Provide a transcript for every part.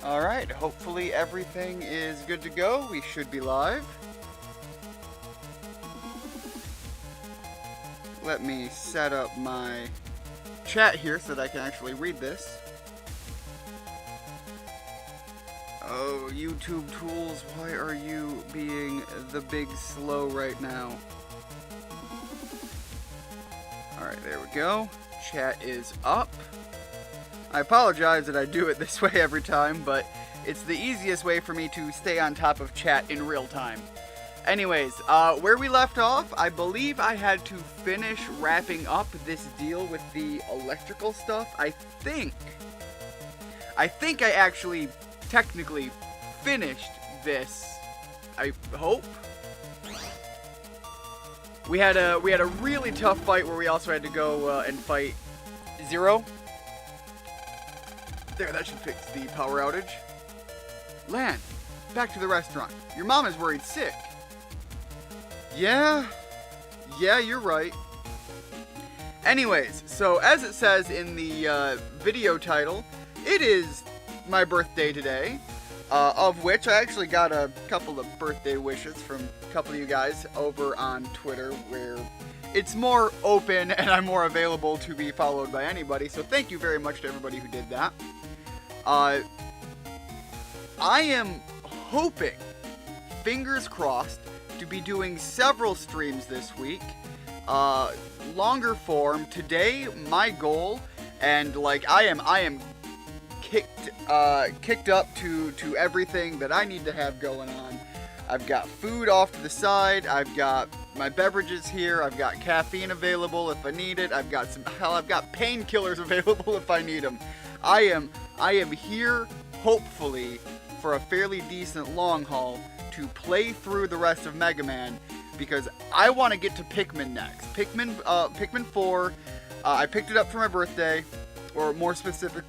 Alright, hopefully everything is good to go. We should be live. Let me set up my chat here so that I can actually read this. Oh, YouTube tools, why are you being the big slow right now? Alright, there we go. Chat is up. I apologize that I do it this way every time, but it's the easiest way for me to stay on top of chat in real time. Anyways, where we left off, I believe I had to finish wrapping up this deal with the electrical stuff. I think I actually technically finished this. I hope. We had a really tough fight where we also had to go and fight Zero. There, that should fix the power outage. Lan, back to the restaurant. Your mom is worried sick. Yeah, you're right. Anyways, so as it says in the video title, it is my birthday today, of which I actually got a couple of birthday wishes from a couple of you guys over on Twitter, where it's more open and I'm more available to be followed by anybody, so thank you very much to everybody who did that. I am hoping, fingers crossed, to be doing several streams this week. Longer form. Today, my goal, and like I am kicked up to everything that I need to have going on. I've got food off to the side. I've got my beverages here. I've got caffeine available if I need it. I've got painkillers available if I need them. I am here, hopefully, for a fairly decent long haul to play through the rest of Mega Man, because I want to get to Pikmin next. Pikmin 4, I picked it up for my birthday, or more specifically,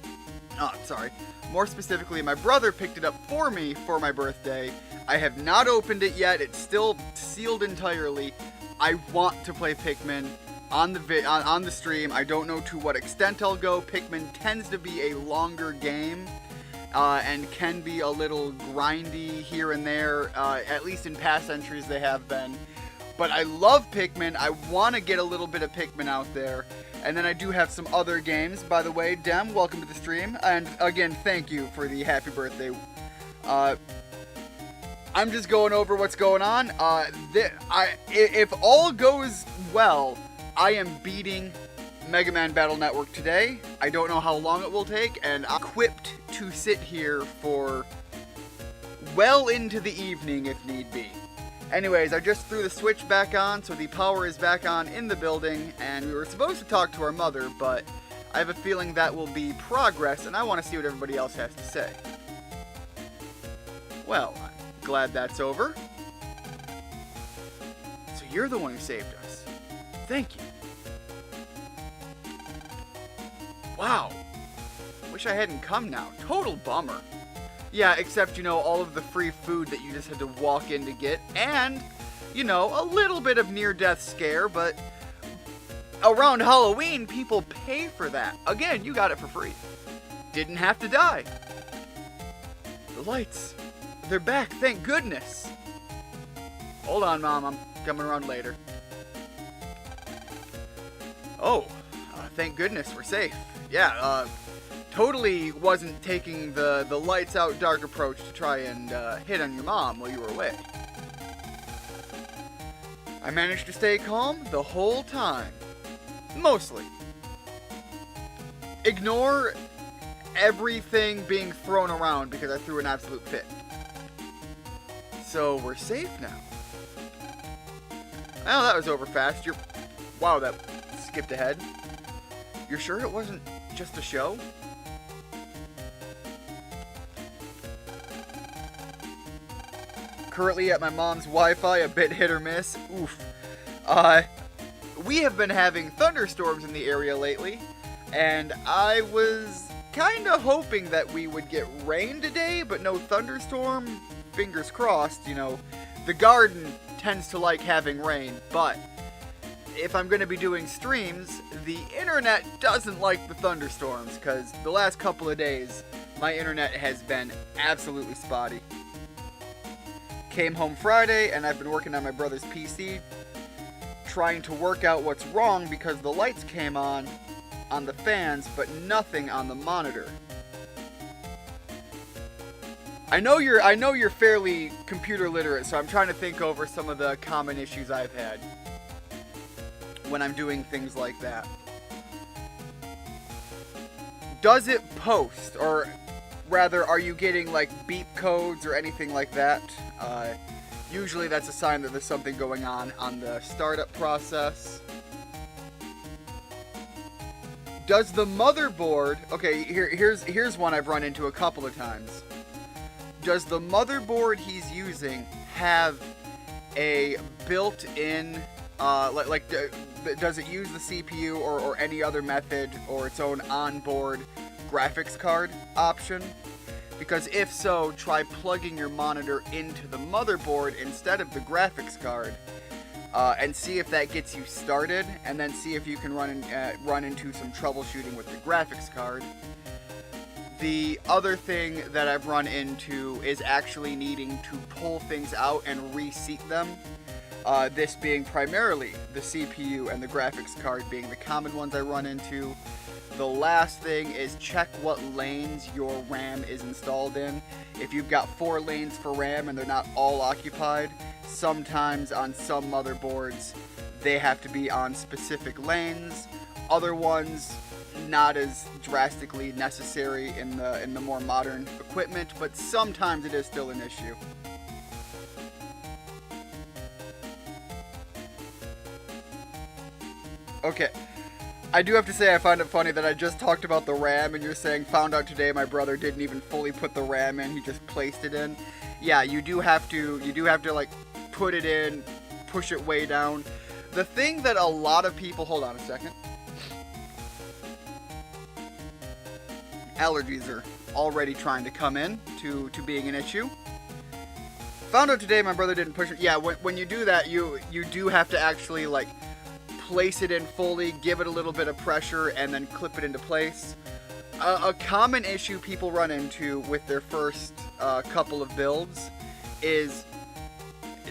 my brother picked it up for me for my birthday. I have not opened it yet. It's still sealed entirely. I want to play Pikmin on the stream. I don't know to what extent I'll go. Pikmin tends to be a longer game, and can be a little grindy here and there, at least in past entries they have been. But I love Pikmin. I want to get a little bit of Pikmin out there. And then I do have some other games. By the way, Dem, welcome to the stream. And again, thank you for the happy birthday. I'm just going over what's going on. If all goes well, I am beating Mega Man Battle Network today. I don't know how long it will take, and I'm equipped to sit here for well into the evening if need be. Anyways, I just threw the switch back on, so the power is back on in the building, and we were supposed to talk to our mother, but I have a feeling that will be progress, and I want to see what everybody else has to say. Well, I'm glad that's over. So you're the one who saved us. Thank you. Wow. Wish I hadn't come now. Total bummer. Yeah, except, all of the free food that you just had to walk in to get, and, a little bit of near-death scare, but around Halloween, people pay for that. Again, you got it for free. Didn't have to die. The lights. They're back, thank goodness. Hold on, Mom, I'm coming around later. Oh, thank goodness we're safe. Yeah, totally wasn't taking the lights out dark approach to try and hit on your mom while you were away. I managed to stay calm the whole time. Mostly. Ignore everything being thrown around because I threw an absolute fit. So we're safe now. Well, that was over fast. Wow, that skipped ahead. You're sure it wasn't just a show? Currently at my mom's Wi-Fi, a bit hit or miss. Oof. We have been having thunderstorms in the area lately, and I was kinda hoping that we would get rain today, but no thunderstorm. Fingers crossed, the garden tends to like having rain, but if I'm going to be doing streams, the internet doesn't like the thunderstorms, because the last couple of days, My internet has been absolutely spotty. Came home Friday, and I've been working on my brother's PC, trying to work out what's wrong because the lights came on the fans, but nothing on the monitor. I know you're fairly computer literate, so I'm trying to think over some of the common issues I've had when I'm doing things like that. Does it post, or rather, are you getting like beep codes or anything like that? Usually that's a sign that there's something going on the startup process. Does the motherboard... Okay, here's one I've run into a couple of times. Does the motherboard he's using have a built-in... does it use the CPU or any other method or its own onboard graphics card option? Because if so, try plugging your monitor into the motherboard instead of the graphics card, and see if that gets you started, and then see if you can run into some troubleshooting with the graphics card. The other thing that I've run into is actually needing to pull things out and reseat them. This being primarily the CPU and the graphics card being the common ones I run into. The last thing is check what lanes your RAM is installed in. If you've got 4 lanes for RAM and they're not all occupied, sometimes on some motherboards they have to be on specific lanes. Other ones not as drastically necessary in the more modern equipment, but sometimes it is still an issue. Okay, I do have to say I find it funny that I just talked about the RAM and you're saying, found out today my brother didn't even fully put the RAM in, he just placed it in. Yeah, you do have to like put it in, push it way down. The thing that a lot of people, hold on a second. Allergies are already trying to come in to being an issue. Found out today my brother didn't push it. Yeah, when you do that, you do have to actually like place it in fully, give it a little bit of pressure, and then clip it into place. A common issue people run into with their first couple of builds is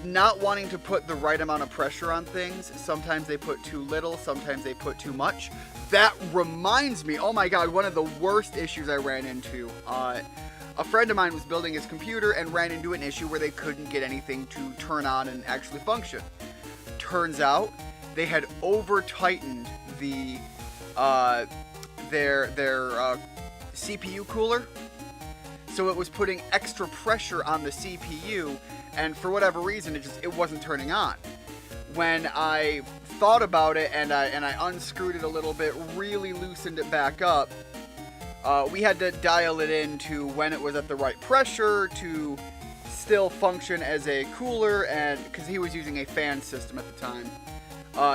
not wanting to put the right amount of pressure on things. Sometimes they put too little, sometimes they put too much. That reminds me, oh my god, one of the worst issues I ran into. A friend of mine was building his computer and ran into an issue where they couldn't get anything to turn on and actually function. Turns out they had over-tightened the their CPU cooler, so it was putting extra pressure on the CPU, and for whatever reason it wasn't turning on. When I thought about it and I unscrewed it a little bit, really loosened it back up, we had to dial it in to when it was at the right pressure to still function as a cooler, and because he was using a fan system at the time.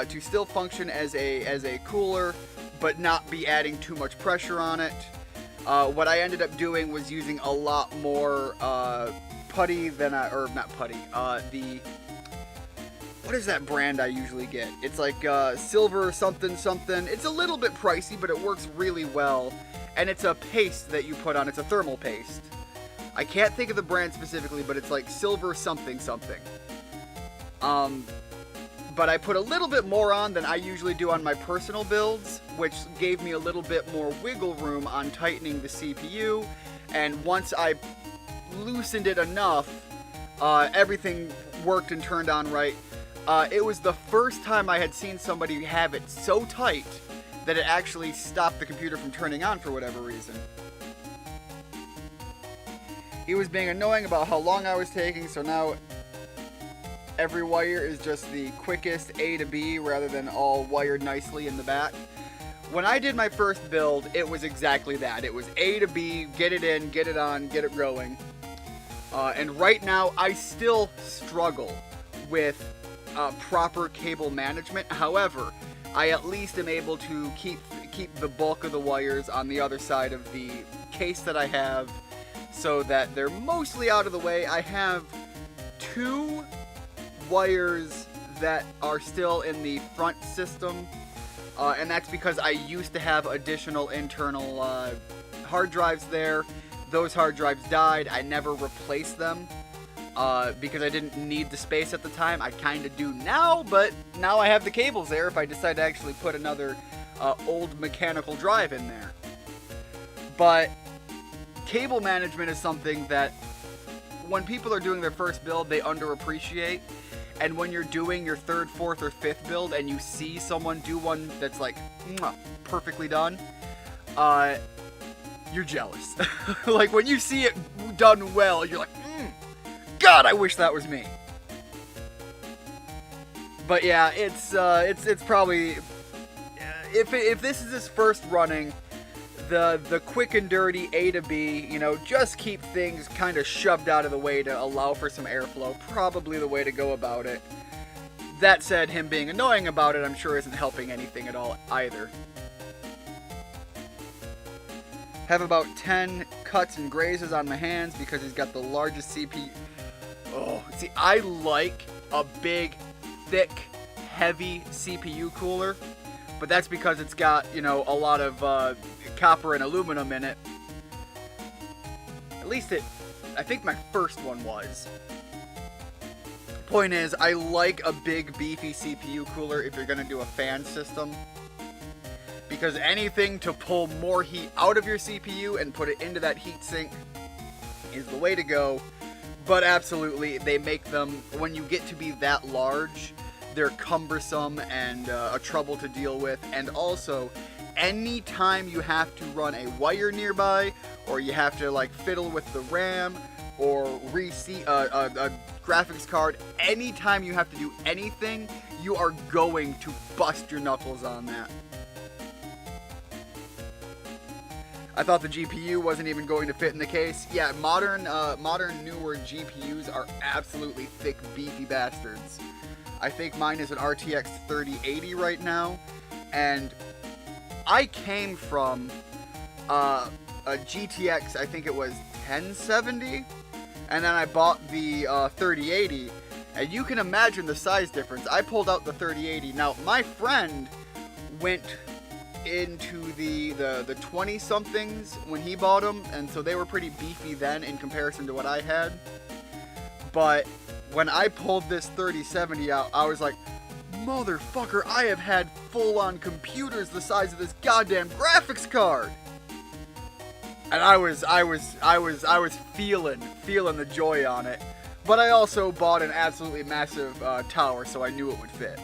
To still function as a cooler, but not be adding too much pressure on it. What I ended up doing was using a lot more putty than not putty. What is that brand I usually get? It's like silver something something. It's a little bit pricey, but it works really well. And it's a paste that you put on. It's a thermal paste. I can't think of the brand specifically, but it's like silver something something. But I put a little bit more on than I usually do on my personal builds, which gave me a little bit more wiggle room on tightening the CPU, and once I loosened it enough, everything worked and turned on right. It was the first time I had seen somebody have it so tight that it actually stopped the computer from turning on for whatever reason. He was being annoying about how long I was taking, so now every wire is just the quickest A to B rather than all wired nicely in the back. When I did my first build, it was exactly that. It was A to B, get it in, get it on, get it going. And right now, I still struggle with proper cable management. However, I at least am able to keep the bulk of the wires on the other side of the case that I have so that they're mostly out of the way. I have 2 wires that are still in the front system, and that's because I used to have additional internal hard drives there those hard drives died. I never replaced them because I didn't need the space at the time. I kind of do now, but now I have the cables there if I decide to actually put another old mechanical drive in there. But cable management is something that when people are doing their first build, they underappreciate. And when you're doing your third, fourth, or fifth build and you see someone do one that's like perfectly done, you're jealous. Like when you see it done well, you're like, God, I wish that was me. But yeah, it's probably if this is his first running, the quick and dirty A to B, you know, just keep things kind of shoved out of the way to allow for some airflow. Probably the way to go about it. That said, him being annoying about it, I'm sure isn't helping anything at all either. Have about 10 cuts and grazes on my hands because he's got the largest CPU. Oh, see, I like a big, thick, heavy CPU cooler, but that's because it's got, you know, a lot of copper and aluminum in it. At least I think my first one was. Point is, I like a big, beefy CPU cooler if you're going to do a fan system. Because anything to pull more heat out of your CPU and put it into that heatsink is the way to go. But absolutely, they make them, when you get to be that large, they're cumbersome and a trouble to deal with. And also, anytime you have to run a wire nearby, or you have to like fiddle with the RAM, or reseat a graphics card, anytime you have to do anything, you are going to bust your knuckles on that. I thought the GPU wasn't even going to fit in the case. Yeah, modern newer GPUs are absolutely thick, beefy bastards. I think mine is an RTX 3080 right now, and I came from a GTX, I think it was 1070, and then I bought the 3080, and you can imagine the size difference. I pulled out the 3080. Now, my friend went into the 20-somethings when he bought them, and so they were pretty beefy then in comparison to what I had. But when I pulled this 3070 out, I was like, motherfucker, I have had full-on computers the size of this goddamn graphics card. And I was feeling the joy on it. But I also bought an absolutely massive tower, so I knew it would fit.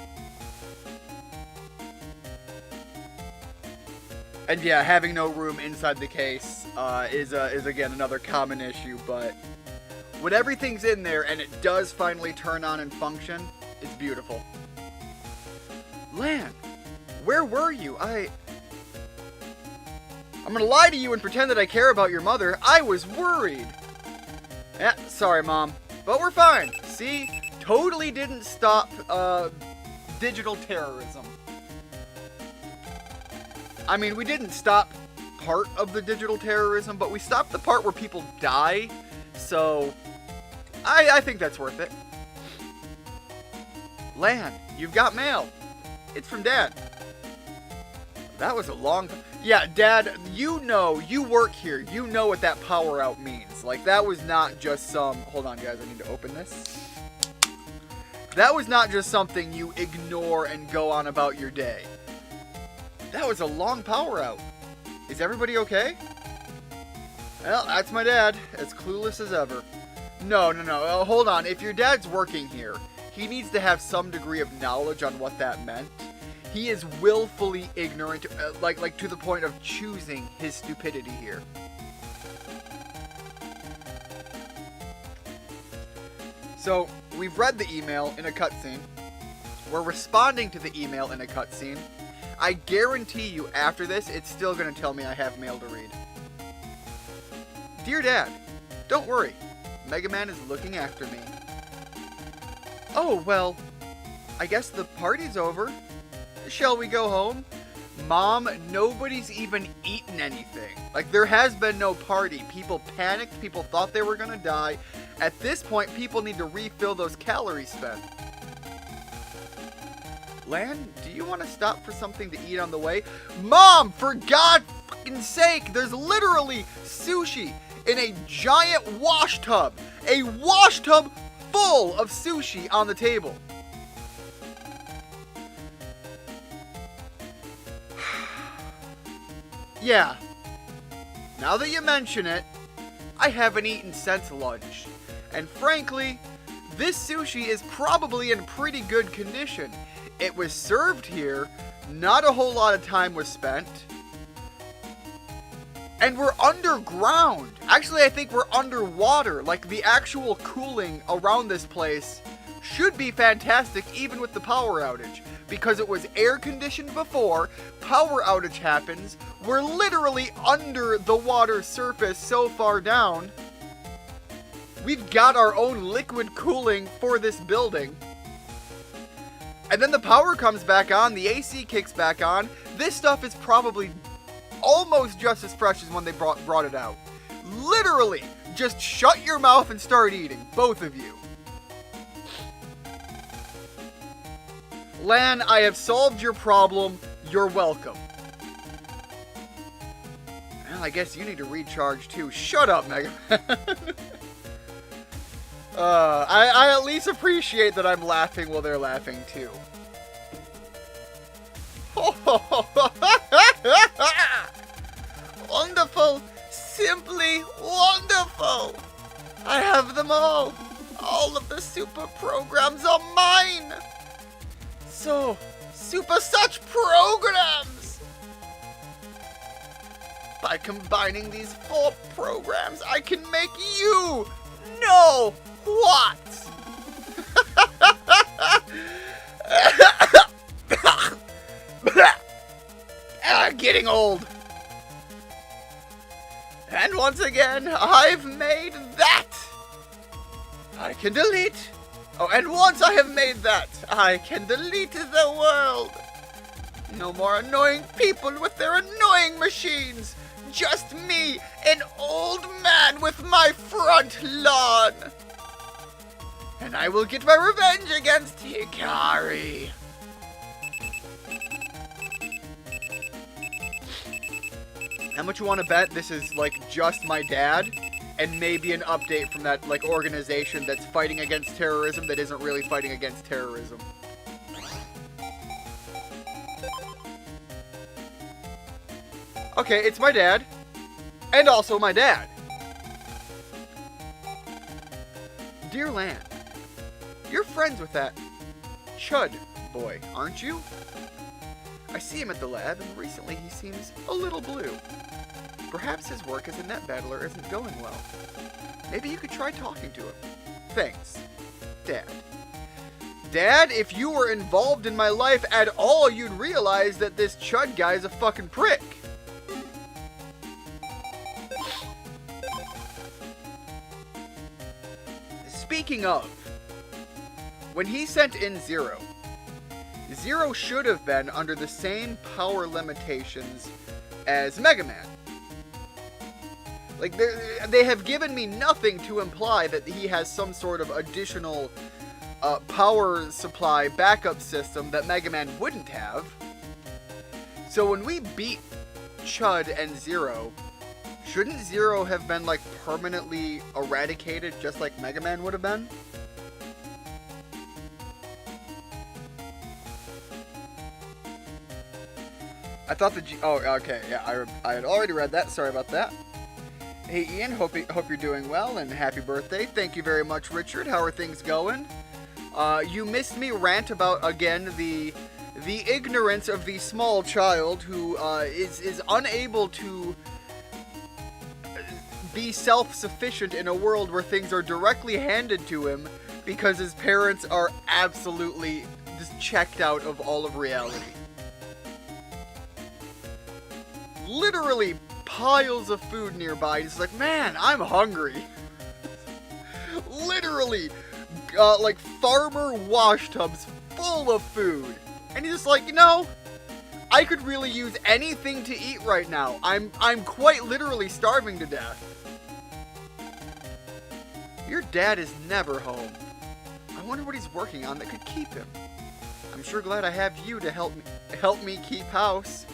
And yeah, having no room inside the case is again another common issue, but when everything's in there and it does finally turn on and function, it's beautiful. Lan, where were you? I'm gonna lie to you and pretend that I care about your mother. I was worried. Yeah, sorry, Mom, but we're fine. See, totally didn't stop digital terrorism. I mean, we didn't stop part of the digital terrorism, but we stopped the part where people die, so I think that's worth it. Lan, you've got mail. It's from Dad. That was a long... Yeah, Dad, you know, you work here. You know what that power out means. Like, that was not just some... Hold on, guys, I need to open this. That was not just something you ignore and go on about your day. That was a long power out. Is everybody okay? Well, that's my dad, as clueless as ever. No, hold on. If your dad's working here, he needs to have some degree of knowledge on what that meant. He is willfully ignorant, like to the point of choosing his stupidity here. So, we've read the email in a cutscene. We're responding to the email in a cutscene. I guarantee you after this, it's still going to tell me I have mail to read. Dear Dad, don't worry. Mega Man is looking after me. Oh, well, I guess the party's over. Shall we go home? Mom, nobody's even eaten anything. Like, there has been no party. People panicked. People thought they were going to die. At this point, people need to refill those calories spent. Lan, do you want to stop for something to eat on the way? Mom, for God's fucking sake, there's literally sushi in a giant wash tub. A wash tub full of sushi on the table. Yeah. Now that you mention it, I haven't eaten since lunch. And frankly, this sushi is probably in pretty good condition. It was served here, not a whole lot of time was spent. And we're underground. Actually, I think we're underwater. Like, the actual cooling around this place should be fantastic even with the power outage. Because it was air conditioned before, power outage happens, we're literally under the water surface so far down. We've got our own liquid cooling for this building. And then the power comes back on, the AC kicks back on. This stuff is probably almost just as fresh as when they brought it out. Literally, just shut your mouth and start eating, both of you. Lan, I have solved your problem. You're welcome. Well, I guess you need to recharge too. Shut up, Mega Man. I at least appreciate that I'm laughing while they're laughing too. Wonderful. Simply wonderful. I have them all. All of the super programs are mine. So, super such programs! By combining these 4 programs, I can make you know what? Getting old. And once again, I've made that. I can delete. Oh, and once I have made that, I can delete the world. No more annoying people with their annoying machines. Just me, an old man with my front lawn. And I will get my revenge against Hikari. How much you want to bet this is, like, just my dad? And maybe an update from that, like, organization that's fighting against terrorism that isn't really fighting against terrorism. Okay, it's my dad. And also my dad. Dear Lan, you're friends with that Chud boy, aren't you? I see him at the lab, and recently he seems a little blue. Perhaps his work as a net battler isn't going well. Maybe you could try talking to him. Thanks, Dad. Dad, if you were involved in my life at all, you'd realize that this Chud guy is a fucking prick. Speaking of, when he sent in Zero, Zero should have been under the same power limitations as Mega Man. Like, they have given me nothing to imply that he has some sort of additional power supply backup system that Mega Man wouldn't have. So when we beat Chud and Zero, shouldn't Zero have been, like, permanently eradicated just like Mega Man would have been? I thought oh, okay, yeah, I had already read that. Sorry about that. Hey, Ian, hope you're doing well, and happy birthday. Thank you very much, Richard. How are things going? You missed me rant about, again, the ignorance of the small child who is unable to be self-sufficient in a world where things are directly handed to him because his parents are absolutely just checked out of all of reality. Literally piles of food nearby. He's like, man, I'm hungry. Literally, like farmer wash tubs full of food. And he's just like, you know, I could really use anything to eat right now. I'm quite literally starving to death. Your dad is never home. I wonder what he's working on that could keep him. I'm sure glad I have you to help me keep house.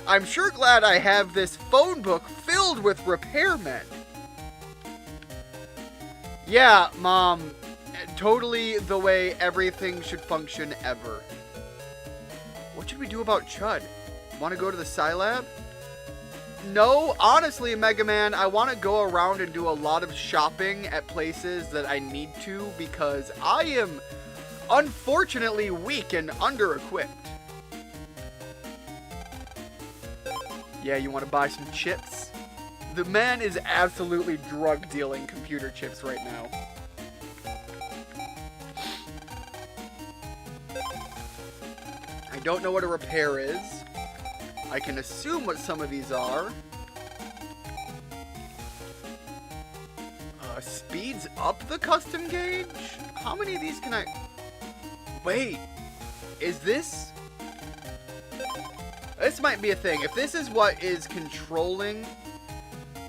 I'm sure glad I have this phone book filled with repairmen. Yeah, Mom. Totally the way everything should function ever. What should we do about Chud? Want to go to the Scilab? No, honestly, Mega Man, I want to go around and do a lot of shopping at places that I need to because I am unfortunately weak and under-equipped. Yeah, you want to buy some chips? The man is absolutely drug-dealing computer chips right now. I don't know what a repair is. I can assume what some of these are. Speeds up the custom gauge? How many of these can I... Wait. Is this... This might be a thing. If this is what is controlling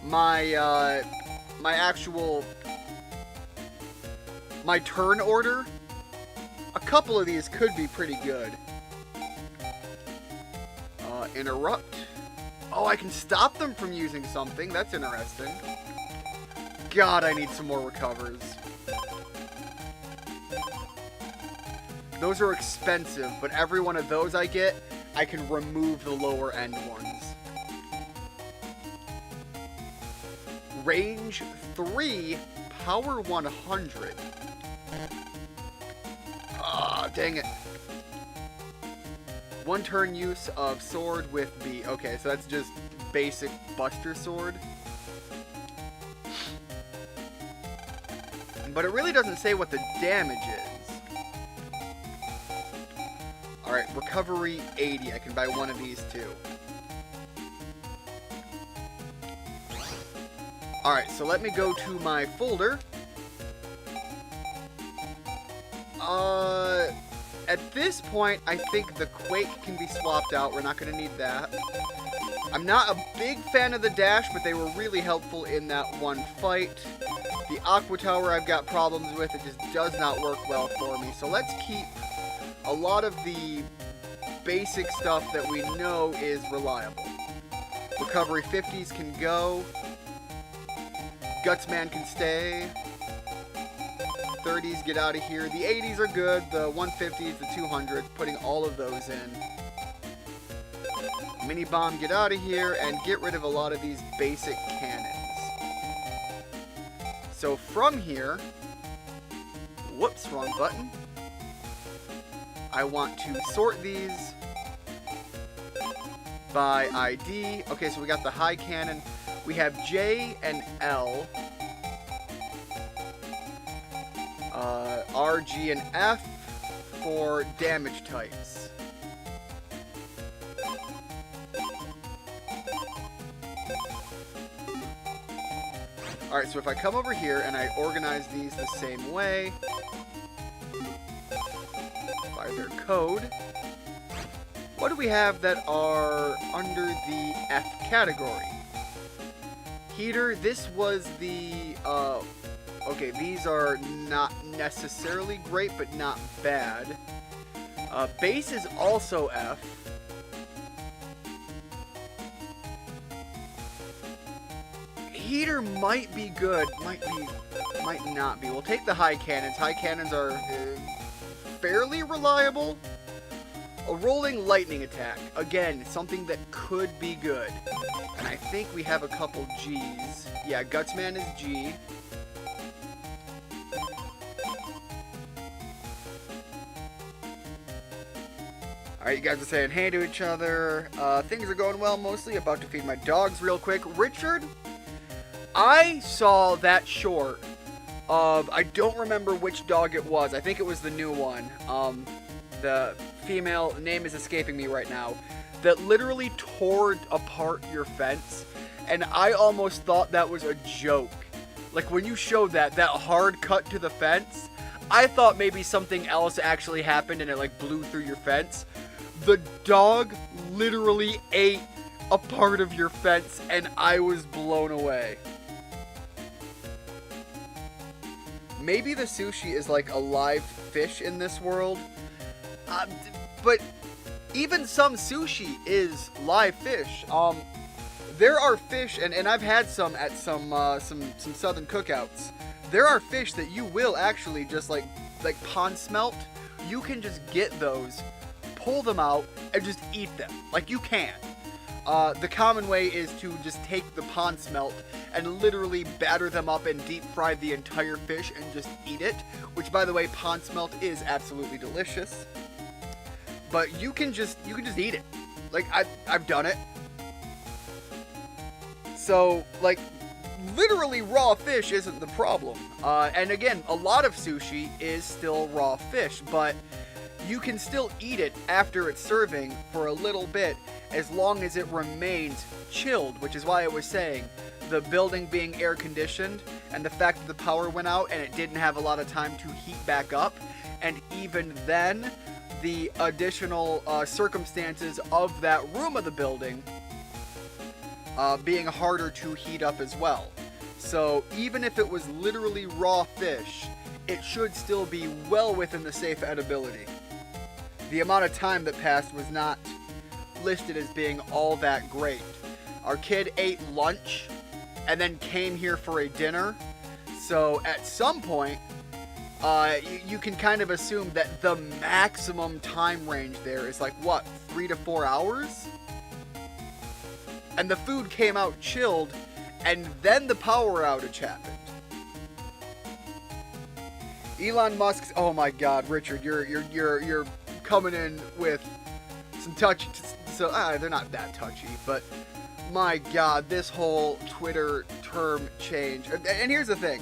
my, my turn order, a couple of these could be pretty good. Interrupt. Oh, I can stop them from using something. That's interesting. God, I need some more recovers. Those are expensive, but every one of those I get, I can remove the lower end ones. Range 3, power 100. Ah, dang it. One turn use of sword with B. Okay, so that's just basic Buster Sword. But it really doesn't say what the damage is. Alright, recovery 80. I can buy one of these too. Alright, so let me go to my folder. At this point, I think the Quake can be swapped out. We're not going to need that. I'm not a big fan of the dash, but they were really helpful in that one fight. The Aqua Tower I've got problems with. It just does not work well for me. So let's keep a lot of the basic stuff that we know is reliable. Recovery 50s can go. Gutsman can stay. 30s get out of here. The 80s are good. The 150s, the 200, putting all of those in. Mini Bomb, get out of here and get rid of a lot of these basic cannons. So from here, whoops, wrong button. I want to sort these by ID. Okay, so we got the high cannon. We have J and L. R, G, and F for damage types. Alright, so if I come over here and I organize these the same way, by their code, what do we have that are under the F category? Heater, this was the, okay, these are not necessarily great, but not bad. Base is also F. Heater might be good, might not be. We'll take the high cannons. High cannons are fairly reliable. A rolling lightning attack. Again, something that could be good. And I think we have a couple G's. Yeah, Gutsman is G. Alright, you guys are saying hey to each other. Things are going well, mostly. About to feed my dogs real quick. Richard, I saw that short of, I don't remember which dog it was. I think it was the new one. The female name is escaping me right now. That literally tore apart your fence. And I almost thought that was a joke. Like when you showed that hard cut to the fence, I thought maybe something else actually happened and it like blew through your fence. The dog literally ate a part of your fence and I was blown away. Maybe the sushi is like a live fish in this world. But even some sushi is live fish. there are fish, and I've had some at some southern cookouts. There are fish that you will actually just like pond smelt. You can just get those, pull them out, and just eat them. Like, you can. The common way is to just take the pond smelt and literally batter them up and deep fry the entire fish and just eat it. Which, by the way, pond smelt is absolutely delicious. But you can just eat it. Like, I've done it. So, like, literally raw fish isn't the problem. And again, a lot of sushi is still raw fish, but you can still eat it after it's serving for a little bit as long as it remains chilled, which is why I was saying the building being air conditioned and the fact that the power went out and it didn't have a lot of time to heat back up, and even then the additional circumstances of that room of the building being harder to heat up as well. So even if it was literally raw fish, it should still be well within the safe edibility. The amount of time that passed was not listed as being all that great. Our kid ate lunch and then came here for a dinner. So at some point, you can kind of assume that the maximum time range there is like, what, 3 to 4 hours? And the food came out chilled, and then the power outage happened. Elon Musk's, oh my God, Richard, you're coming in with some touchy. So they're not that touchy, but my God, this whole Twitter term change. And here's the thing: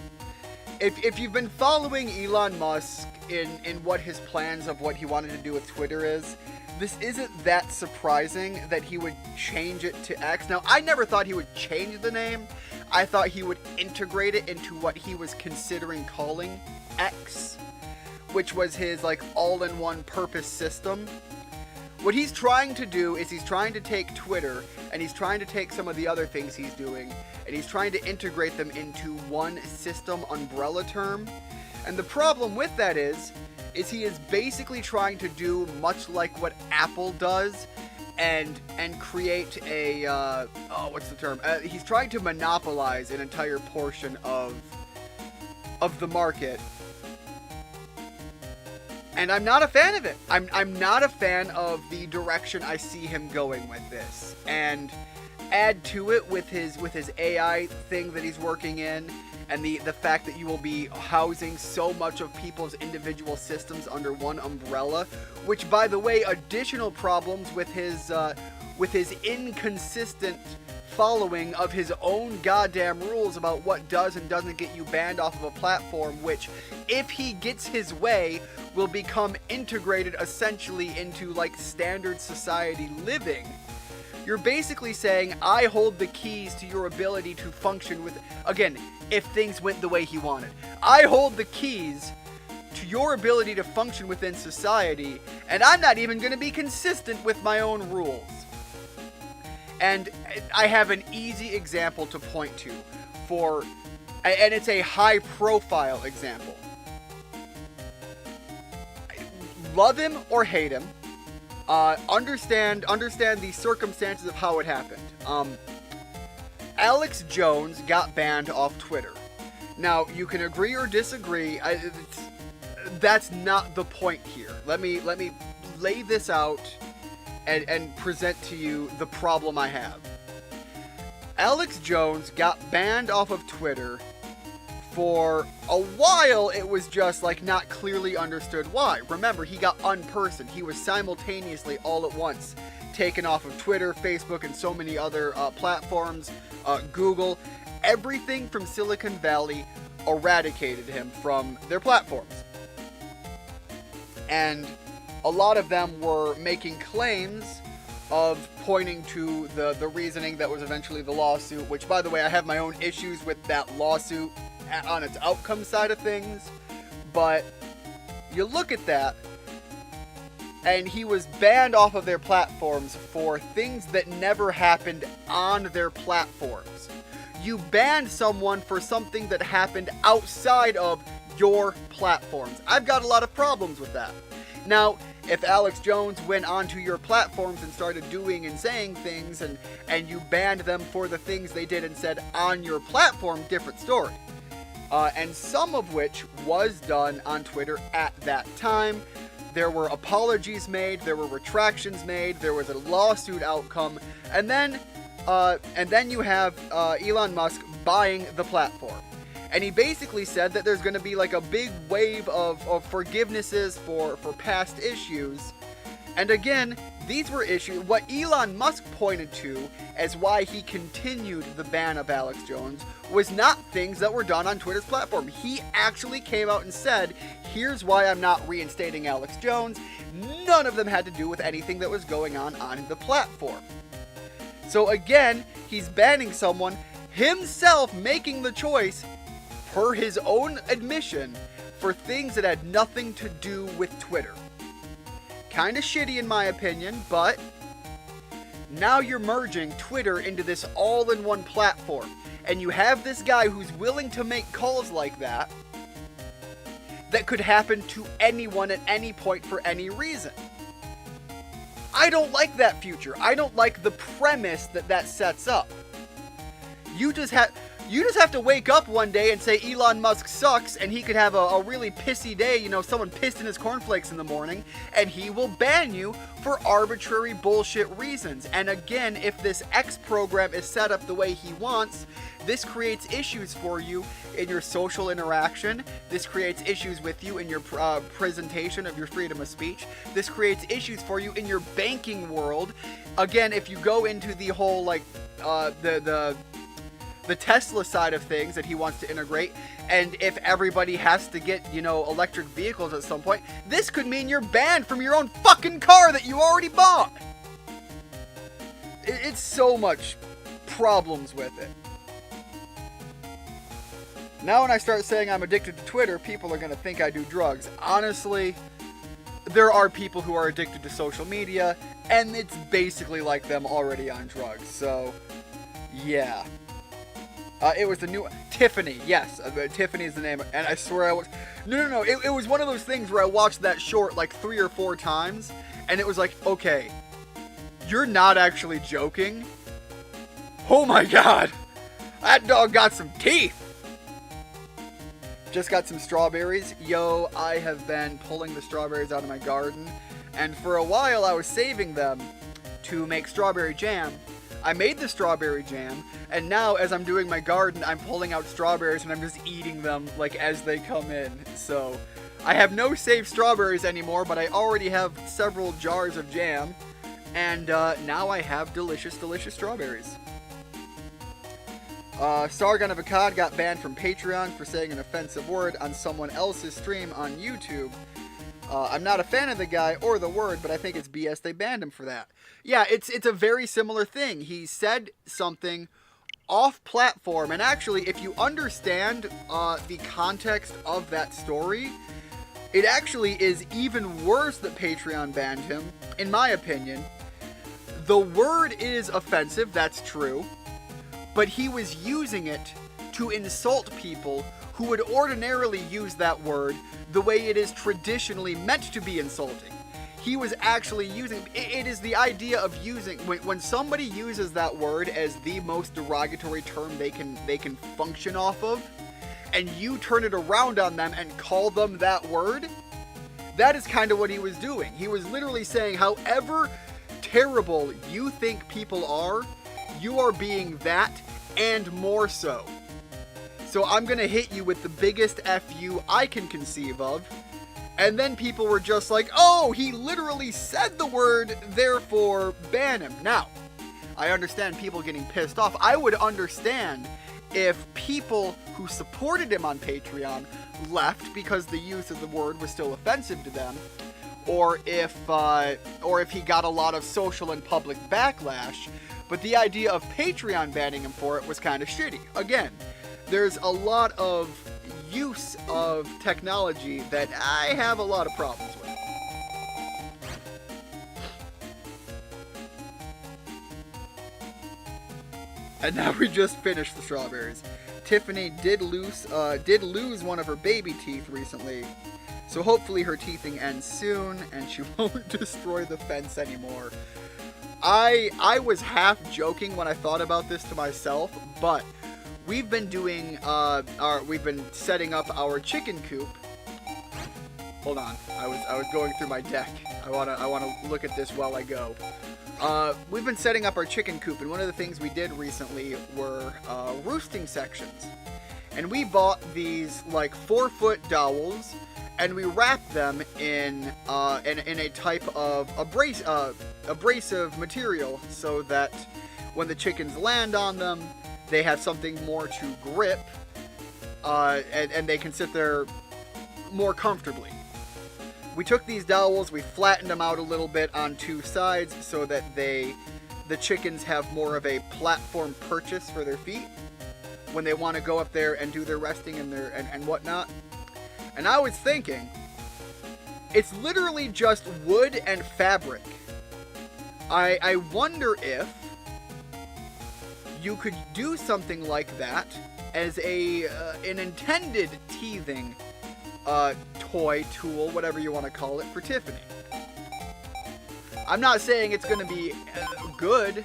if you've been following Elon Musk in what his plans of what he wanted to do with Twitter is, this isn't that surprising that he would change it to X. Now, I never thought he would change the name. I thought he would integrate it into what he was considering calling X, which was his like all-in-one purpose system. What he's trying to do is he's trying to take Twitter and he's trying to take some of the other things he's doing and he's trying to integrate them into one system umbrella term. And the problem with that is he is basically trying to do much like what Apple does and create a what's the term? He's trying to monopolize an entire portion of the market. And I'm not a fan of it. I'm not a fan of the direction I see him going with this. And add to it with his AI thing that he's working in, and the fact that you will be housing so much of people's individual systems under one umbrella, which, by the way, additional problems with his inconsistent following of his own goddamn rules about what does and doesn't get you banned off of a platform, which, if he gets his way, will become integrated essentially into like standard society living. You're basically saying, I hold the keys to your ability to function with, again, if things went the way he wanted. I hold the keys to your ability to function within society, and I'm not even going to be consistent with my own rules. And I have an easy example to point to and it's a high profile example. Love him or hate him, understand the circumstances of how it happened. Alex Jones got banned off Twitter. Now, you can agree or disagree. That's not the point here. Let me lay this out and present to you the problem I have. Alex Jones got banned off of Twitter. For a while, it was just like not clearly understood why. Remember, he got unpersoned. He was simultaneously all at once taken off of Twitter, Facebook, and so many other platforms, Google. Everything from Silicon Valley eradicated him from their platforms. And a lot of them were making claims of pointing to the reasoning that was eventually the lawsuit, which, by the way, I have my own issues with that lawsuit on its outcome side of things. But you look at that, and he was banned off of their platforms for things that never happened on their platforms. You banned someone for something that happened outside of your platforms. I've got a lot of problems with that. Now, if Alex Jones went onto your platforms and started doing and saying things and you banned them for the things they did and said on your platform, different story. And some of which was done on Twitter at that time. There were apologies made, there were retractions made, there was a lawsuit outcome, and then you have Elon Musk buying the platform. And he basically said that there's going to be like a big wave of forgivenesses for past issues. And again, these were issues. What Elon Musk pointed to as why he continued the ban of Alex Jones was not things that were done on Twitter's platform. He actually came out and said, here's why I'm not reinstating Alex Jones. None of them had to do with anything that was going on the platform. So again, he's banning someone, himself making the choice, per his own admission, for things that had nothing to do with Twitter. Kinda shitty in my opinion, but now you're merging Twitter into this all-in-one platform, and you have this guy who's willing to make calls like that could happen to anyone at any point for any reason. I don't like that future. I don't like the premise that sets up. You just have to wake up one day and say Elon Musk sucks, and he could have a really pissy day, someone pissed in his cornflakes in the morning, and he will ban you for arbitrary bullshit reasons. And again, if this X program is set up the way he wants, this creates issues for you in your social interaction. This creates issues with you in your presentation of your freedom of speech. This creates issues for you in your banking world. Again, if you go into the whole, the Tesla side of things that he wants to integrate, and if everybody has to get, electric vehicles at some point, this could mean you're banned from your own fucking car that you already bought. It's so much problems with it. Now when I start saying I'm addicted to Twitter, people are going to think I do drugs. Honestly, there are people who are addicted to social media, and it's basically like them already on drugs, so yeah. It was the new Tiffany. Yes, Tiffany is the name. And I swear I was. No. It was one of those things where I watched that short like 3 or 4 times, and it was like, okay, you're not actually joking. Oh my god, that dog got some teeth. Just got some strawberries. Yo, I have been pulling the strawberries out of my garden, and for a while I was saving them to make strawberry jam. I made the strawberry jam, and now as I'm doing my garden, I'm pulling out strawberries and I'm just eating them like as they come in. So I have no saved strawberries anymore, but I already have several jars of jam, and now I have delicious, delicious strawberries. Sargon of Akkad got banned from Patreon for saying an offensive word on someone else's stream on YouTube. I'm not a fan of the guy or the word, but I think it's BS they banned him for that. Yeah, it's a very similar thing. He said something off platform, and actually, if you understand the context of that story, it actually is even worse that Patreon banned him, in my opinion. The word is offensive, that's true, but he was using it to insult people who would ordinarily use that word the way it is traditionally meant to be insulting. He was actually using, it is the idea of using, when somebody uses that word as the most derogatory term they can function off of, and you turn it around on them and call them that word, that is kind of what he was doing. He was literally saying, however terrible you think people are, you are being that and more so. So I'm gonna hit you with the biggest FU I can conceive of. And then people were just like, oh, he literally said the word, therefore ban him. Now, I understand people getting pissed off. I would understand if people who supported him on Patreon left because the use of the word was still offensive to them, or if he got a lot of social and public backlash. But the idea of Patreon banning him for it was kind of shitty. Again, there's a lot of use of technology that I have a lot of problems with. And now we just finished the strawberries. Tiffany did lose one of her baby teeth recently, so hopefully her teething ends soon and she won't destroy the fence anymore. I was half joking when I thought about this to myself, but we've been doing we've been setting up our chicken coop. Hold on, I was going through my deck. I wanna look at this while I go. We've been setting up our chicken coop, and one of the things we did recently were roosting sections. And we bought these like 4-foot dowels, and we wrapped them in a type of abrasive material so that when the chickens land on them, they have something more to grip, and they can sit there more comfortably. We took these dowels, we flattened them out a little bit on two sides so that the chickens have more of a platform purchase for their feet when they want to go up there and do their resting and whatnot. And I was thinking, it's literally just wood and fabric. I wonder if you could do something like that as an intended teething toy, tool, whatever you want to call it, for Tiffany. I'm not saying it's going to be good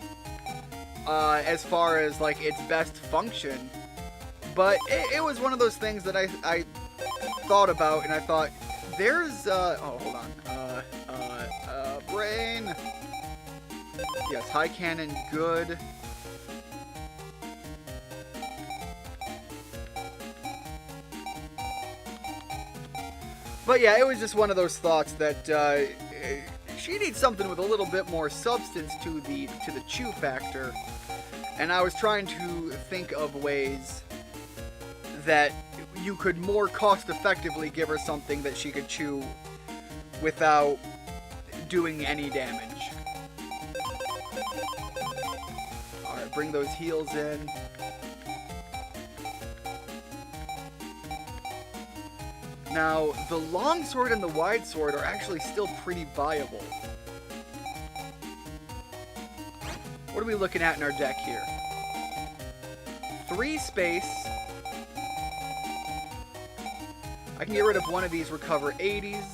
as far as like its best function, but it was one of those things that I thought about, and I thought, there's oh, hold on, brain. Yes, high cannon, good. But yeah, it was just one of those thoughts that she needs something with a little bit more substance to the chew factor, and I was trying to think of ways that you could more cost effectively give her something that she could chew without doing any damage. Alright, bring those heels in. Now, the long sword and the wide sword are actually still pretty viable. What are we looking at in our deck here? 3 space. I can get rid of one of these, recover 80s.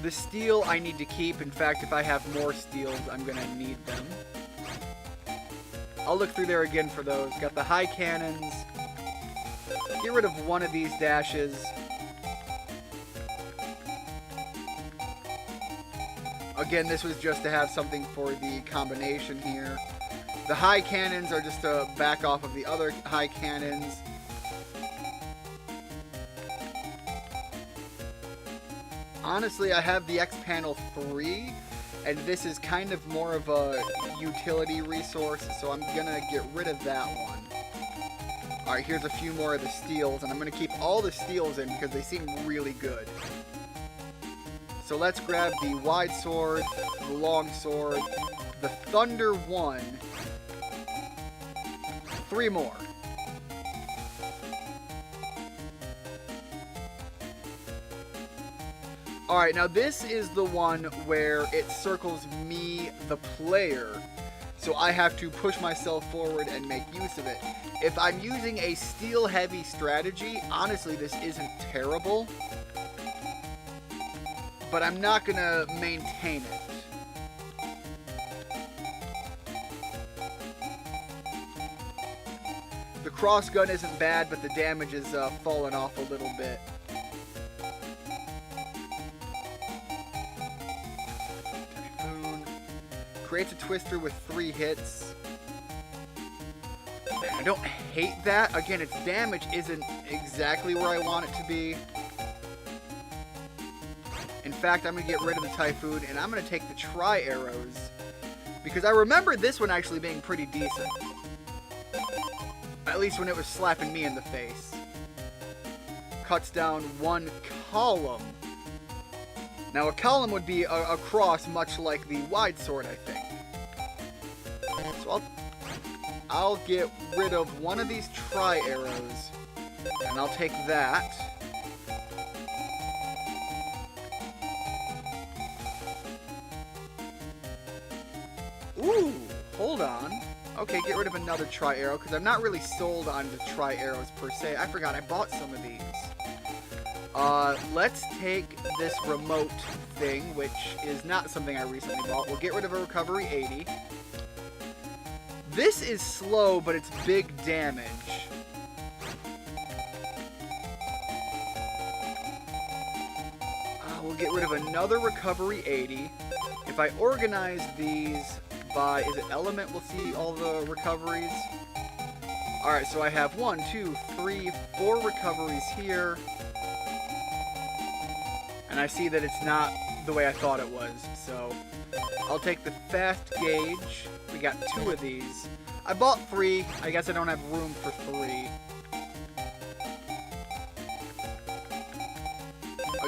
The steel I need to keep. In fact, if I have more steels, I'm going to need them. I'll look through there again for those. Got the high cannons. Get rid of one of these dashes. Again, this was just to have something for the combination here. The high cannons are just to back off of the other high cannons. Honestly, I have the X Panel 3, and this is kind of more of a utility resource, so I'm gonna get rid of that one. Alright, here's a few more of the steels, and I'm going to keep all the steels in because they seem really good. So let's grab the wide sword, the long sword, the Thunder 1, 3 more. Alright, now this is the one where it circles me, the player, so I have to push myself forward and make use of it. If I'm using a steel-heavy strategy, honestly, this isn't terrible. But I'm not going to maintain it. The cross gun isn't bad, but the damage is fallen off a little bit. Typhoon. Creates a twister with 3 hits. I don't hate that. Again, its damage isn't exactly where I want it to be. In fact, I'm going to get rid of the Typhoon, and I'm going to take the Tri-Arrows, because I remember this one actually being pretty decent. At least when it was slapping me in the face. Cuts down 1 column. Now, a column would be a cross, much like the wide sword, I think. So I'll get rid of one of these Tri-Arrows, and I'll take that. Ooh, hold on. Okay, get rid of another tri-arrow, because I'm not really sold on the tri-arrows per se. I forgot, I bought some of these. Let's take this remote thing, which is not something I recently bought. We'll get rid of a recovery 80. This is slow, but it's big damage. We'll get rid of another recovery 80. If I organize these by, is it element, we'll see all the recoveries. Alright, so I have 1, 2, 3, 4 recoveries here. And I see that it's not the way I thought it was, so I'll take the fast gauge. We got 2 of these. I bought 3. I guess I don't have room for 3.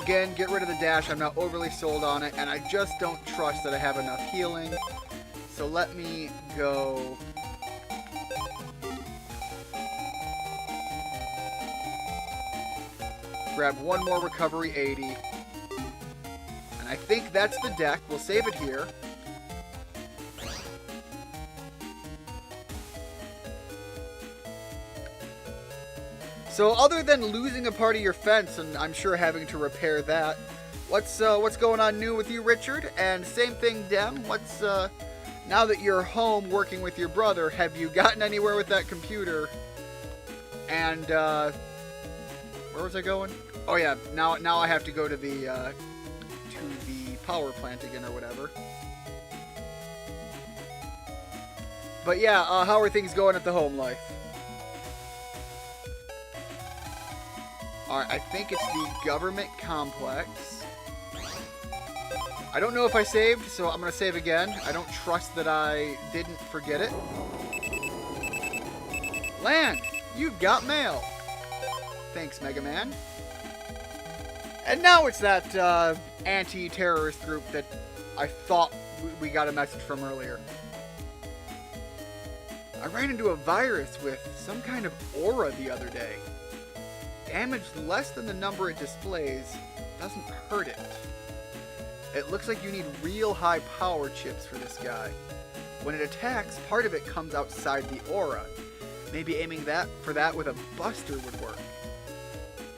Again, get rid of the dash. I'm not overly sold on it, and I just don't trust that I have enough healing. So let me go. Grab 1 more recovery 80. And I think that's the deck. We'll save it here. So other than losing a part of your fence, and I'm sure having to repair that, what's going on new with you, Richard? And same thing, Dem. Now that you're home working with your brother, have you gotten anywhere with that computer? And where was I going? Oh yeah, now I have to go to the power plant again or whatever. But yeah, how are things going at the home life? Alright, I think it's the government complex. I don't know if I saved, so I'm going to save again. I don't trust that I didn't forget it. Land, you've got mail. Thanks, Mega Man. And now it's that anti-terrorist group that I thought we got a message from earlier. I ran into a virus with some kind of aura the other day. Damage less than the number it displays doesn't hurt it. It looks like you need real high power chips for this guy. When it attacks, part of it comes outside the aura. Maybe aiming for that with a buster would work.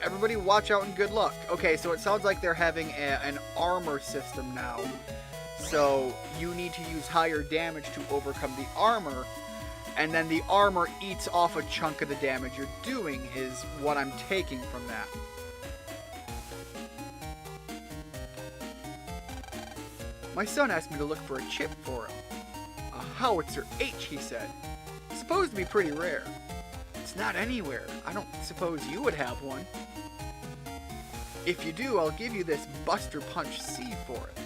Everybody watch out and good luck. Okay, so it sounds like they're having an armor system now. So you need to use higher damage to overcome the armor. And then the armor eats off a chunk of the damage you're doing, is what I'm taking from that. My son asked me to look for a chip for him. A Howitzer H, he said. Supposed to be pretty rare. It's not anywhere. I don't suppose you would have one. If you do, I'll give you this Buster Punch C for it.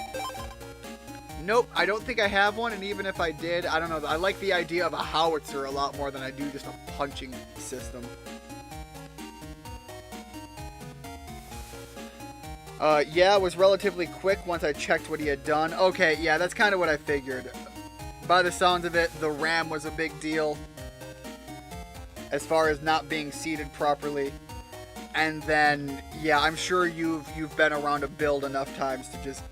Nope, I don't think I have one, and even if I did, I don't know. I like the idea of a howitzer a lot more than I do just a punching system. Yeah, it was relatively quick once I checked what he had done. Okay, yeah, that's kind of what I figured. By the sounds of it, the RAM was a big deal as far as not being seated properly. And then, yeah, I'm sure you've been around a build enough times to just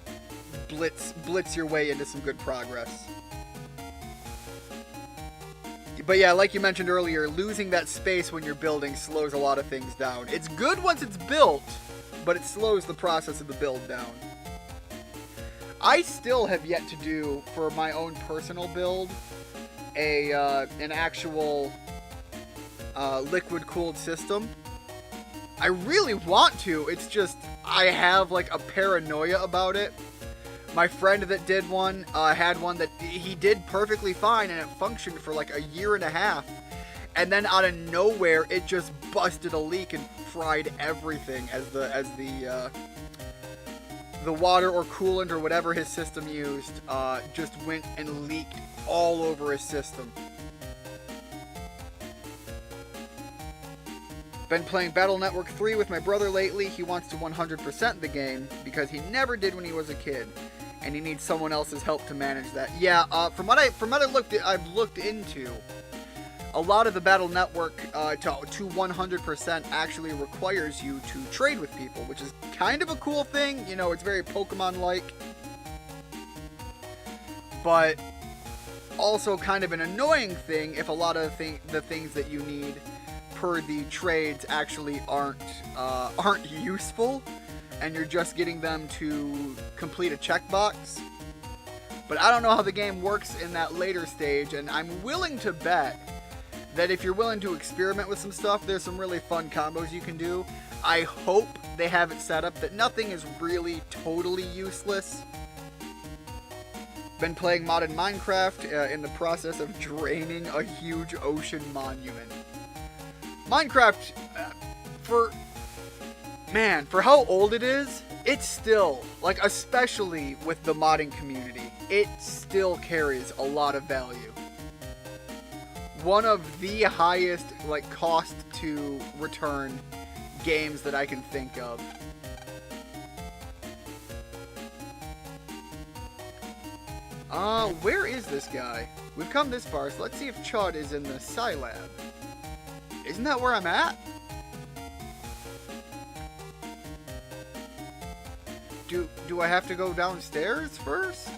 blitz your way into some good progress. But yeah, like you mentioned earlier, losing that space when you're building slows a lot of things down. It's good once it's built, but it slows the process of the build down. I still have yet to do, for my own personal build, an actual liquid-cooled system. I really want to, it's just, I have like a paranoia about it. My friend that did one had one that he did perfectly fine, and it functioned for like a year and a half. And then out of nowhere, it just busted a leak and fried everything as the water or coolant or whatever his system used just went and leaked all over his system. Been playing Battle Network 3 with my brother lately. He wants to 100% the game because he never did when he was a kid. And he needs someone else's help to manage that. Yeah, from what I've looked into, a lot of the Battle Network to 100% actually requires you to trade with people, which is kind of a cool thing. You know, it's very Pokemon-like. But also kind of an annoying thing if a lot of the things that you need per the trades actually aren't useful, and you're just getting them to complete a checkbox. But I don't know how the game works in that later stage, and I'm willing to bet that if you're willing to experiment with some stuff, there's some really fun combos you can do. I hope they have it set up that nothing is really totally useless. Been playing modded Minecraft in the process of draining a huge ocean monument. Minecraft, for how old it is, it's still, like, especially with the modding community, it still carries a lot of value. One of the highest, like, cost to return games that I can think of. Where is this guy? We've come this far, so let's see if Chud is in the Scilab. Isn't that where I'm at? Do I have to go downstairs first?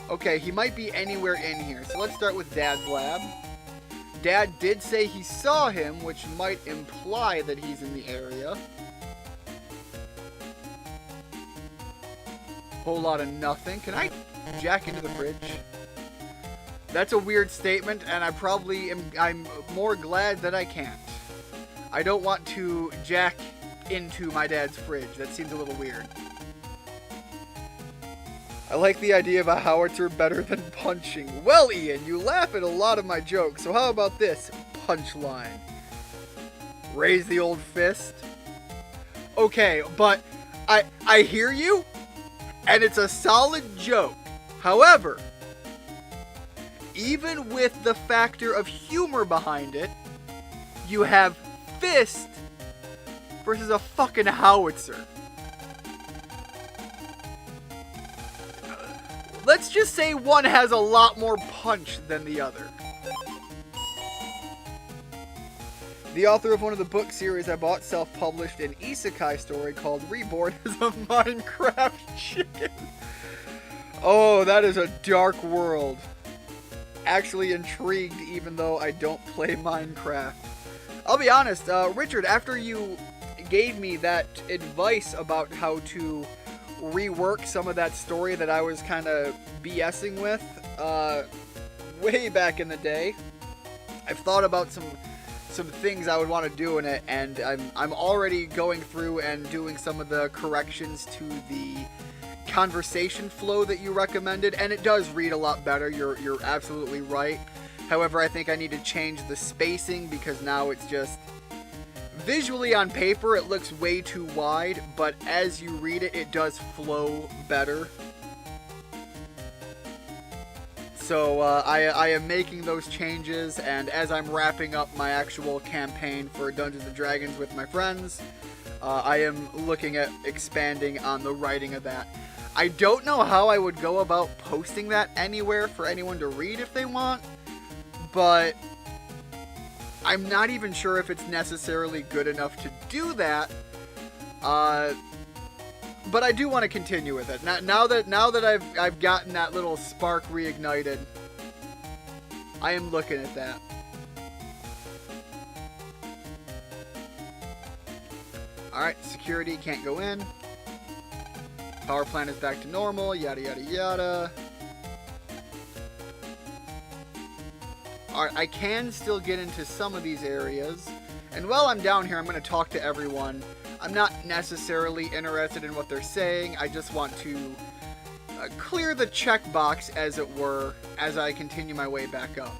Okay, he might be anywhere in here. So let's start with Dad's lab. Dad did say he saw him, which might imply that he's in the area. Whole lot of nothing. Can I jack into the fridge? That's a weird statement, and I'm more glad that I can't. I don't want to jack into my dad's fridge. That seems a little weird. I like the idea of a howitzer better than punching. Well, Ian, you laugh at a lot of my jokes, so how about this punchline? Raise the old fist. Okay, but I hear you, and it's a solid joke. However, even with the factor of humor behind it, you have fist versus a fucking howitzer. Let's just say one has a lot more punch than the other. The author of one of the book series I bought self-published an isekai story called Reborn as a Minecraft Chicken. Oh, that is a dark world. Actually intrigued even though I don't play Minecraft. I'll be honest, Richard, after you gave me that advice about how to rework some of that story that I was kind of BSing with way back in the day, I've thought about some things I would want to do in it, and I'm already going through and doing some of the corrections to the conversation flow that you recommended, and it does read a lot better. You're absolutely right. However, I think I need to change the spacing because now it's just visually on paper it looks way too wide, but as you read it, it does flow better. So I am making those changes, and as I'm wrapping up my actual campaign for Dungeons & Dragons with my friends, I am looking at expanding on the writing of that. I don't know how I would go about posting that anywhere for anyone to read if they want, but I'm not even sure if it's necessarily good enough to do that. But I do want to continue with it. Now that I've gotten that little spark reignited, I am looking at that. Alright, security can't go in. Power plant is back to normal, yada yada yada. Alright, I can still get into some of these areas. And while I'm down here, I'm going to talk to everyone. I'm not necessarily interested in what they're saying. I just want to clear the checkbox, as it were, as I continue my way back up.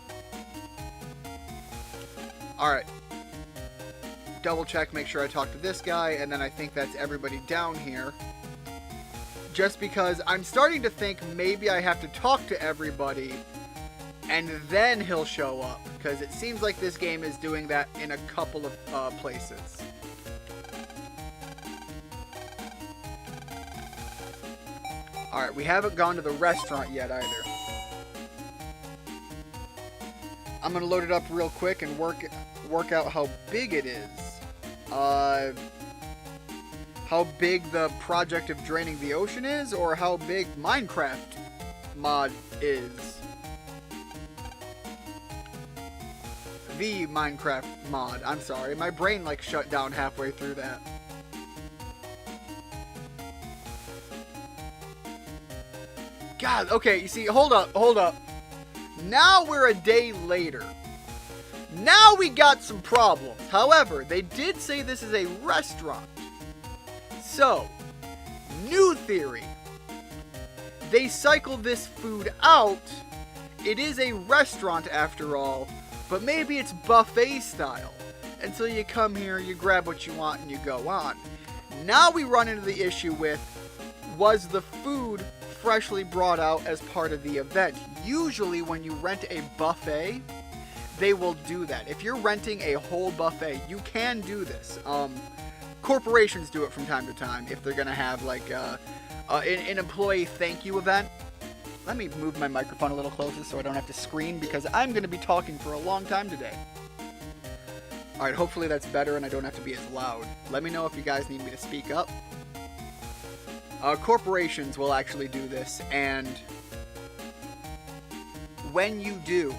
Alright. Double check, make sure I talk to this guy, and then I think that's everybody down here. Just because I'm starting to think maybe I have to talk to everybody, and then he'll show up. Because it seems like this game is doing that in a couple of places. Alright, we haven't gone to the restaurant yet either. I'm going to load it up real quick and work out how big it is. how big the project of draining the ocean is, or how big Minecraft mod is? The Minecraft mod. I'm sorry, my brain like shut down halfway through that. God, okay, you see, hold up. Now we're a day later. Now we got some problems. However, they did say this is a restaurant. So, new theory. They cycle this food out. It is a restaurant after all, but maybe it's buffet style. And so you come here, you grab what you want, and you go on. Now we run into the issue with, was the food freshly brought out as part of the event? Usually when you rent a buffet, they will do that. If you're renting a whole buffet, you can do this. Corporations do it from time to time if they're gonna have like an employee thank you event. Let me move my microphone a little closer so I don't have to scream, because I'm gonna be talking for a long time today. Alright, hopefully that's better and I don't have to be as loud. Let me know if you guys need me to speak up. Corporations will actually do this, and when you do,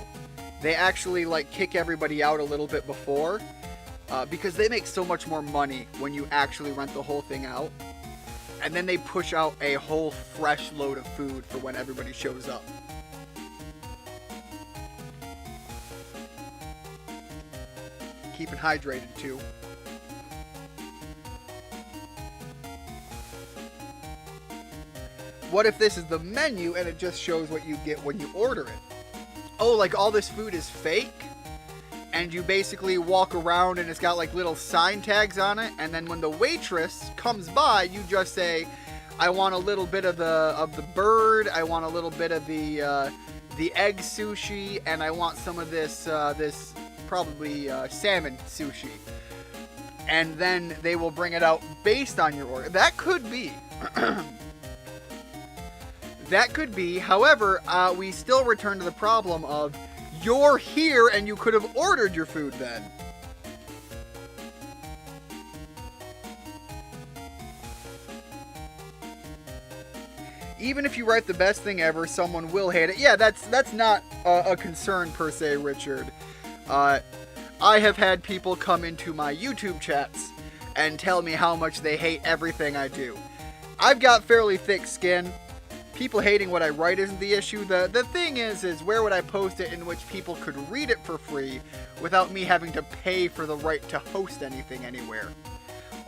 they actually like kick everybody out a little bit before, because they make so much more money when you actually rent the whole thing out, and then they push out a whole fresh load of food for when everybody shows up. Keeping hydrated too. What if this is the menu and it just shows what you get when you order it? Oh, like all this food is fake? And you basically walk around and it's got like little sign tags on it, and then when the waitress comes by, you just say, I want a little bit of the bird, I want a little bit of the egg sushi, and I want some of this probably salmon sushi. And then they will bring it out based on your order. That could be. That could be. However, we still return to the problem of, you're here and you could have ordered your food then. Even if you write the best thing ever, someone will hate it. Yeah, that's not a concern per se, Richard. I have had people come into my YouTube chats and tell me how much they hate everything I do. I've got fairly thick skin. People hating what I write isn't the issue. The thing is where would I post it in which people could read it for free without me having to pay for the right to host anything anywhere?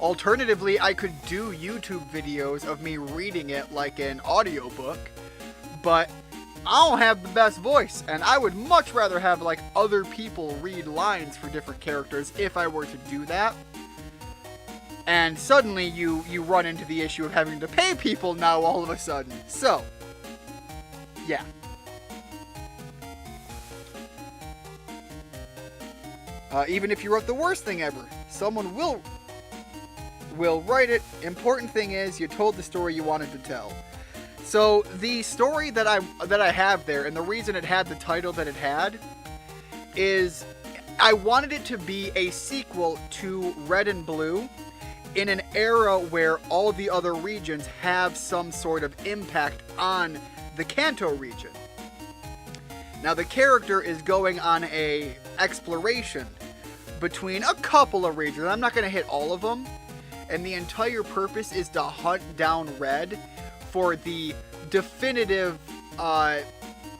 Alternatively, I could do YouTube videos of me reading it like an audiobook, but I don't have the best voice, and I would much rather have like other people read lines for different characters if I were to do that. And suddenly you run into the issue of having to pay people now all of a sudden. So, yeah. Even if you wrote the worst thing ever, someone will write it. Important thing is you told the story you wanted to tell. So the story that I have there, and the reason it had the title that it had, is I wanted it to be a sequel to Red and Blue, in an era where all the other regions have some sort of impact on the Kanto region. Now the character is going on a exploration between a couple of regions. I'm not going to hit all of them. And the entire purpose is to hunt down Red for the definitive,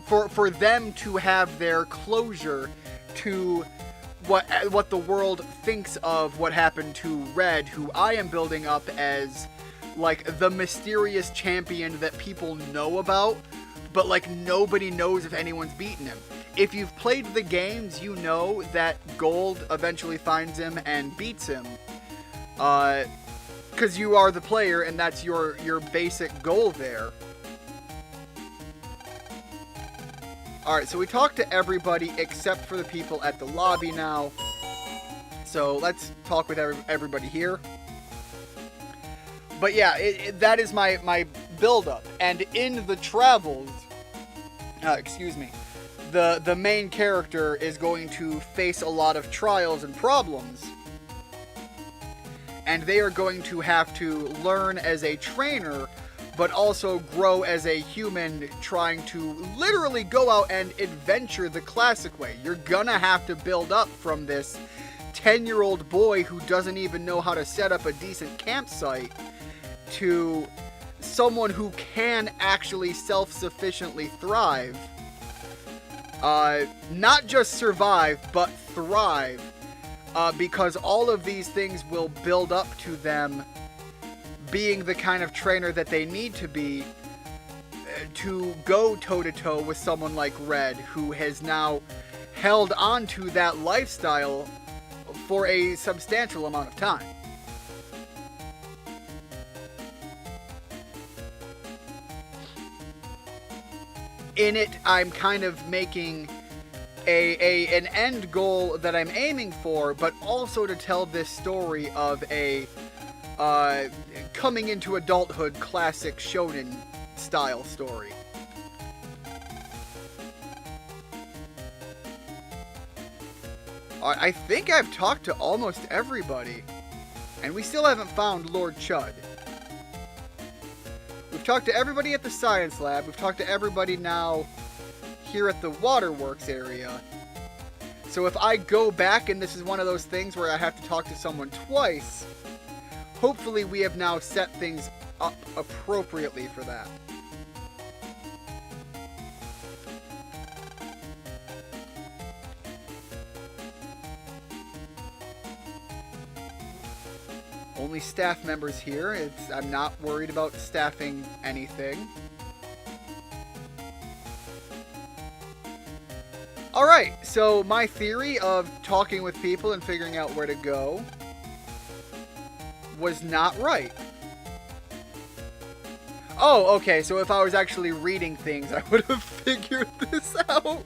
for them to have their closure to what the world thinks of what happened to Red, who I am building up as like the mysterious champion that people know about, but like nobody knows if anyone's beaten him. If you've played the games, you know that Gold eventually finds him and beats him, because you are the player and that's your basic goal there. Alright, so we talked to everybody except for the people at the lobby now. So let's talk with everybody here. But yeah, that is my build-up. And in the travels, the main character is going to face a lot of trials and problems. and they are going to have to learn as a trainer, but also grow as a human, trying to literally go out and adventure the classic way. You're gonna have to build up from this 10-year-old boy who doesn't even know how to set up a decent campsite to someone who can actually self-sufficiently thrive. Not just survive, but thrive. Because all of these things will build up to them being the kind of trainer that they need to be to go toe-to-toe with someone like Red, who has now held on to that lifestyle for a substantial amount of time. In it, I'm kind of making an end goal that I'm aiming for, but also to tell this story of a coming into adulthood classic shonen style story. I think I've talked to almost everybody, and we still haven't found Lord Chud. We've talked to everybody at the science lab. We've talked to everybody now here at the waterworks area. So if I go back and this is one of those things where I have to talk to someone twice, hopefully we have now set things up appropriately for that. Only staff members here. I'm not worried about staffing anything. Alright, so my theory of talking with people and figuring out where to go was not right. Oh, okay, so if I was actually reading things, I would have figured this out.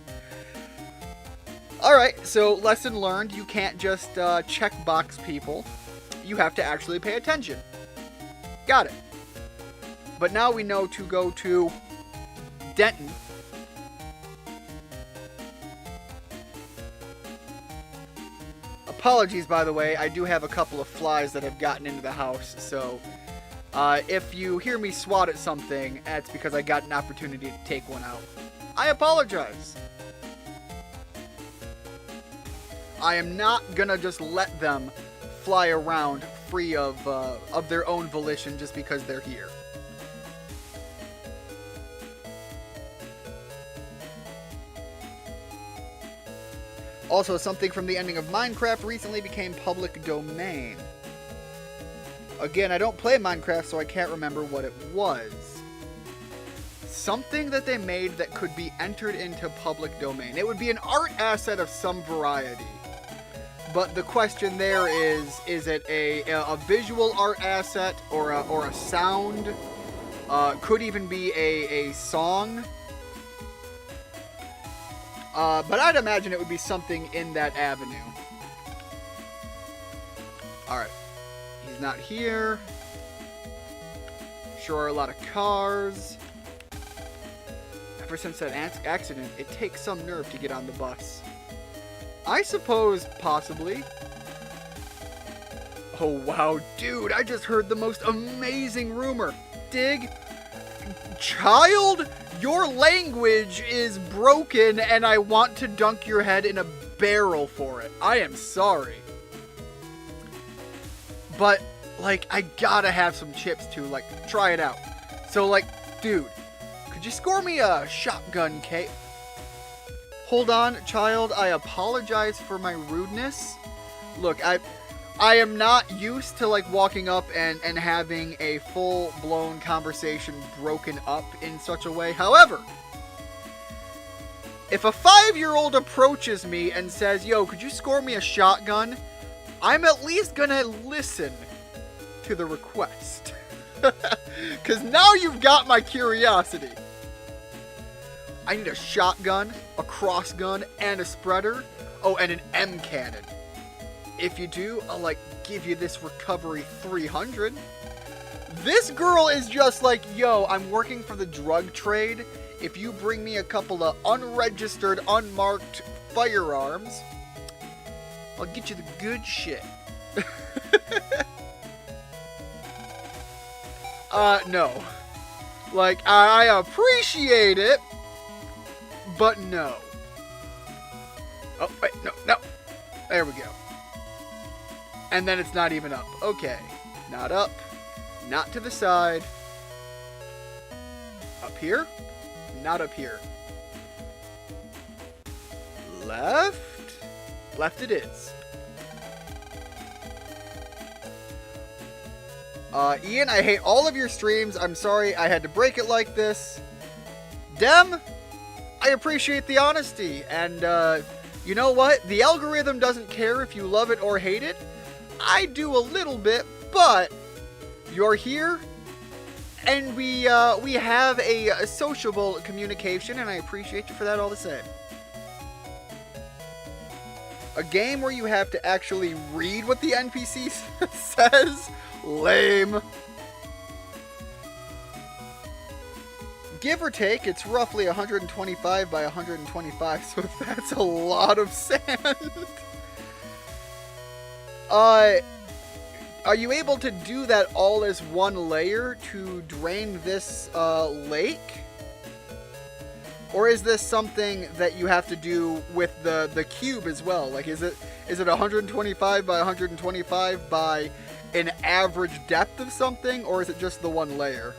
Alright, so lesson learned, you can't just checkbox people. You have to actually pay attention. Got it. But now we know to go to Denton. Apologies, by the way, I do have a couple of flies that have gotten into the house, so if you hear me swat at something, that's because I got an opportunity to take one out. I apologize. I am not gonna just let them fly around free of their own volition just because they're here. Also, something from the ending of Minecraft recently became public domain. Again, I don't play Minecraft, so I can't remember what it was. Something that they made that could be entered into public domain. It would be an art asset of some variety. But the question there is it a visual art asset or a sound? Could even be a song. But I'd imagine it would be something in that avenue. Alright. He's not here. Sure are a lot of cars. Ever since that accident, it takes some nerve to get on the bus. I suppose, possibly. Oh, wow, dude, I just heard the most amazing rumor. Dig? Child, your language is broken and I want to dunk your head in a barrel for it. I am sorry. But, like, I gotta have some chips too. Like, try it out. So, like, dude, could you score me a shotgun cake? Hold on, child, I apologize for my rudeness. Look, I am not used to, like, walking up and having a full-blown conversation broken up in such a way. However, if a 5-year-old approaches me and says, yo, could you score me a shotgun? I'm at least gonna listen to the request. Because now you've got my curiosity. I need a shotgun, a cross gun, and a spreader. Oh, and an M cannon. If you do, I'll, like, give you this recovery 300. This girl is just like, yo, I'm working for the drug trade. If you bring me a couple of unregistered, unmarked firearms, I'll get you the good shit. No. Like, I appreciate it, but no. Oh, wait, no. There we go. And then it's not even up. Okay. Not up. Not to the side. Up here? Not up here. Left? Left it is. Ian, I hate all of your streams. I'm sorry I had to break it like this. Dem, I appreciate the honesty. And, you know what? The algorithm doesn't care if you love it or hate it. I do a little bit, but you're here, and we have a sociable communication, and I appreciate you for that all the same. A game where you have to actually read what the NPC says? Lame. Give or take, it's roughly 125 by 125, so that's a lot of sand. Are you able to do that all as one layer to drain this lake? Or is this something that you have to do with the cube as well? Like, is it 125 by 125 by an average depth of something, or is it just the one layer?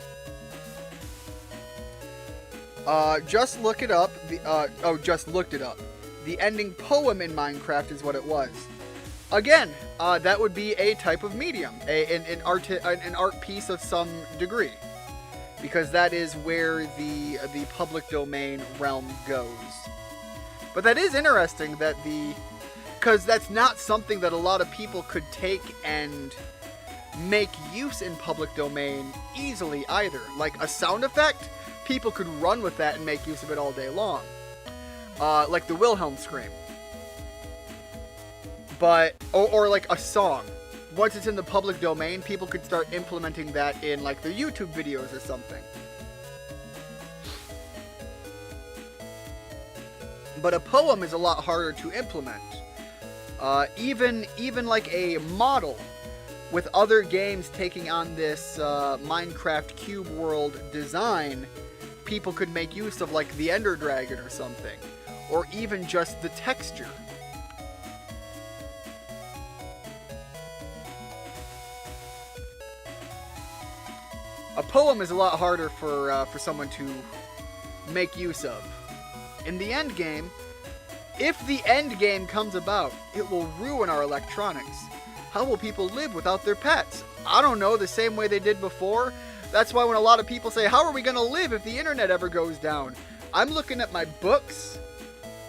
Just look it up. Just looked it up. The ending poem in Minecraft is what it was. Again, that would be a type of medium, an art piece of some degree, because that is where the public domain realm goes. But that is interesting because that's not something that a lot of people could take and make use in public domain easily either. Like a sound effect, people could run with that and make use of it all day long, like the Wilhelm scream. But, or like a song. Once it's in the public domain, people could start implementing that in like their YouTube videos or something. But a poem is a lot harder to implement. Even like a model, with other games taking on this Minecraft cube world design, people could make use of like the Ender Dragon or something. Or even just the texture. A poem is a lot harder for someone to make use of. In the end game, if the end game comes about, it will ruin our electronics. How will people live without their pets? I don't know, the same way they did before. That's why when a lot of people say, how are we going to live if the internet ever goes down? I'm looking at my books.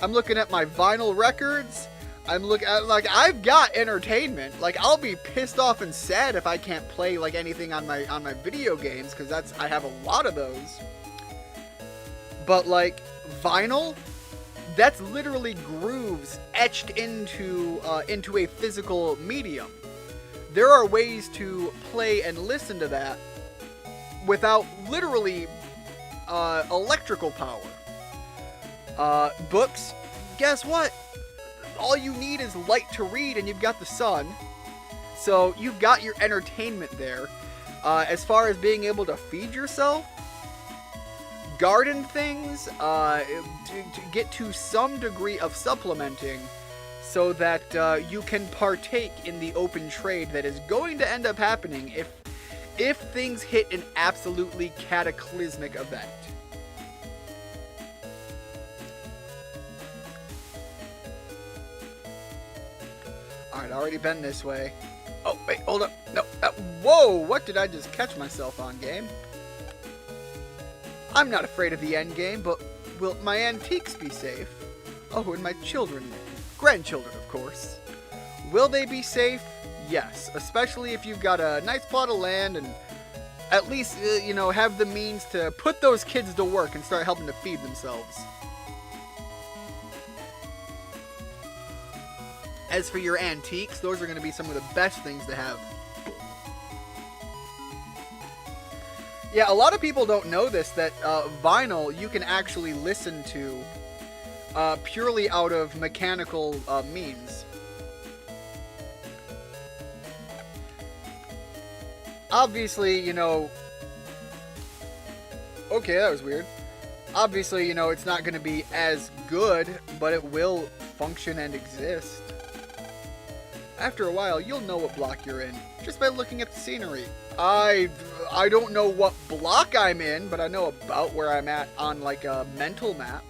I'm looking at my vinyl records. I'm looking at, like, I've got entertainment. Like, I'll be pissed off and sad if I can't play like anything on my video games, because I have a lot of those. But like vinyl, that's literally grooves etched into a physical medium. There are ways to play and listen to that without literally electrical power. Books, guess what? All you need is light to read, and you've got the sun. So you've got your entertainment there. As far as being able to feed yourself, garden things, to get to some degree of supplementing so that you can partake in the open trade that is going to end up happening if things hit an absolutely cataclysmic event. Alright, already been this way. Oh, wait, hold up. No, whoa, what did I just catch myself on, game? I'm not afraid of the end game, but will my antiques be safe? Oh, and my children, grandchildren, of course. Will they be safe? Yes, especially if you've got a nice plot of land and at least, have the means to put those kids to work and start helping to feed themselves. As for your antiques, those are going to be some of the best things to have. Yeah, a lot of people don't know this, that vinyl you can actually listen to purely out of mechanical means. Obviously, Okay, that was weird. Obviously, you know, it's not going to be as good, but it will function and exist. After a while, you'll know what block you're in, just by looking at the scenery. I don't know what block I'm in, but I know about where I'm at on, like, a mental map.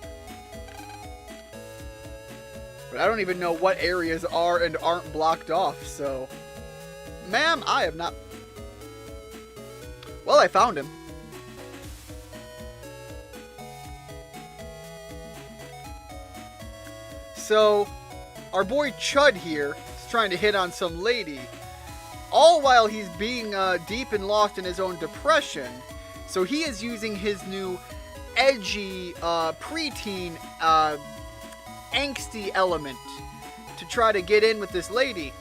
But I don't even know what areas are and aren't blocked off, so... Ma'am, I have not... Well, I found him. So, our boy Chud here is trying to hit on some lady, all while he's being deep and lost in his own depression. So he is using his new edgy, preteen, angsty element to try to get in with this lady.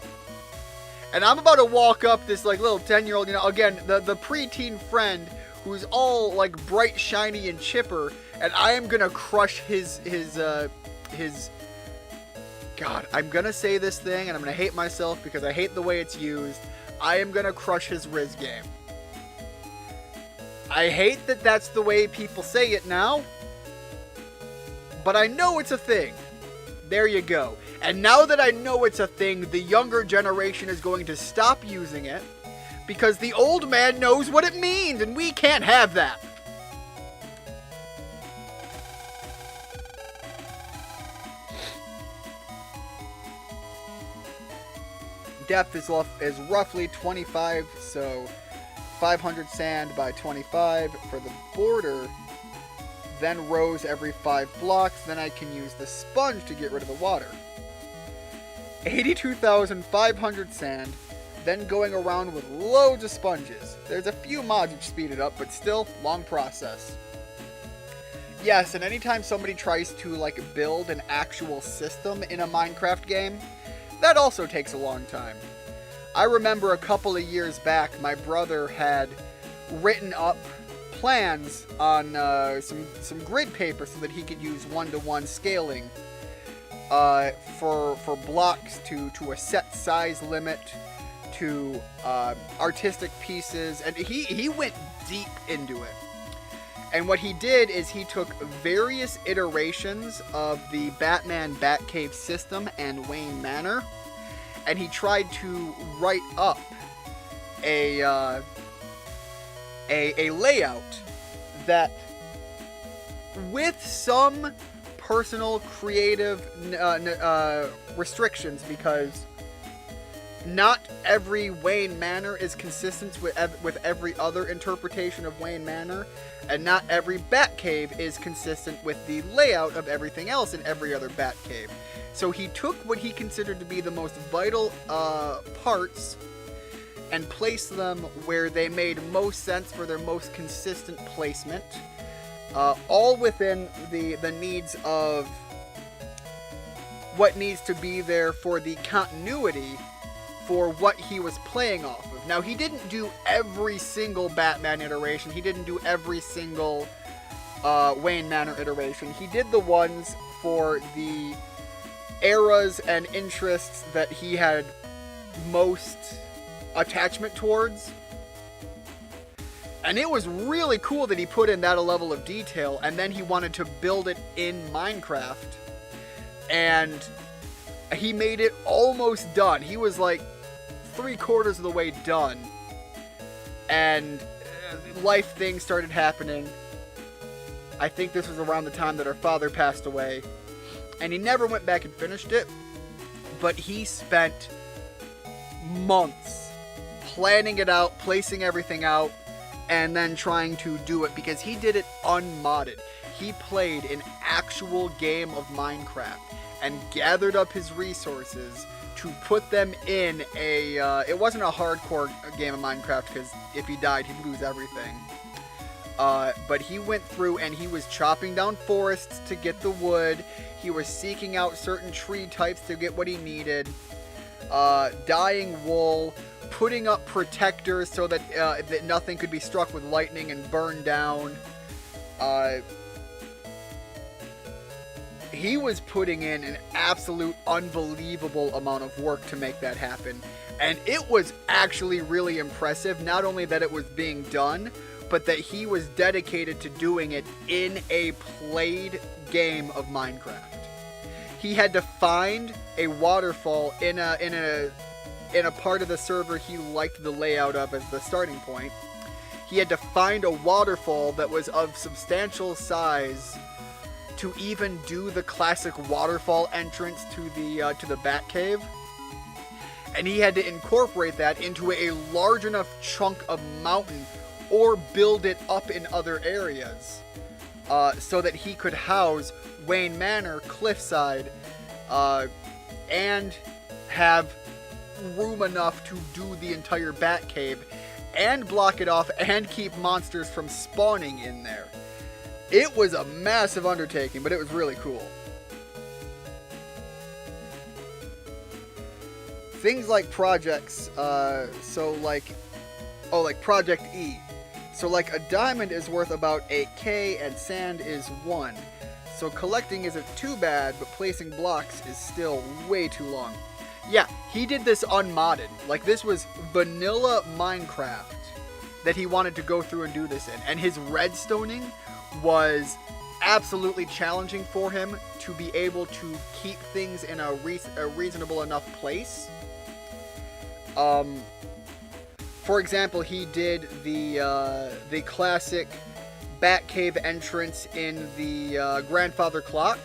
And I'm about to walk up this like little 10-year-old, you know, again, the preteen friend who's all like bright, shiny, and chipper, and I am gonna crush his God, I'm gonna say this thing and I'm gonna hate myself because I hate the way it's used. I am gonna crush his Riz game. I hate that that's the way people say it now, but I know it's a thing. There you go. And now that I know it's a thing, the younger generation is going to stop using it because the old man knows what it means, and we can't have that. Depth is roughly 25, so 500 sand by 25 for the border. Then rows every 5 blocks. Then I can use the sponge to get rid of the water. 82,500 sand. Then going around with loads of sponges. There's a few mods which speed it up, but still, long process. Yes, and anytime somebody tries to like build an actual system in a Minecraft game, that also takes a long time. I remember a couple of years back, my brother had written up plans on some grid paper so that he could use one-to-one scaling for blocks to a set size limit, to artistic pieces, and he went deep into it. And what he did is he took various iterations of the Batman Batcave system and Wayne Manor, and he tried to write up a layout that, with some personal creative restrictions, because not every Wayne Manor is consistent with every other interpretation of Wayne Manor, and not every Batcave is consistent with the layout of everything else in every other Batcave. So he took what he considered to be the most vital parts and placed them where they made most sense for their most consistent placement, all within the needs of what needs to be there for the continuity for what he was playing off of. Now, he didn't do every single Batman iteration. He didn't do every single Wayne Manor iteration. He did the ones for the eras and interests that he had most attachment towards. And it was really cool that he put in that level of detail, and then he wanted to build it in Minecraft. And he made it almost done. He was like 3/4 of the way done, and life things started happening. I think this was around the time that our father passed away, and he never went back and finished it, but he spent months planning it out, placing everything out, and then trying to do it, because he did it unmodded. He played an actual game of Minecraft and gathered up his resources to put them in it wasn't a hardcore game of Minecraft, because if he died, he'd lose everything. But he went through and he was chopping down forests to get the wood. He was seeking out certain tree types to get what he needed. Dyeing wool, putting up protectors so that that nothing could be struck with lightning and burned down. He was putting in an absolute unbelievable amount of work to make that happen. And it was actually really impressive, not only that it was being done, but that he was dedicated to doing it in a played game of Minecraft. He had to find a waterfall in a part of the server he liked the layout of as the starting point. He had to find a waterfall that was of substantial size to even do the classic waterfall entrance to the Batcave. And he had to incorporate that into a large enough chunk of mountain or build it up in other areas so that he could house Wayne Manor, Cliffside, and have room enough to do the entire Batcave and block it off and keep monsters from spawning in there. It was a massive undertaking, but it was really cool. Things like projects, like Project E. So like a diamond is worth about 8k and sand is 1. So collecting isn't too bad, but placing blocks is still way too long. Yeah, he did this unmodded. Like, this was vanilla Minecraft that he wanted to go through and do this in. And his redstoning was absolutely challenging for him to be able to keep things in a reasonable enough place. For example, he did the classic Batcave entrance in the grandfather clock,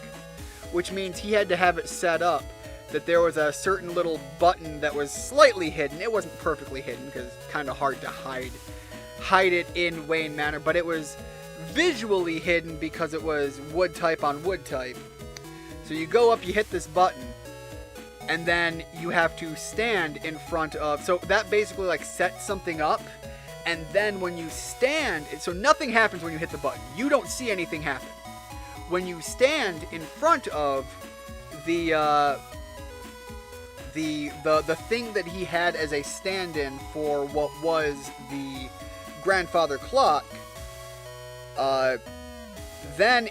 which means he had to have it set up that there was a certain little button that was slightly hidden. It wasn't perfectly hidden because it's kind of hard to hide it in Wayne Manor, but it was visually hidden because it was wood type on wood type. So you go up, you hit this button, and then you have to stand in front of, so that basically like sets something up, and then when you stand, so nothing happens when you hit the button. You don't see anything happen. When you stand in front of the thing that he had as a stand-in for what was the grandfather clock, then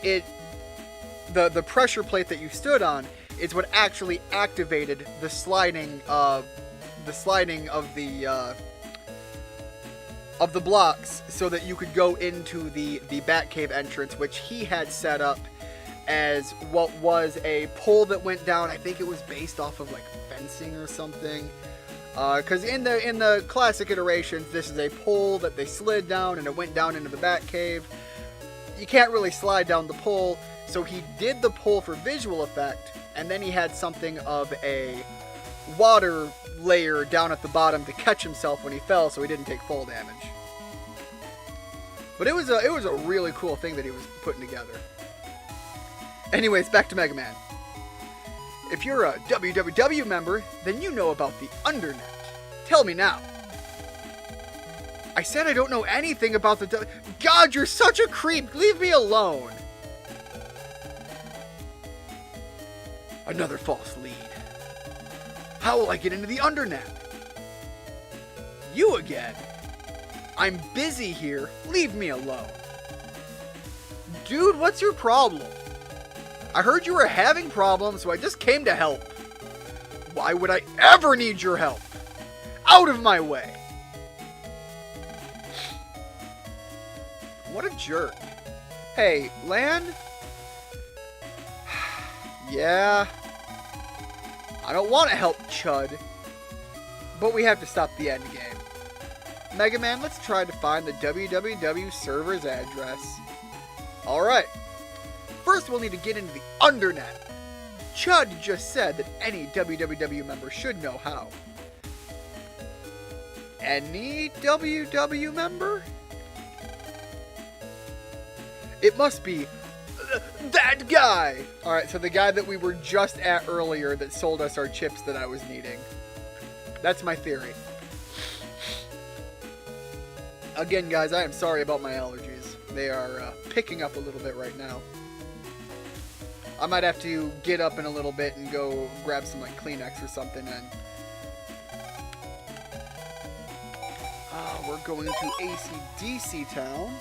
the pressure plate that you stood on is what actually activated the sliding of the blocks so that you could go into the Batcave entrance, which he had set up as what was a pole that went down. I think it was based off of like fencing or something. Because in the classic iterations, this is a pole that they slid down and it went down into the Batcave. You can't really slide down the pole, so he did the pole for visual effect, and then he had something of a water layer down at the bottom to catch himself when he fell, so he didn't take fall damage. But it was a really cool thing that he was putting together. Anyways, back to Mega Man. If you're a WWW member, then you know about the Undernet. Tell me now. I said I don't know anything about the God, you're such a creep. Leave me alone. Another false lead. How will I get into the Undernet? You again. I'm busy here. Leave me alone. Dude, what's your problem? I heard you were having problems, so I just came to help. Why would I ever need your help? Out of my way. What a jerk. Hey, Lan? Yeah. I don't want to help Chud, but we have to stop the end game. Mega Man, let's try to find the www server's address. Alright. First, we'll need to get into the Undernet. Chud just said that any WWW member should know how. Any WW member? It must be that guy! Alright, so the guy that we were just at earlier that sold us our chips that I was needing. That's my theory. Again, guys, I am sorry about my allergies. They are picking up a little bit right now. I might have to get up in a little bit and go grab some like Kleenex or something. And we're going to AC/DC Town.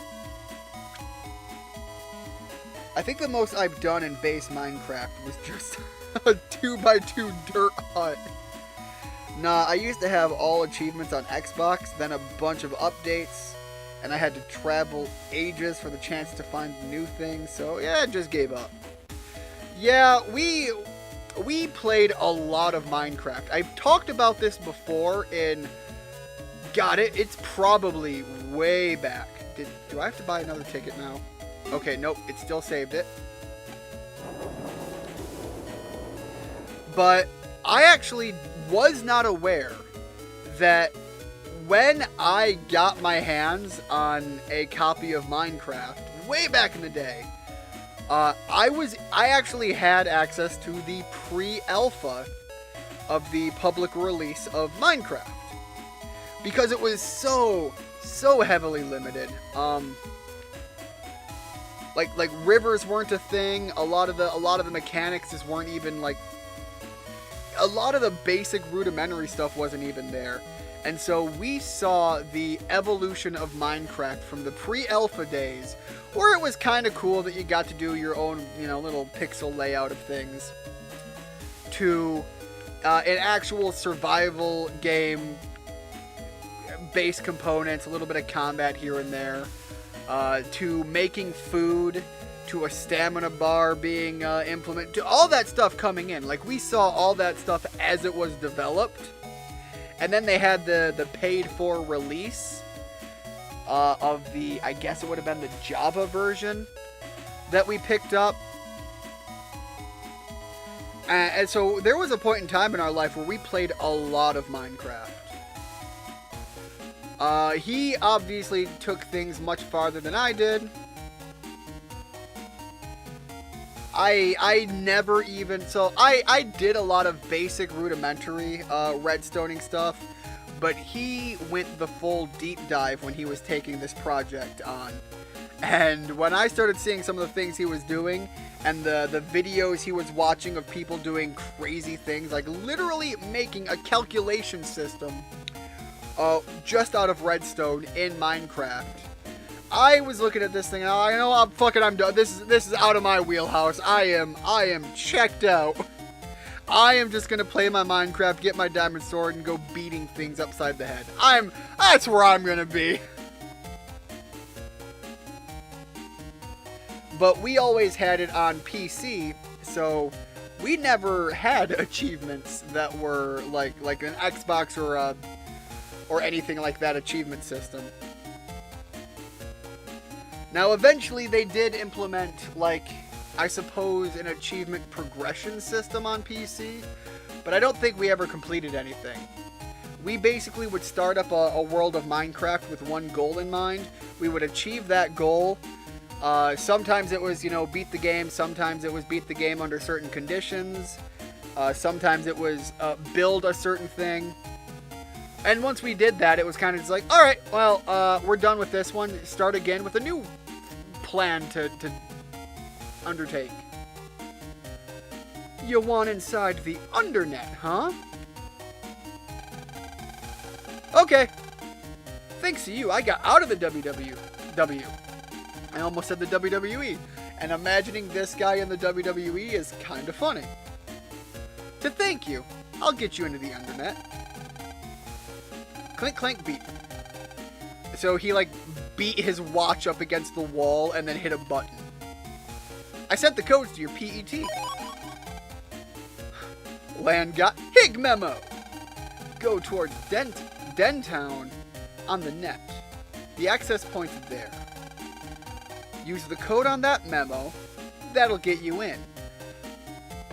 I think the most I've done in base Minecraft was just a 2x2 dirt hut. Nah, I used to have all achievements on Xbox, then a bunch of updates, and I had to travel ages for the chance to find new things, so yeah, I just gave up. Yeah, we played a lot of Minecraft. I've talked about this before in... it's probably way back. Do I have to buy another ticket now? Okay, nope, it still saved it. But I actually was not aware that when I got my hands on a copy of Minecraft way back in the day, I actually had access to the pre-alpha of the public release of Minecraft, because it was so heavily limited. Like rivers weren't a thing. A lot of the mechanics just weren't even like. A lot of the basic rudimentary stuff wasn't even there. And so we saw the evolution of Minecraft from the pre-alpha days, where it was kind of cool that you got to do your own, little pixel layout of things, to an actual survival game, base components, a little bit of combat here and there, to making food, to a stamina bar being implemented, to all that stuff coming in. Like, we saw all that stuff as it was developed. And then they had the paid-for release of the, I guess it would have been the Java version that we picked up. And so there was a point in time in our life where we played a lot of Minecraft. He obviously took things much farther than I did. I never even... So, I did a lot of basic rudimentary redstoning stuff, but he went the full deep dive when he was taking this project on. And when I started seeing some of the things he was doing, and the videos he was watching of people doing crazy things, like literally making a calculation system just out of redstone in Minecraft, I was looking at this thing, and I know I'm done. This is out of my wheelhouse. I am checked out. I am just gonna play my Minecraft, get my diamond sword, and go beating things upside the head. That's where I'm gonna be. But we always had it on PC, so we never had achievements that were like an Xbox or anything like that achievement system. Now, eventually they did implement, like, I suppose, an achievement progression system on PC, but I don't think we ever completed anything. We basically would start up a world of Minecraft with one goal in mind. We would achieve that goal. Sometimes it was, beat the game. Sometimes it was beat the game under certain conditions. Sometimes it was build a certain thing. And once we did that, it was kind of just like, all right, well, we're done with this one. Start again with a new plan to undertake. You want inside the undernet, huh? Okay. Thanks to you, I got out of the WWW. I almost said the WWE. And imagining this guy in the WWE is kind of funny. To thank you, I'll get you into the undernet. Clink, clank, beat. So he, beat his watch up against the wall and then hit a button. I sent the codes to your PET. Land got Hig memo. Go towards Dentown on the net. The access point is there. Use the code on that memo. That'll get you in.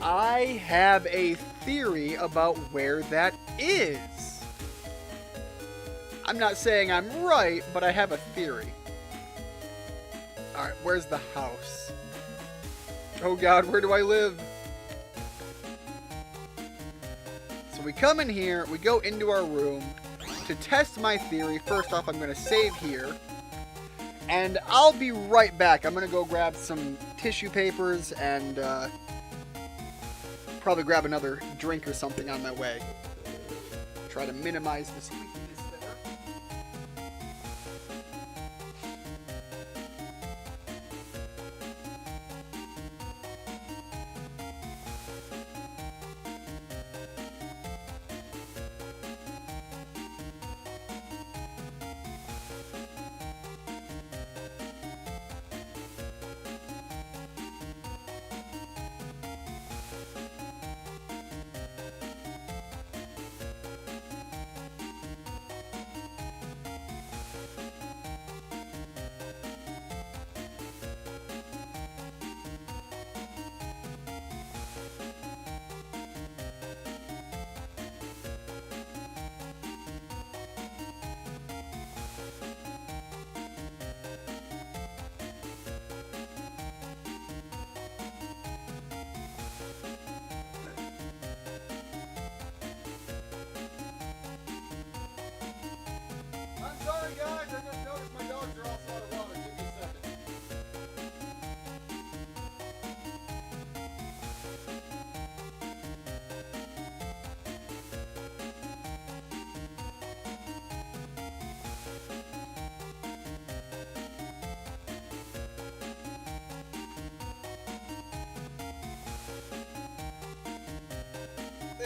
I have a theory about where that is. I'm not saying I'm right, but I have a theory. Alright, where's the house? Oh god, where do I live? So we come in here, we go into our room. To test my theory, first off, I'm going to save here. And I'll be right back. I'm going to go grab some tissue papers and probably grab another drink or something on my way. Try to minimize the squeakiness there.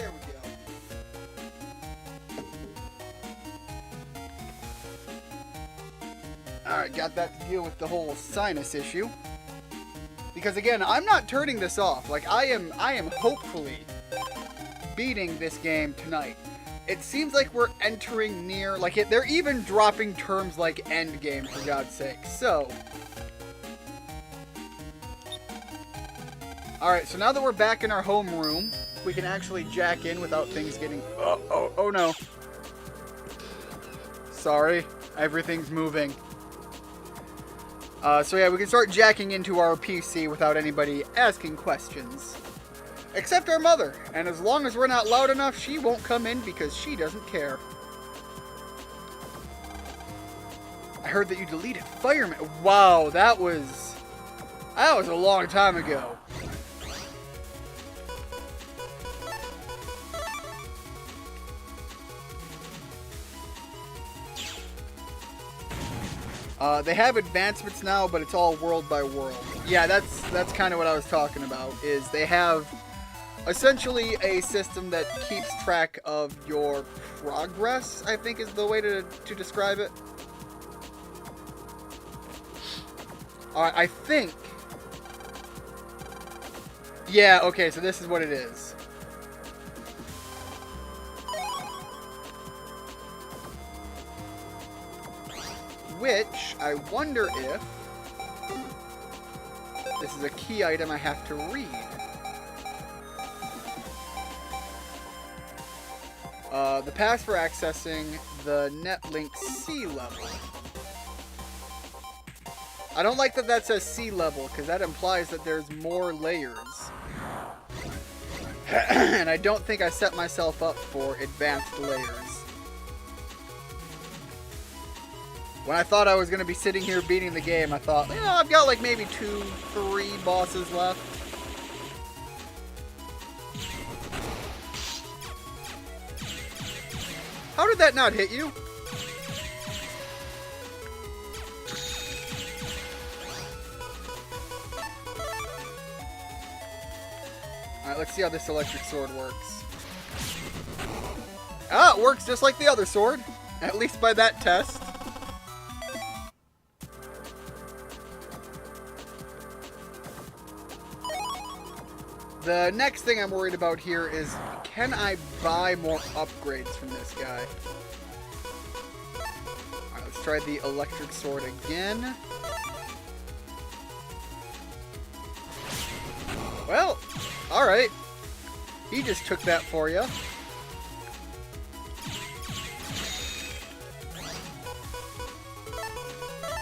There we go. Alright, got that to deal with the whole sinus issue. Because again, I'm not turning this off. Like, I am hopefully beating this game tonight. It seems like we're entering near, like, they're even dropping terms like end game, for God's sake. So, alright, so now that we're back in our home room, we can actually jack in without things getting, oh no. Sorry, everything's moving. So yeah, we can start jacking into our PC without anybody asking questions. Except our mother. And as long as we're not loud enough, she won't come in because she doesn't care. I heard that you deleted Fireman. Wow, that was a long time ago. They have advancements now, but it's all world by world. Yeah, that's kind of what I was talking about, is they have essentially a system that keeps track of your progress, I think is the way to describe it. Alright, I think... Yeah, okay, so this is what it is. Which, I wonder if this is a key item I have to read. The pass for accessing the Netlink sea level. I don't like that that says sea level, because that implies that there's more layers. And I don't think I set myself up for advanced layers. When I thought I was going to be sitting here beating the game, I thought, you know, I've got like maybe 2, 3 bosses left. How did that not hit you? Alright, let's see how this electric sword works. Ah, it works just like the other sword. At least by that test. The next thing I'm worried about here is, can I buy more upgrades from this guy? Alright, let's try the electric sword again. Well, alright. He just took that for you.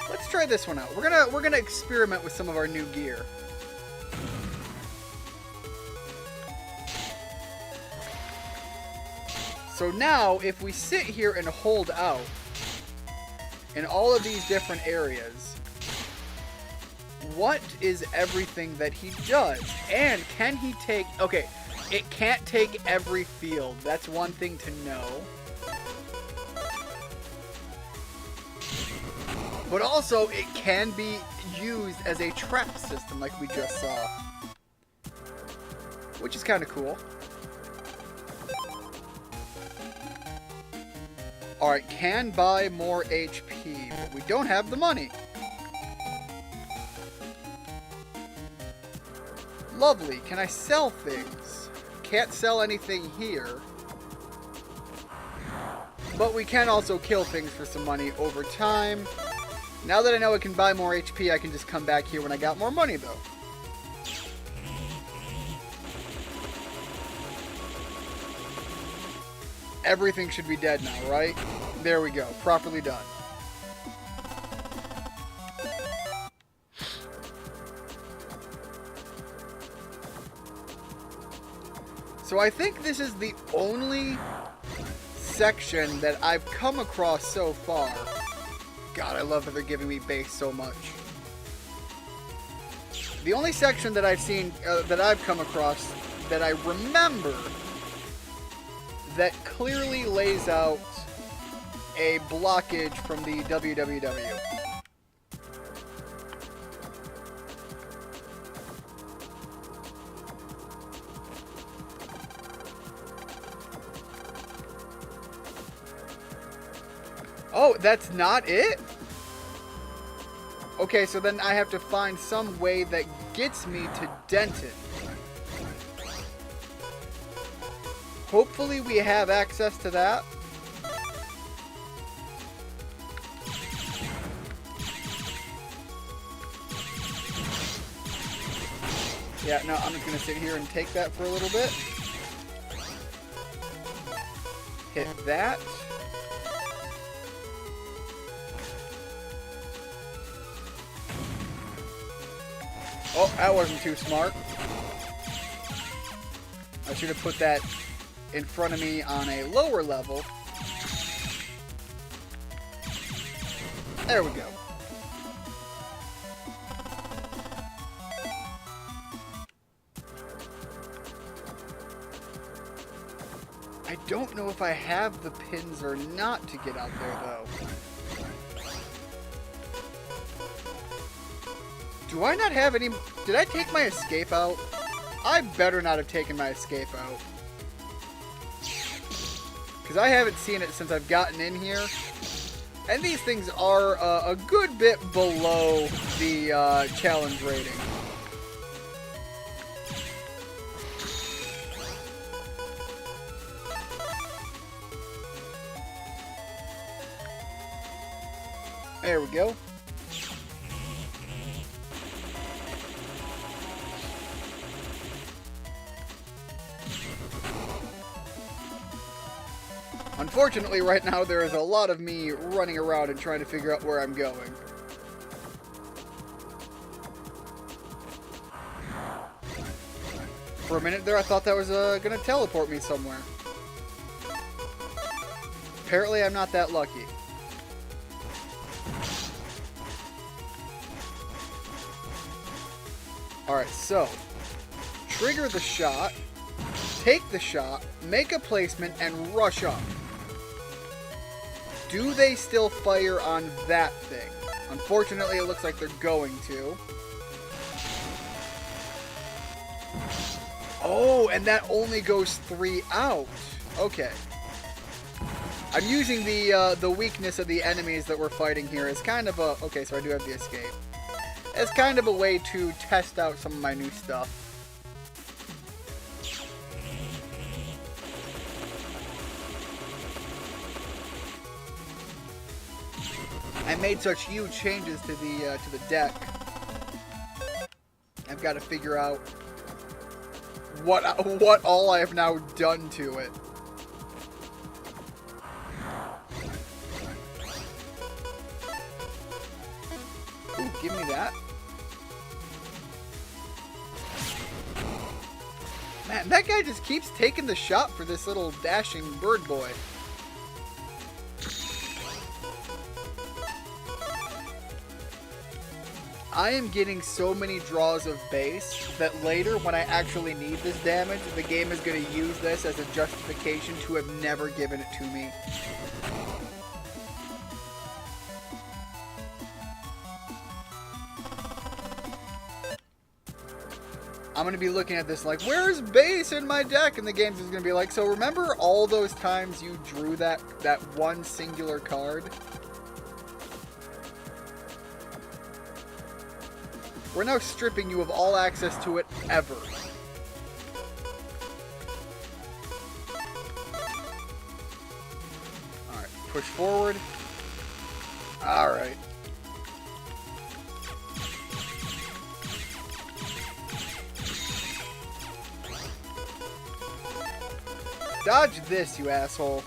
Let's try this one out. We're gonna experiment with some of our new gear. So now, if we sit here and hold out in all of these different areas, what is everything that he does? And can he take... Okay, it can't take every field. That's one thing to know. But also, it can be used as a trap system like we just saw. Which is kind of cool. Alright, can buy more HP, but we don't have the money. Lovely. Can I sell things? Can't sell anything here. But we can also kill things for some money over time. Now that I know I can buy more HP, I can just come back here when I got more money, though. Everything should be dead now, right? There we go. Properly done. So I think this is the only section that I've come across so far. God, I love that they're giving me base so much. The only section that I've seen, that I've come across, that I remember, that clearly lays out a blockage from the WWW. Oh, that's not it? Okay, so then I have to find some way that gets me to Denton. Hopefully we have access to that. Yeah, no, I'm just going to sit here and take that for a little bit. Hit that. Oh, that wasn't too smart. I should have put that in front of me on a lower level. There we go. I don't know if I have the pins or not to get out there, though. Do I not have any... Did I take my escape out? I better not have taken my escape out. Because I haven't seen it since I've gotten in here. And these things are a good bit below the challenge rating. There we go. Unfortunately, right now, there is a lot of me running around and trying to figure out where I'm going. For a minute there, I thought that was going to teleport me somewhere. Apparently, I'm not that lucky. Alright, so, trigger the shot, take the shot, make a placement, and rush up. Do they still fire on that thing? Unfortunately, it looks like they're going to. Oh, and that only goes 3 out. Okay. I'm using the weakness of the enemies that we're fighting here as kind of a... Okay, so I do have the escape. As kind of a way to test out some of my new stuff. I made such huge changes to the deck. I've got to figure out what all I have now done to it. Ooh, give me that. Man, that guy just keeps taking the shot for this little dashing bird boy. I am getting so many draws of base that later, when I actually need this damage, the game is going to use this as a justification to have never given it to me. I'm going to be looking at this like, where's base in my deck? And the game's just going to be like, so remember all those times you drew that one singular card? We're now stripping you of all access to it ever. Alright, push forward. Alright. Dodge this, you asshole.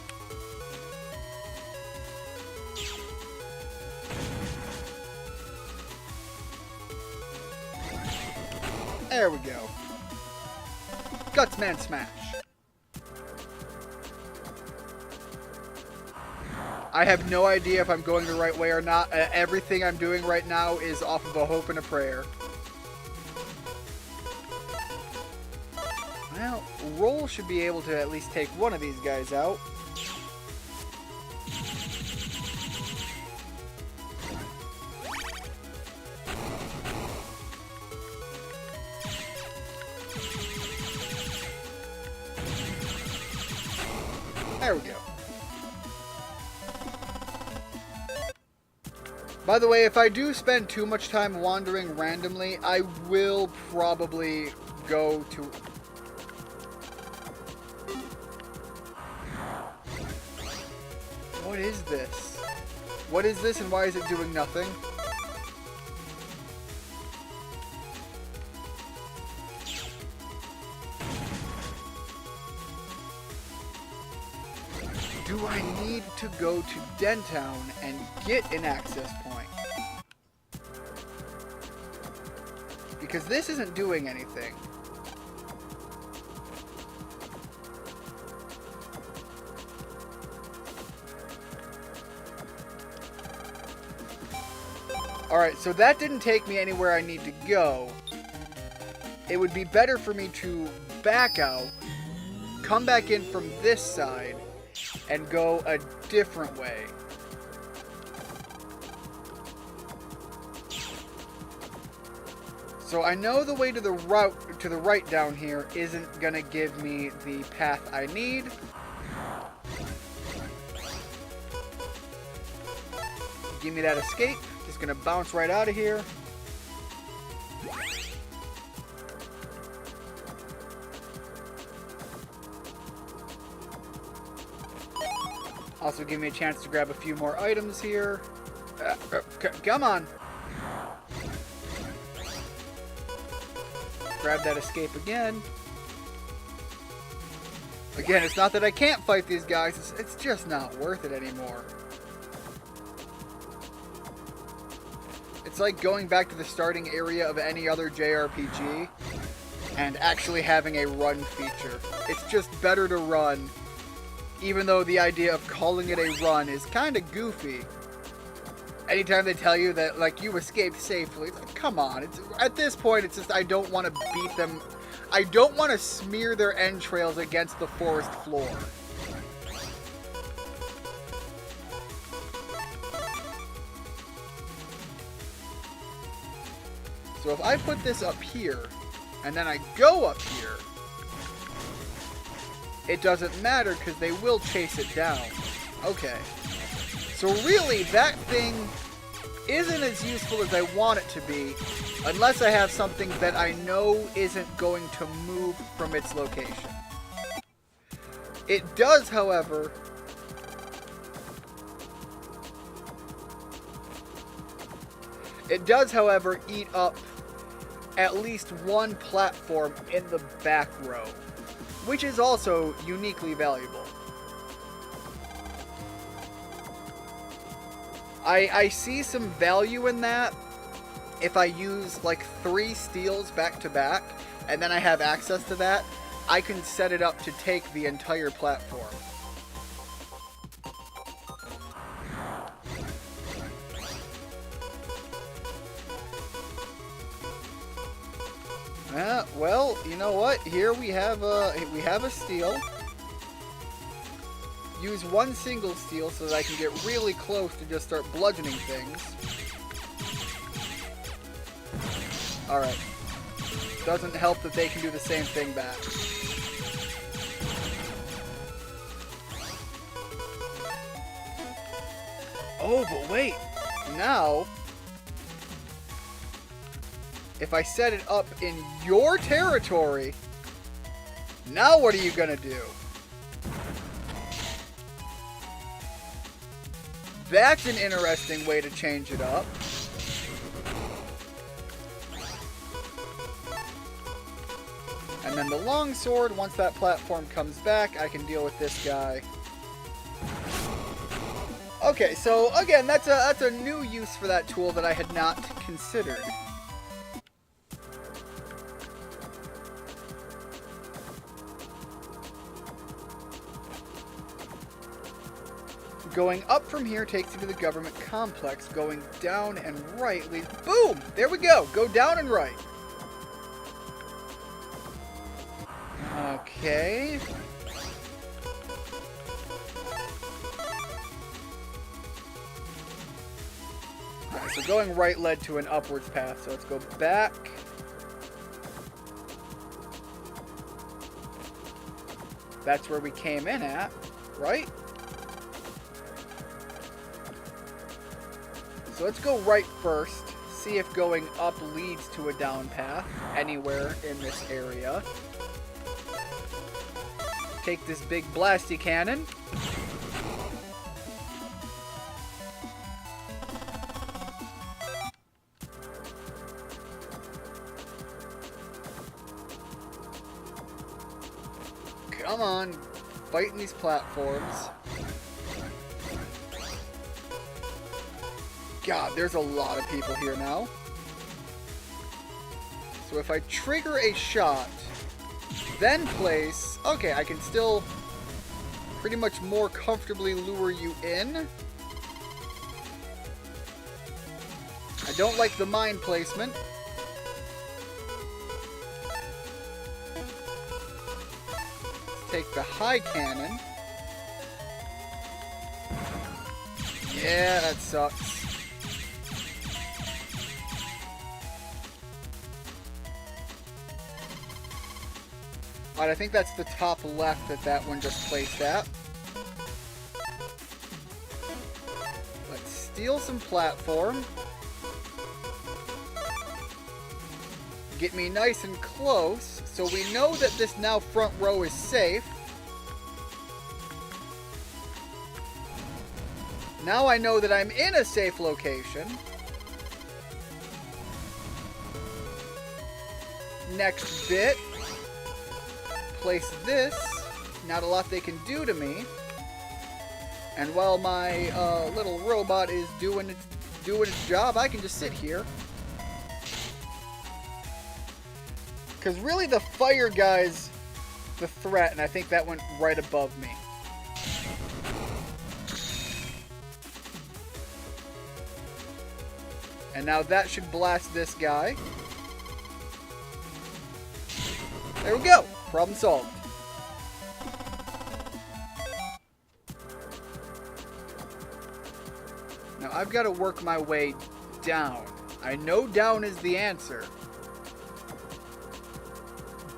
There we go. Gutsman smash. I have no idea if I'm going the right way or not. Everything I'm doing right now is off of a hope and a prayer. Well, Roll should be able to at least take one of these guys out. There we go. By the way, if I do spend too much time wandering randomly, I will probably go to... What is this? What is this and why is it doing nothing? Do I need to go to Dentown and get an access point? Because this isn't doing anything. Alright, so that didn't take me anywhere I need to go. It would be better for me to back out, come back in from this side, and go a different way. So I know the way to the route to the right down here isn't gonna give me the path I need. Give me that escape. Just gonna bounce right out of here. Also give me a chance to grab a few more items here. Come on. Grab that escape again. Again, it's not that I can't fight these guys. It's just not worth it anymore. It's like going back to the starting area of any other JRPG and actually having a run feature. It's just better to run, even though the idea of calling it a run is kind of goofy. Anytime they tell you that, like, you escaped safely, it's like, come on. At this point, it's just I don't want to beat them. I don't want to smear their entrails against the forest floor. So if I put this up here, and then I go up here, it doesn't matter because they will chase it down. Okay. So really, that thing isn't as useful as I want it to be, unless I have something that I know isn't going to move from its location. It does, however, eat up at least one platform in the back row, which is also uniquely valuable. I see some value in that if I use like 3 steals back to back, and then I have access to that. I can set it up to take the entire platform. Well, you know what? Here we have a steal. Use one single steal so that I can get really close to just start bludgeoning things. Alright. Doesn't help that they can do the same thing back. Oh, but wait. Now, if I set it up in your territory, now what are you gonna do? That's an interesting way to change it up. And then the longsword, once that platform comes back, I can deal with this guy. Okay, so again, that's a new use for that tool that I had not considered. Going up from here takes you to the government complex. Going down and right leads... Boom! There we go! Go down and right. Okay. Alright, so going right led to an upwards path. So let's go back. That's where we came in at, right? So let's go right first. See if going up leads to a down path anywhere in this area. Take this big blasty cannon. Come on, fighting these platforms. God, there's a lot of people here now. So if I trigger a shot, then place... Okay, I can still pretty much more comfortably lure you in. I don't like the mine placement. Take the high cannon. Yeah, that sucks. Alright, I think that's the top left that one just placed at. Let's steal some platform. Get me nice and close, so we know that this now front row is safe. Now I know that I'm in a safe location. Next bit. Place this. Not a lot they can do to me. And while my little robot is doing its job, I can just sit here. Because really the fire guy's the threat, and I think that went right above me. And now that should blast this guy. There we go. Problem solved. Now I've got to work my way down. I know down is the answer.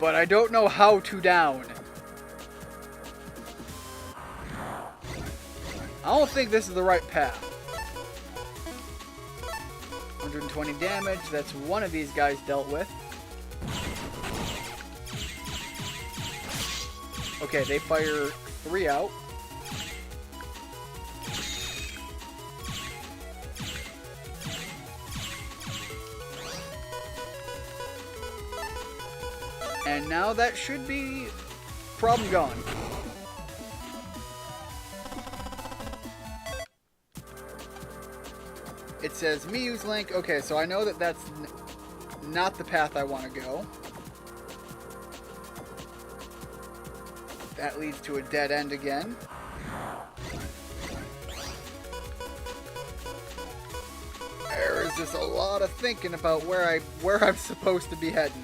But I don't know how to down. I don't think this is the right path. 120 damage. That's one of these guys dealt with. Okay, they fire 3 out. And now that should be problem gone. It says Muse Link. Okay, so I know that that's not the path I want to go. That leads to a dead end again. There is just a lot of thinking about where I'm supposed to be heading.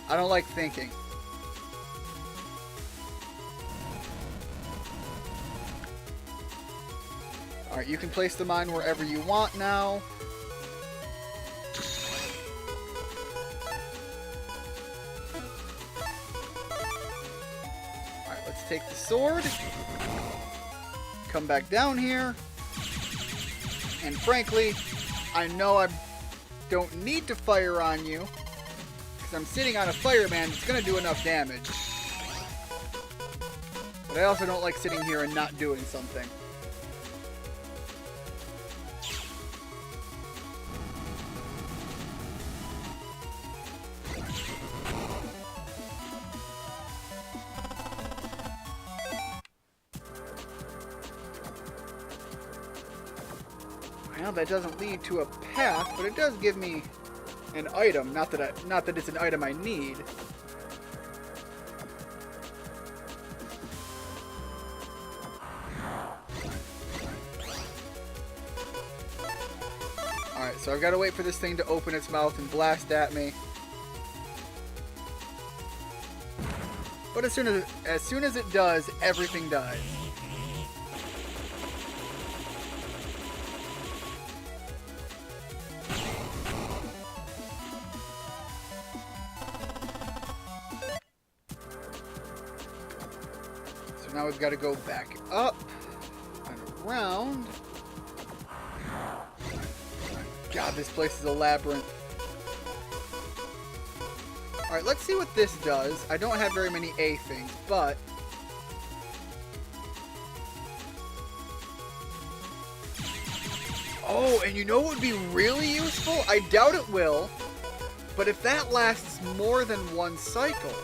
I don't like thinking. Alright, you can place the mine wherever you want now. Alright, let's take the sword. Come back down here. And frankly, I know I don't need to fire on you. I'm sitting on a fireman that's going to do enough damage. But I also don't like sitting here and not doing something. Well, that doesn't lead to a path, but it does give me an item, not that it's an item I need. Alright, so I've got to wait for this thing to open its mouth and blast at me. But as soon as it does, everything dies. Now we've got to go back up and around. God, this place is a labyrinth. Alright, let's see what this does. I don't have very many A things, but... Oh, and you know what would be really useful? I doubt it will, but if that lasts more than one cycle...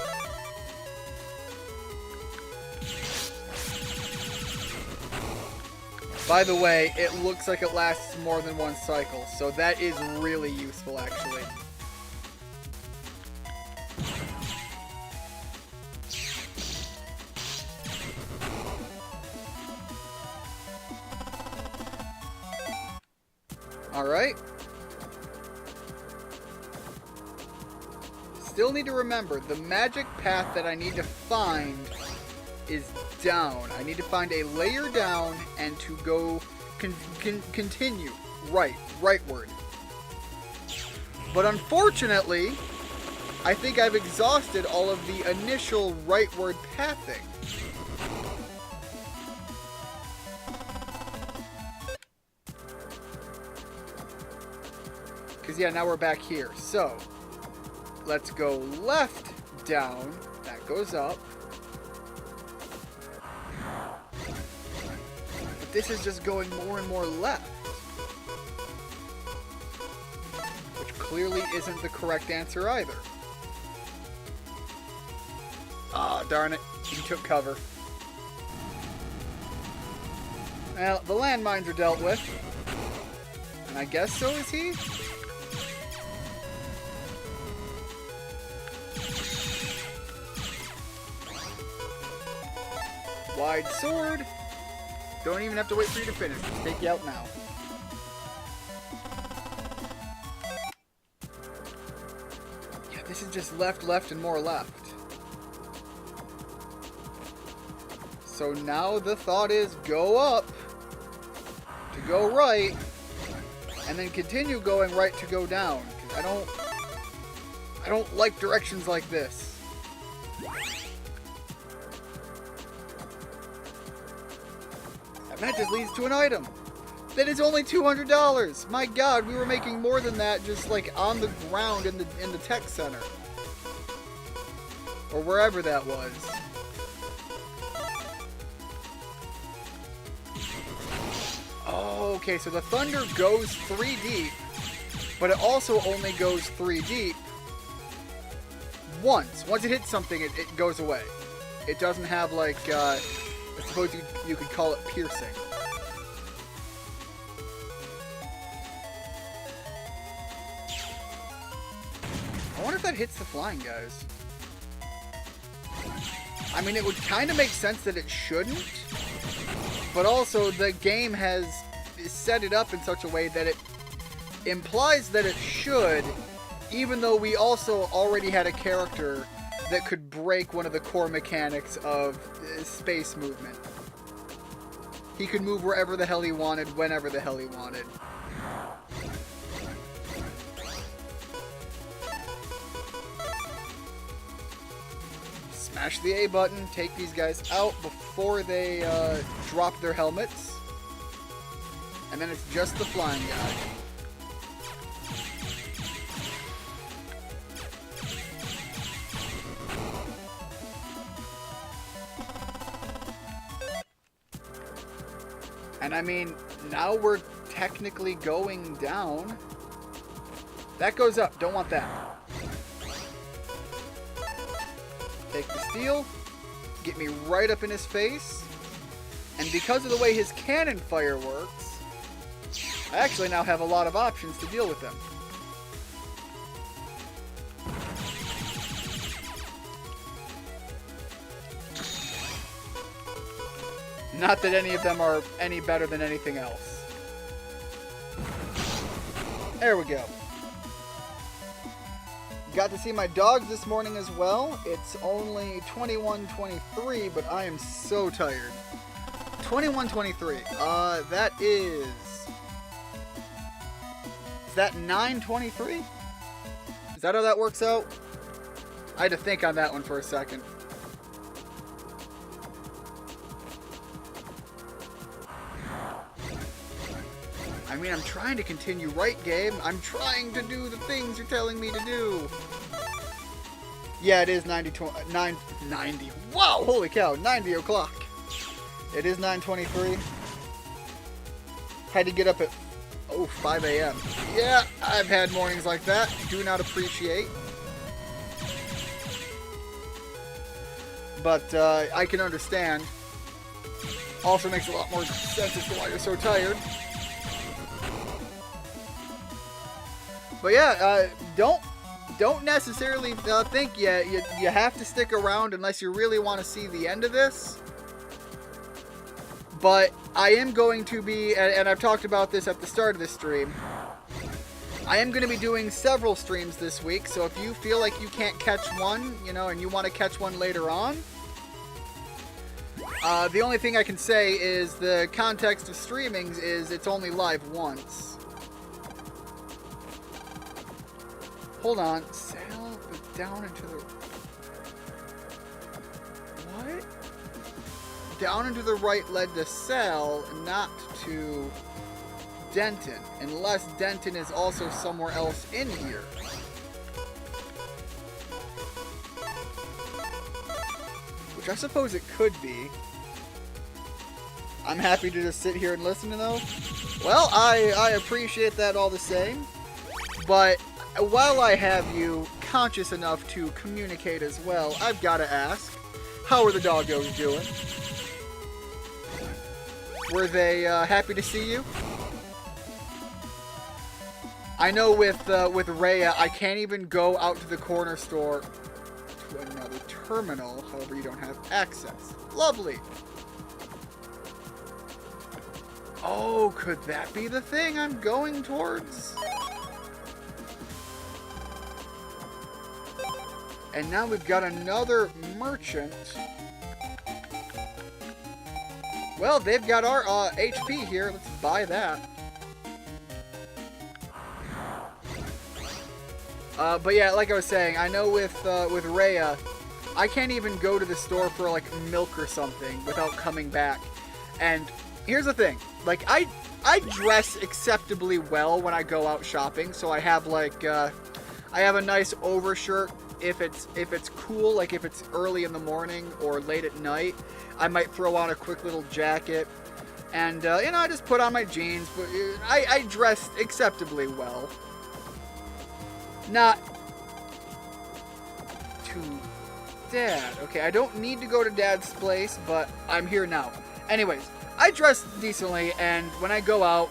By the way, it looks like it lasts more than one cycle, so that is really useful, actually. Alright. Still need to remember, the magic path that I need to find is down. I need to find a layer down and to go continue rightward. But unfortunately, I think I've exhausted all of the initial rightward pathing. Because yeah, now we're back here. So, let's go left down. That goes up. This is just going more and more left. Which clearly isn't the correct answer either. Ah, darn it. He took cover. Well, the landmines are dealt with. And I guess so is he? Wide sword. Don't even have to wait for you to finish. Just take you out now. Yeah, this is just left, and more left. So now the thought is go up to go right, and then continue going right to go down. 'Cause I don't like directions like this. That just leads to an item. That is only $200. My God, we were making more than that just like on the ground in the tech center. Or wherever that was. Oh, okay, so the thunder goes 3 deep, but it also only goes 3 deep once. Once it hits something, it goes away. It doesn't have like, I suppose you could call it piercing. I wonder if that hits the flying guys. I mean, it would kind of make sense that it shouldn't, but also the game has set it up in such a way that it implies that it should, even though we also already had a character that could break one of the core mechanics of space movement. He could move wherever the hell he wanted, whenever the hell he wanted. Smash the A button, take these guys out before they drop their helmets. And then it's just the flying guy. And I mean, now we're technically going down. That goes up. Don't want that. Take the steel. Get me right up in his face. And because of the way his cannon fire works, I actually now have a lot of options to deal with him. Not that any of them are any better than anything else. There we go. Got to see my dogs this morning as well. It's only 21:23, but I am so tired. 21:23. That is that 9:23? Is that how that works out? I had to think on that one for a second. I mean, mean, I'm trying to continue, right, game? I'm trying to do the things you're telling me to do. Yeah, it is 90. Wow, holy cow, 90 o'clock. It is 9:23. Had to get up at 5 a.m. Yeah, I've had mornings like that. Do not appreciate. But I can understand. Also makes a lot more sense as to why you're so tired. But yeah, don't necessarily think you have to stick around unless you really want to see the end of this. But I am going to be, and I've talked about this at the start of this stream, I am going to be doing several streams this week, so if you feel like you can't catch one, and you want to catch one later on, the only thing I can say is the context of streamings is it's only live once. Hold on. Sail down into the... What? Down into the right led to Sal, not to Denton. Unless Denton is also somewhere else in here. Which I suppose it could be. I'm happy to just sit here and listen to those. Well, I appreciate that all the same. But while I have you conscious enough to communicate as well, I've got to ask, how are the doggos doing? Were they happy to see you? I know with Rhea, I can't even go out to the corner store to another terminal. However, you don't have access. Lovely. Oh, could that be the thing I'm going towards? And now we've got another merchant. Well, they've got our HP here. Let's buy that. But yeah, like I was saying, I know with Rhea, I can't even go to the store for like milk or something without coming back. And here's the thing, like I dress acceptably well when I go out shopping, so I have like I have a nice overshirt if it's cool, like if it's early in the morning or late at night. I might throw on a quick little jacket, and I just put on my jeans. But I dress acceptably well. Not to Dad. Okay, I don't need to go to Dad's place, but I'm here now. Anyways, I dress decently, and when I go out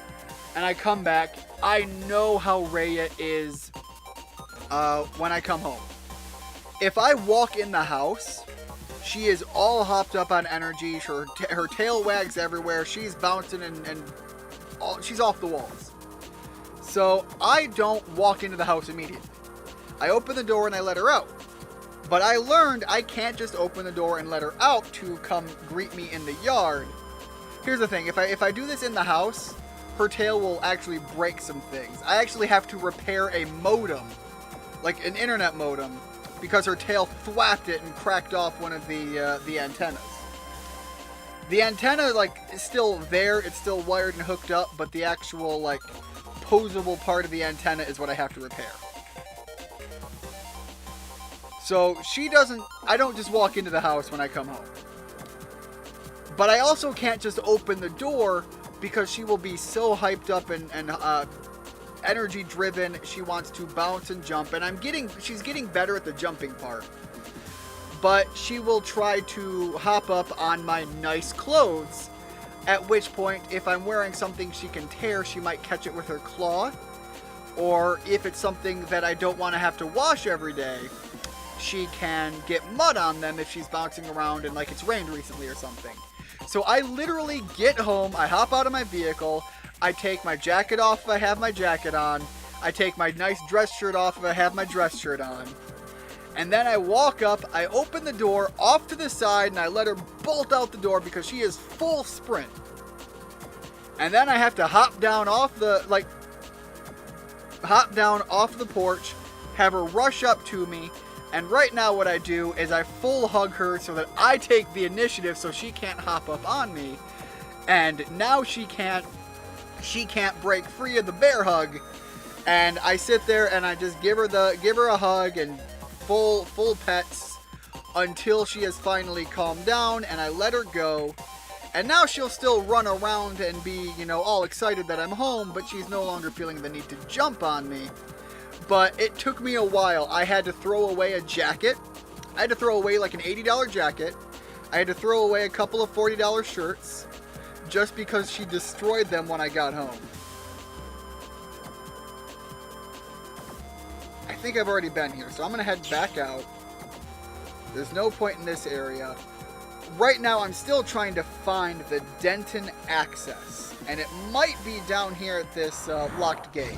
and I come back, I know how Rhea is when I come home. If I walk in the house, she is all hopped up on energy. Her tail wags everywhere. She's bouncing and she's off the walls. So I don't walk into the house immediately. I open the door and I let her out. But I learned I can't just open the door and let her out to come greet me in the yard. Here's the thing, if I do this in the house, her tail will actually break some things. I actually have to repair a modem, like an internet modem, because her tail thwapped it and cracked off one of the antennas. The antenna, like, is still there, it's still wired and hooked up, but the actual, like, posable part of the antenna is what I have to repair. So I don't just walk into the house when I come home. But I also can't just open the door because she will be so hyped up and energy driven. She wants to bounce and jump, and she's getting better at the jumping part. But she will try to hop up on my nice clothes, at which point, if I'm wearing something she can tear, she might catch it with her claw. Or if it's something that I don't want to have to wash every day, she can get mud on them if she's bouncing around and like it's rained recently or something. So I literally get home, I hop out of my vehicle, I take my jacket off if I have my jacket on, I take my nice dress shirt off if I have my dress shirt on, and then I walk up, I open the door off to the side, and I let her bolt out the door because she is full sprint. And then I have to hop down off the porch, have her rush up to me, and right now what I do is I full hug her so that I take the initiative so she can't hop up on me. And now she can't she can't break free of the bear hug, and I sit there and I just give her a hug and full pets until she has finally calmed down, and I let her go. And now she'll still run around and be, you know, all excited that I'm home, but she's no longer feeling the need to jump on me. But it took me a while. I had to throw away a jacket. I had to throw away like an $80 jacket. I had to throw away a couple of $40 shirts just because she destroyed them when I got home. I think I've already been here, so I'm going to head back out. There's no point in this area. Right now, I'm still trying to find the Denton access, and it might be down here at this locked gate.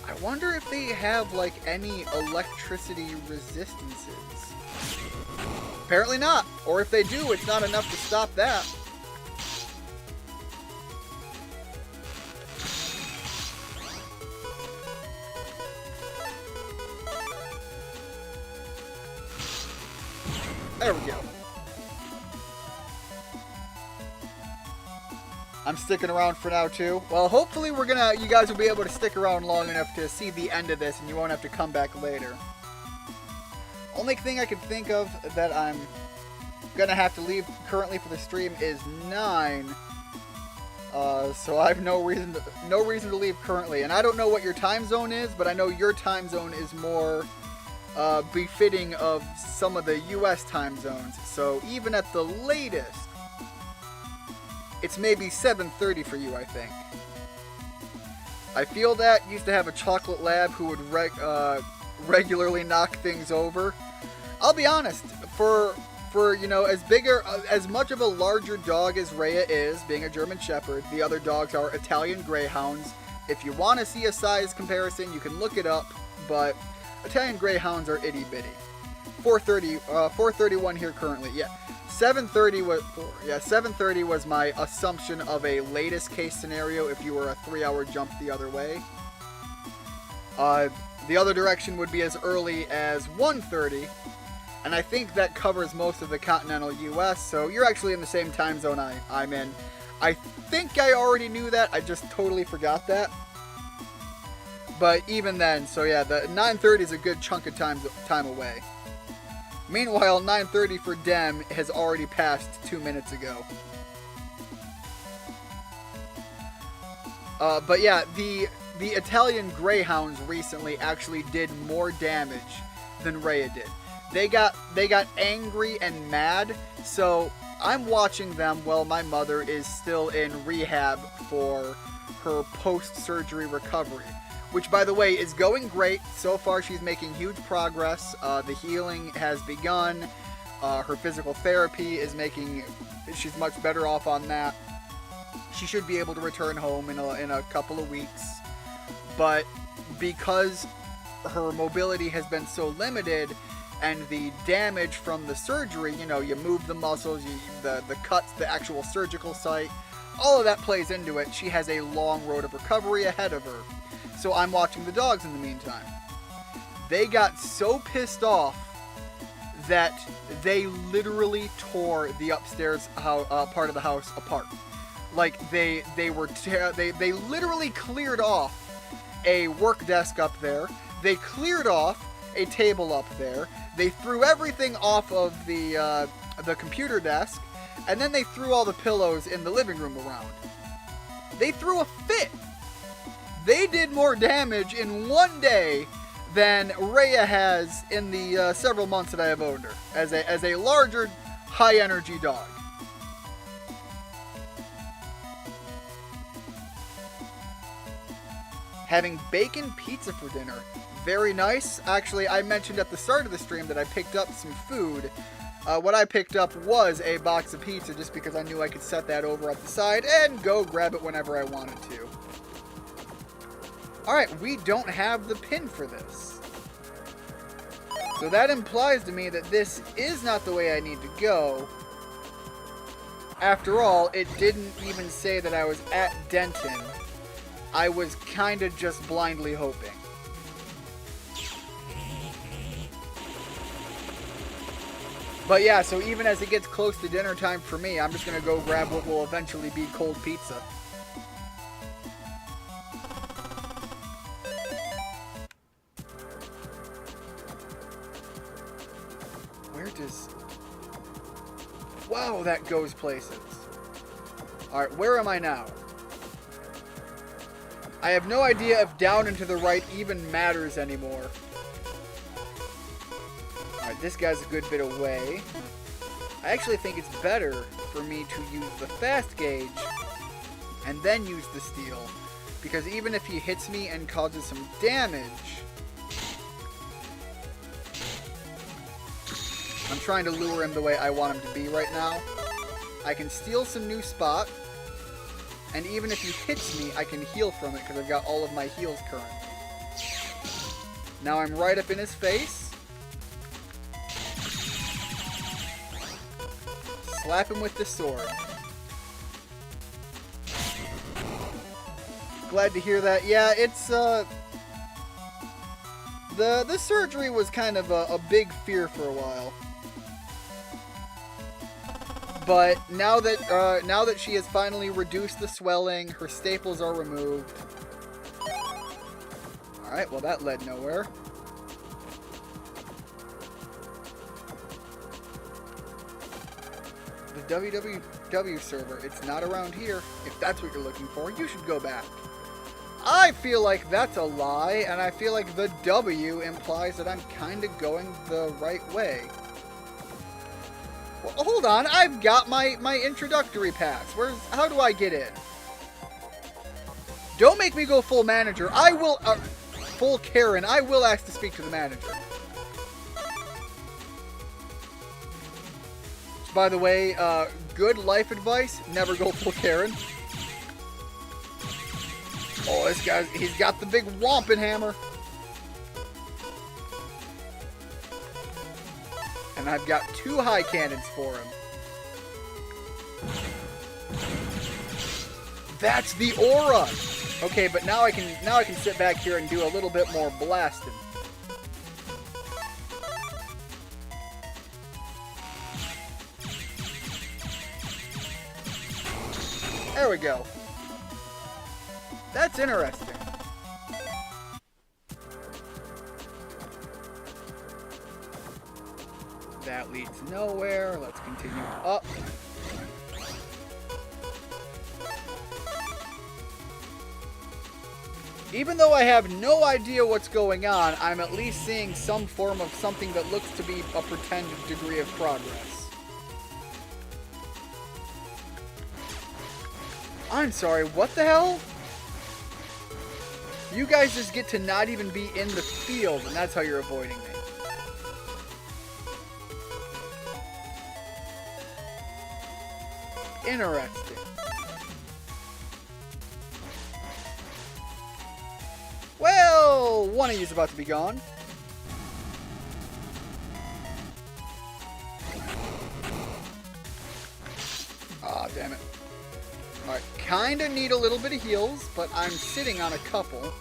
I wonder if they have, like, any electricity resistances. Apparently not. Or if they do, it's not enough to stop that. There we go. I'm sticking around for now too. Well, hopefully you guys will be able to stick around long enough to see the end of this and you won't have to come back later. Only thing I can think of that I'm gonna have to leave currently for the stream is 9. So I have no reason to leave currently. And I don't know what your time zone is, but I know your time zone is more befitting of some of the US time zones. So even at the latest, it's maybe 7:30 for you, I think. I feel that. Used to have a chocolate lab who would regularly knock things over. I'll be honest, for you know, as much of a larger dog as Rhea is, being a German Shepherd, the other dogs are Italian Greyhounds. If you want to see a size comparison, you can look it up, but Italian Greyhounds are itty bitty. 431 here currently. Yeah. 730 was my assumption of a latest case scenario if you were a 3-hour jump the other way. The other direction would be as early as 1:30, and I think that covers most of the continental US, so you're actually in the same time zone I'm in. I think I already knew that, I just totally forgot that. But even then, so yeah, the 9:30 is a good chunk of time away. Meanwhile, 9:30 for Dem has already passed 2 minutes ago. But yeah, the Italian Greyhounds recently actually did more damage than Rhea did. They got angry and mad, so I'm watching them while my mother is still in rehab for her post-surgery recovery. Which, by the way, is going great. So far, she's making huge progress. The healing has begun. Her physical therapy is she's much better off on that. She should be able to return home in a couple of weeks. But because her mobility has been so limited, and the damage from the surgery, you know, you move the muscles, the cuts, the actual surgical site, all of that plays into it. She has a long road of recovery ahead of her. So I'm watching the dogs in the meantime. They got so pissed off that they literally tore the upstairs part of the house apart. Like they literally cleared off a work desk up there. They cleared off a table up there. They threw everything off of the computer desk, and then they threw all the pillows in the living room around. They threw a fit. They did more damage in one day than Rhea has in the several months that I have owned her as a larger, high-energy dog. Having bacon pizza for dinner. Very nice. Actually, I mentioned at the start of the stream that I picked up some food. What I picked up was a box of pizza just because I knew I could set that over at the side and go grab it whenever I wanted to. Alright, we don't have the pin for this. So that implies to me that this is not the way I need to go. After all, it didn't even say that I was at Denton. I was kind of just blindly hoping. But yeah, so even as it gets close to dinner time for me, I'm just going to go grab what will eventually be cold pizza. Where does... Wow, that goes places. Alright, where am I now? I have no idea if down and to the right even matters anymore. Alright, this guy's a good bit away. I actually think it's better for me to use the fast gauge and then use the steel. Because even if he hits me and causes some damage, I'm trying to lure him the way I want him to be right now. I can steal some new spot, and even if he hits me, I can heal from it because I've got all of my heals current. Now I'm right up in his face. Slap him with the sword. Glad to hear that. Yeah, it's, the surgery was kind of a big fear for a while. But now that she has finally reduced the swelling, her staples are removed. Alright, well that led nowhere. The www server, it's not around here. If that's what you're looking for, you should go back. I feel like that's a lie, and I feel like the W implies that I'm kind of going the right way. Well, hold on, I've got my introductory pass. How do I get in? Don't make me go full manager. I will, full Karen. I will ask to speak to the manager. By the way, good life advice, never go full Karen. Oh, this guy, he's got the big whomping hammer. And I've got 2 high cannons for him. That's the aura. Okay, but now I can sit back here and do a little bit more blasting. There we go. That's interesting. That leads nowhere. Let's continue up. Even though I have no idea what's going on, I'm at least seeing some form of something that looks to be a pretended degree of progress. I'm sorry, what the hell? You guys just get to not even be in the field, and that's how you're avoiding me. Interesting. Well, one of you's about to be gone. Ah, damn it. Alright, kinda need a little bit of heals, but I'm sitting on a couple.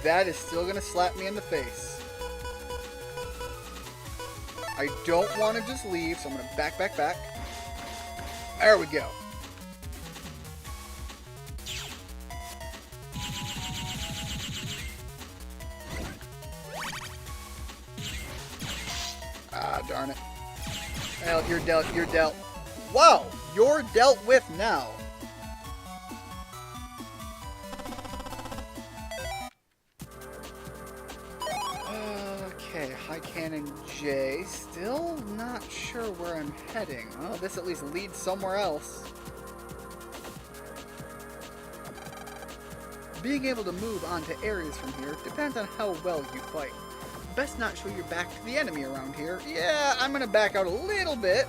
That is still going to slap me in the face. I don't want to just leave, so I'm going to back. There we go. Ah, darn it. Well, you're dealt. Wow, you're dealt with now. Okay, High Cannon J. Still not sure where I'm heading. Well, this at least leads somewhere else. Being able to move onto areas from here depends on how well you fight. Best not show your back to the enemy around here. Yeah, I'm gonna back out a little bit.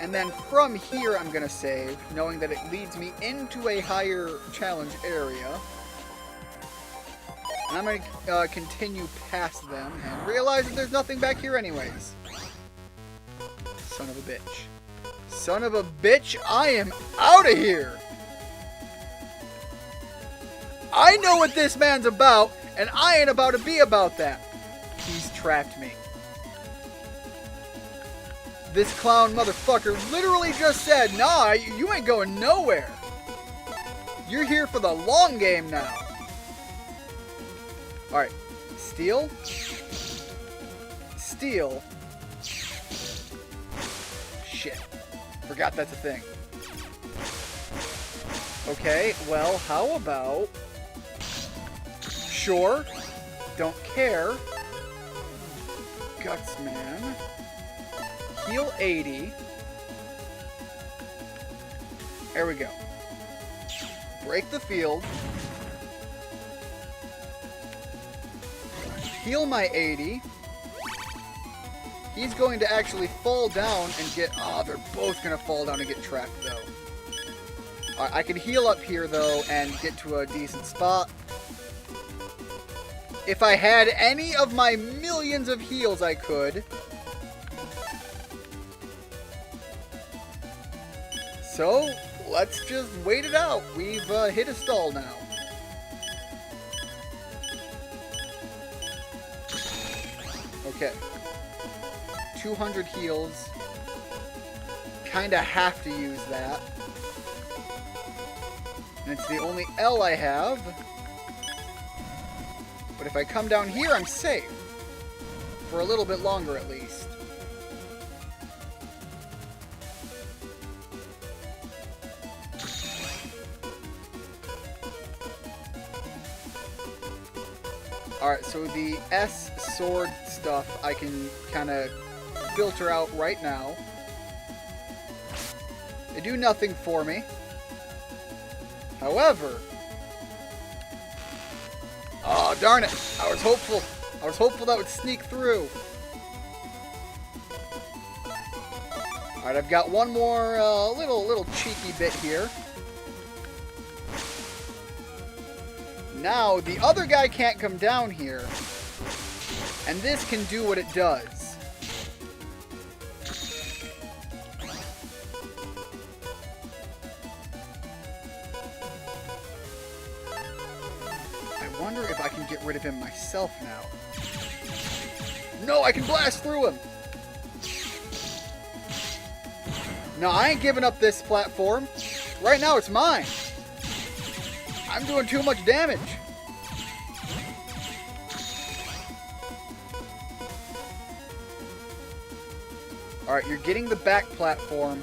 And then from here I'm gonna save, knowing that it leads me into a higher challenge area. And I'm going to continue past them and realize that there's nothing back here anyways. Son of a bitch. Son of a bitch, I am out of here! I know what this man's about, and I ain't about to be about that. He's trapped me. This clown motherfucker literally just said, nah, you ain't going nowhere. You're here for the long game now. Alright. Steal. Steal. Shit. Forgot that's a thing. Okay, well, how about... Sure. Don't care. Guts, man. Heal 80. There we go. Break the field. Heal my 80. He's going to actually fall down and get... Oh, they're both going to fall down and get trapped, though. I can heal up here, though, and get to a decent spot. If I had any of my millions of heals, I could. So, let's just wait it out. We've hit a stall now. Okay. 200 heals. Kinda have to use that. And it's the only L I have. But if I come down here, I'm safe. For a little bit longer, at least. Alright, so the S sword stuff I can kind of filter out right now. They do nothing for me. However... Oh, darn it. I was hopeful. I was hopeful that would sneak through. Alright, I've got one more little cheeky bit here. Now, the other guy can't come down here. And this can do what it does. I wonder if I can get rid of him myself now. No, I can blast through him! No, I ain't giving up this platform. Right now, it's mine. I'm doing too much damage. Alright, you're getting the back platform,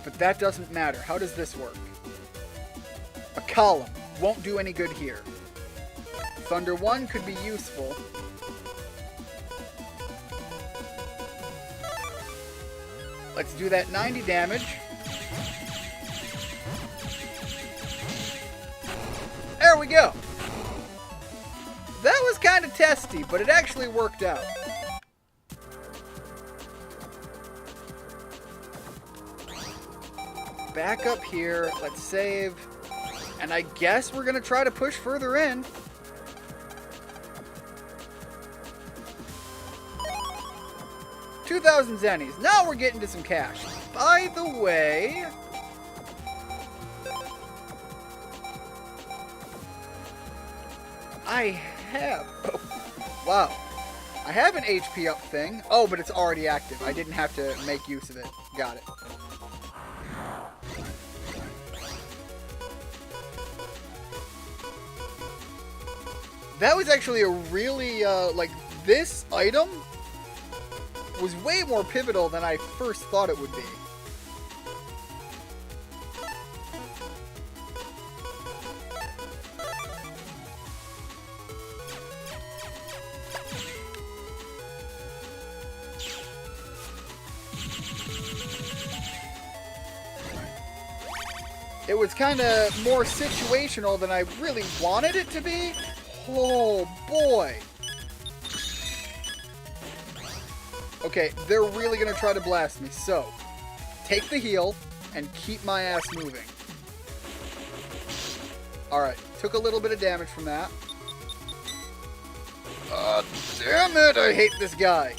but that doesn't matter. How does this work? A column. Won't do any good here. Thunder 1 could be useful. Let's do that 90 damage. There we go. That was kind of testy, but it actually worked out. Back up here. Let's save. And I guess we're going to try to push further in. $2,000 zennies. Now we're getting to some cash. By the way... I have... Oh, wow. I have an HP up thing. Oh, but it's already active. I didn't have to make use of it. Got it. That was actually a really, like, this item was way more pivotal than I first thought it would be. It was kind of more situational than I really wanted it to be. Oh, boy. Okay, they're really going to try to blast me. So, take the heal and keep my ass moving. Alright, took a little bit of damage from that. Damn it, I hate this guy.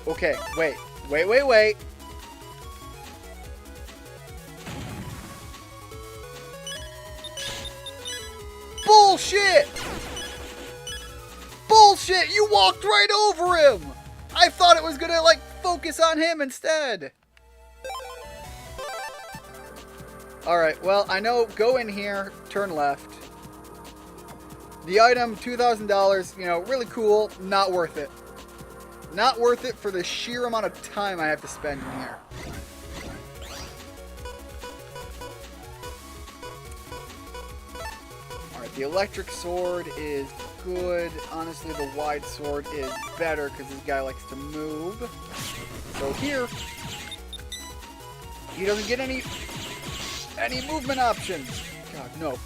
Okay, wait. Bullshit! Bullshit! You walked right over him! I thought it was gonna, like, focus on him instead. Alright, well, I know, go in here, turn left. The item, $2,000, you know, really cool, not worth it. Not worth it for the sheer amount of time I have to spend in here. Alright, the electric sword is good. Honestly, the wide sword is better because this guy likes to move. So here, he doesn't get any movement options. God, no.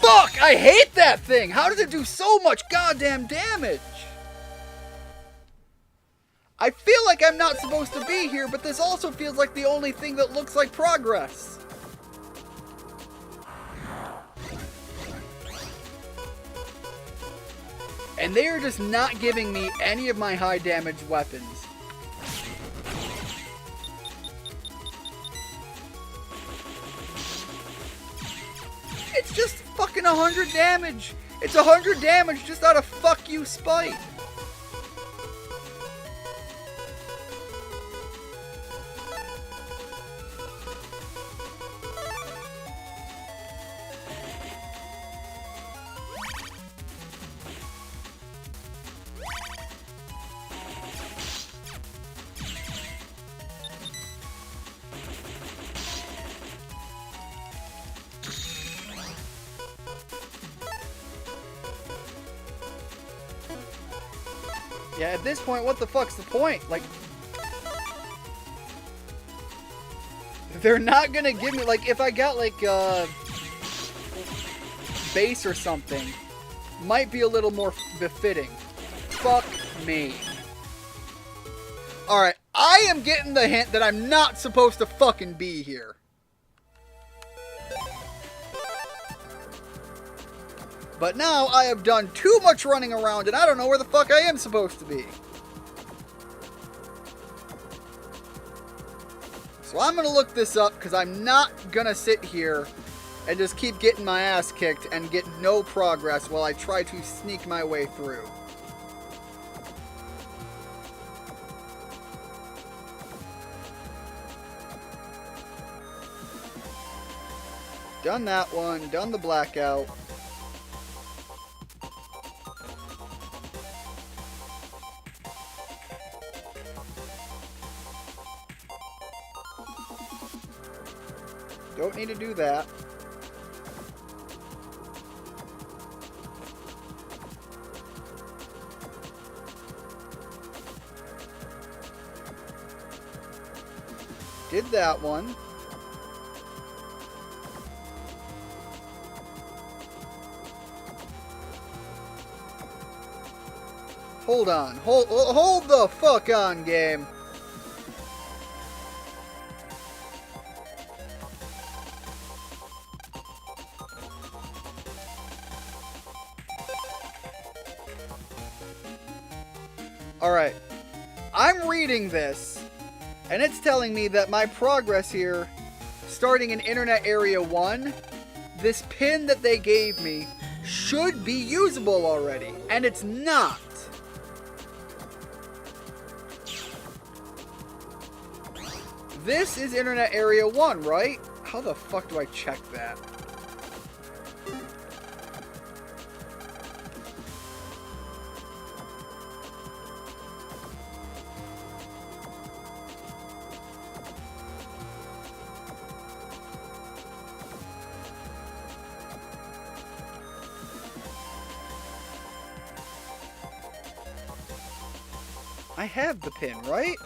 Fuck! I hate that thing! How does it do so much goddamn damage? I feel like I'm not supposed to be here, but this also feels like the only thing that looks like progress. And they are just not giving me any of my high damage weapons. It's just fucking 100 damage. It's 100 damage just out of fuck you spite. Yeah, at this point, what the fuck's the point? Like, they're not gonna give me, like, if I got, like, base or something, might be a little more befitting. Fuck me. Alright, I am getting the hint that I'm not supposed to fucking be here. But now I have done too much running around and I don't know where the fuck I am supposed to be. So I'm going to look this up because I'm not going to sit here and just keep getting my ass kicked and get no progress while I try to sneak my way through. Done that one, done the blackout. Don't need to do that. Did that one. Hold on. Hold the fuck on, game. Alright, I'm reading this, and it's telling me that my progress here, starting in Internet Area 1, this pin that they gave me should be usable already, and it's not. This is Internet Area 1, right? How the fuck do I check that? I I have the pin, right?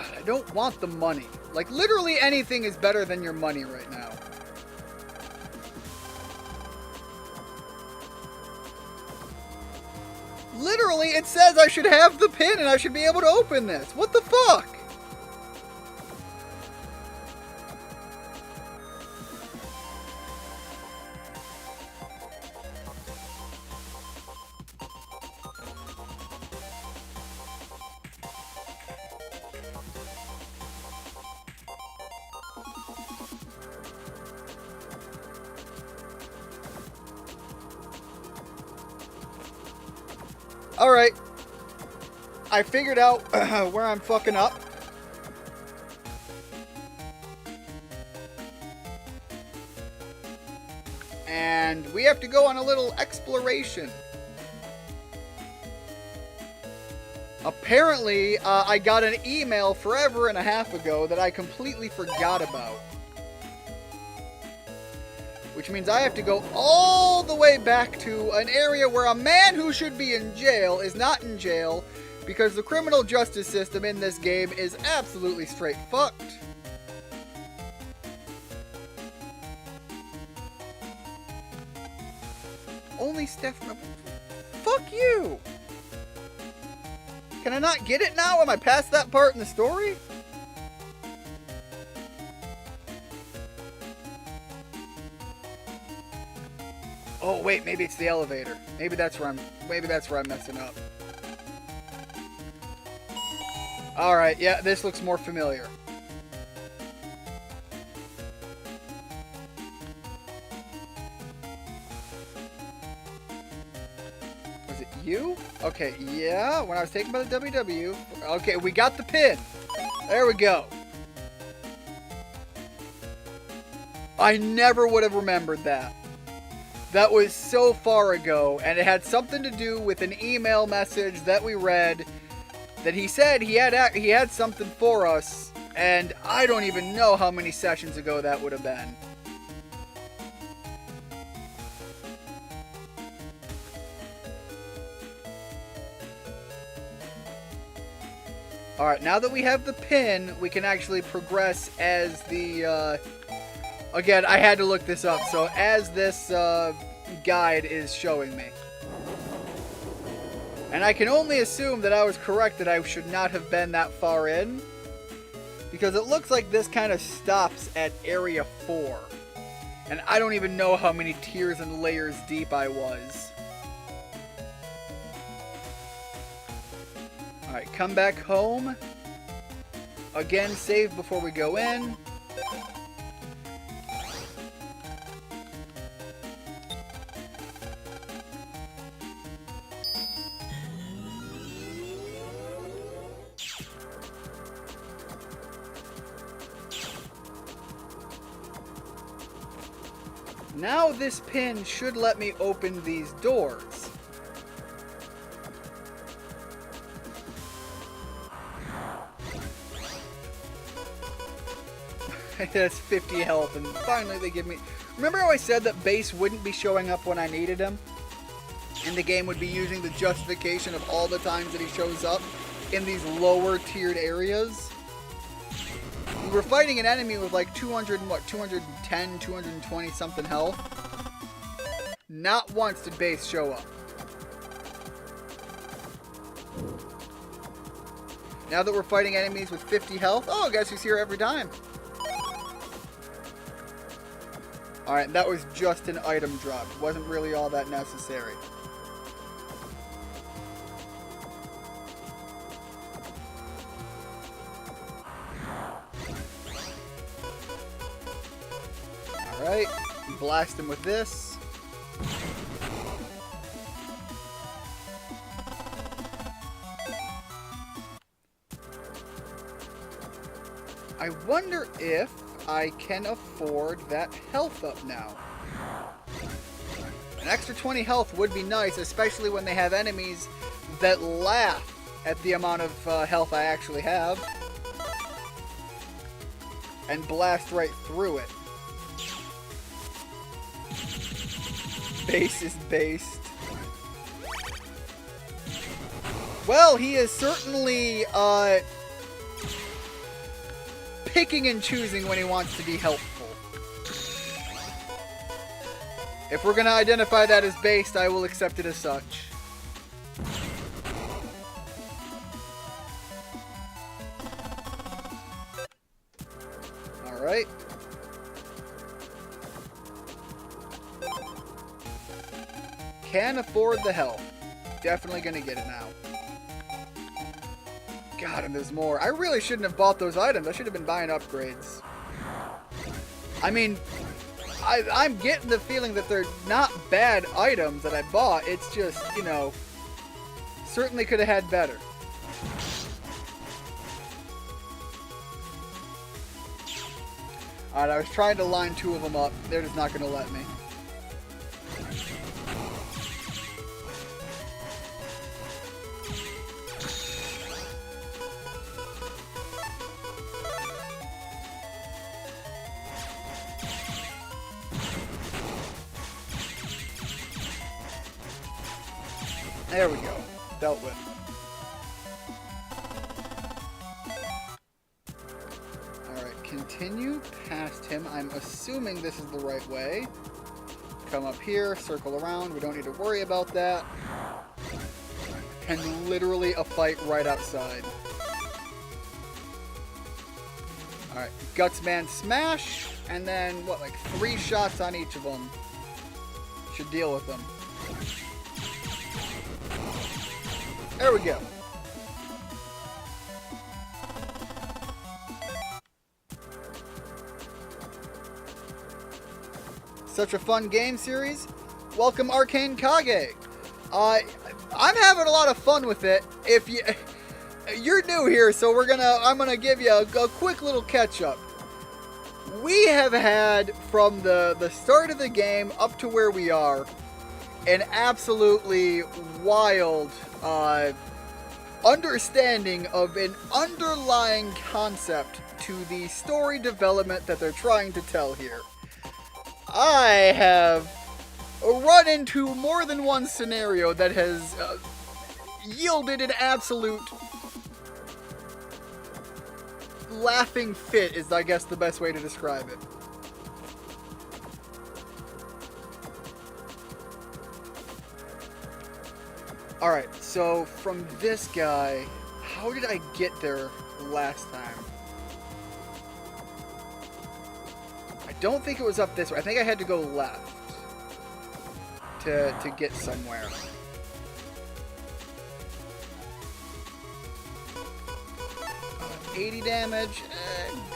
I don't want the money. Like, literally anything is better than your money right now. Literally, it says I should have the pin and I should be able to open this. What the fuck? Alright. I figured out where I'm fucking up. And we have to go on a little exploration. Apparently, I got an email forever and a half ago that I completely forgot about. Which means I have to go all the way back to an area where a man who should be in jail is not in jail because the criminal justice system in this game is absolutely straight fucked. Only Steph... Fuck you! Can I not get it now? Am I past that part in the story? Oh wait, maybe it's the elevator. Maybe that's where I'm messing up. Alright, yeah, this looks more familiar. Was it you? Okay, yeah, when I was taken by the WW. Okay, we got the pin. There we go. I never would have remembered that. That was so far ago, and it had something to do with an email message that we read that he said he had something for us, and I don't even know how many sessions ago that would have been. Alright, now that we have the pin, we can actually progress as the, again, I had to look this up, so as this guide is showing me. And I can only assume that I was correct that I should not have been that far in, because it looks like this kind of stops at Area 4. And I don't even know how many tiers and layers deep I was. Alright, come back home. Again, save before we go in. Now this pin should let me open these doors. That's 50 health, and finally they give me... Remember how I said that Base wouldn't be showing up when I needed him? And the game would be using the justification of all the times that he shows up in these lower tiered areas? We were fighting an enemy with like 210, 220 something health. Not once did Base show up. Now that we're fighting enemies with 50 health, oh, guess who's here every time? Alright, that was just an item drop. Wasn't really all that necessary. Alright, blast him with this. I wonder if I can afford that health up now. An extra 20 health would be nice, especially when they have enemies that laugh at the amount of health I actually have. And blast right through it. Base is based. Well, he is certainly, picking and choosing when he wants to be helpful. If we're gonna identify that as based, I will accept it as such. Alright. Can afford the health. Definitely gonna get it now. God, and there's more. I really shouldn't have bought those items. I should have been buying upgrades. I mean, I'm getting the feeling that they're not bad items that I bought. It's just, you know, certainly could have had better. Alright, I was trying to line two of them up. They're just not going to let me. There we go. Dealt with. Alright, continue past him. I'm assuming this is the right way. Come up here, circle around. We don't need to worry about that. And literally a fight right outside. Alright, Gutsman smash. And then, what, like 3 shots on each of them. Should deal with them. There we go. Such a fun game series. Welcome, Arcane Kage. I'm having a lot of fun with it. If you're new here, so I'm gonna give you a quick little catch up. We have had from the start of the game up to where we are an absolutely wild understanding of an underlying concept to the story development that they're trying to tell here. I have run into more than one scenario that has yielded an absolute laughing fit, is I guess the best way to describe it. Alright, so from this guy, how did I get there last time? I don't think it was up this way. I think I had to go left to get somewhere. 80 damage.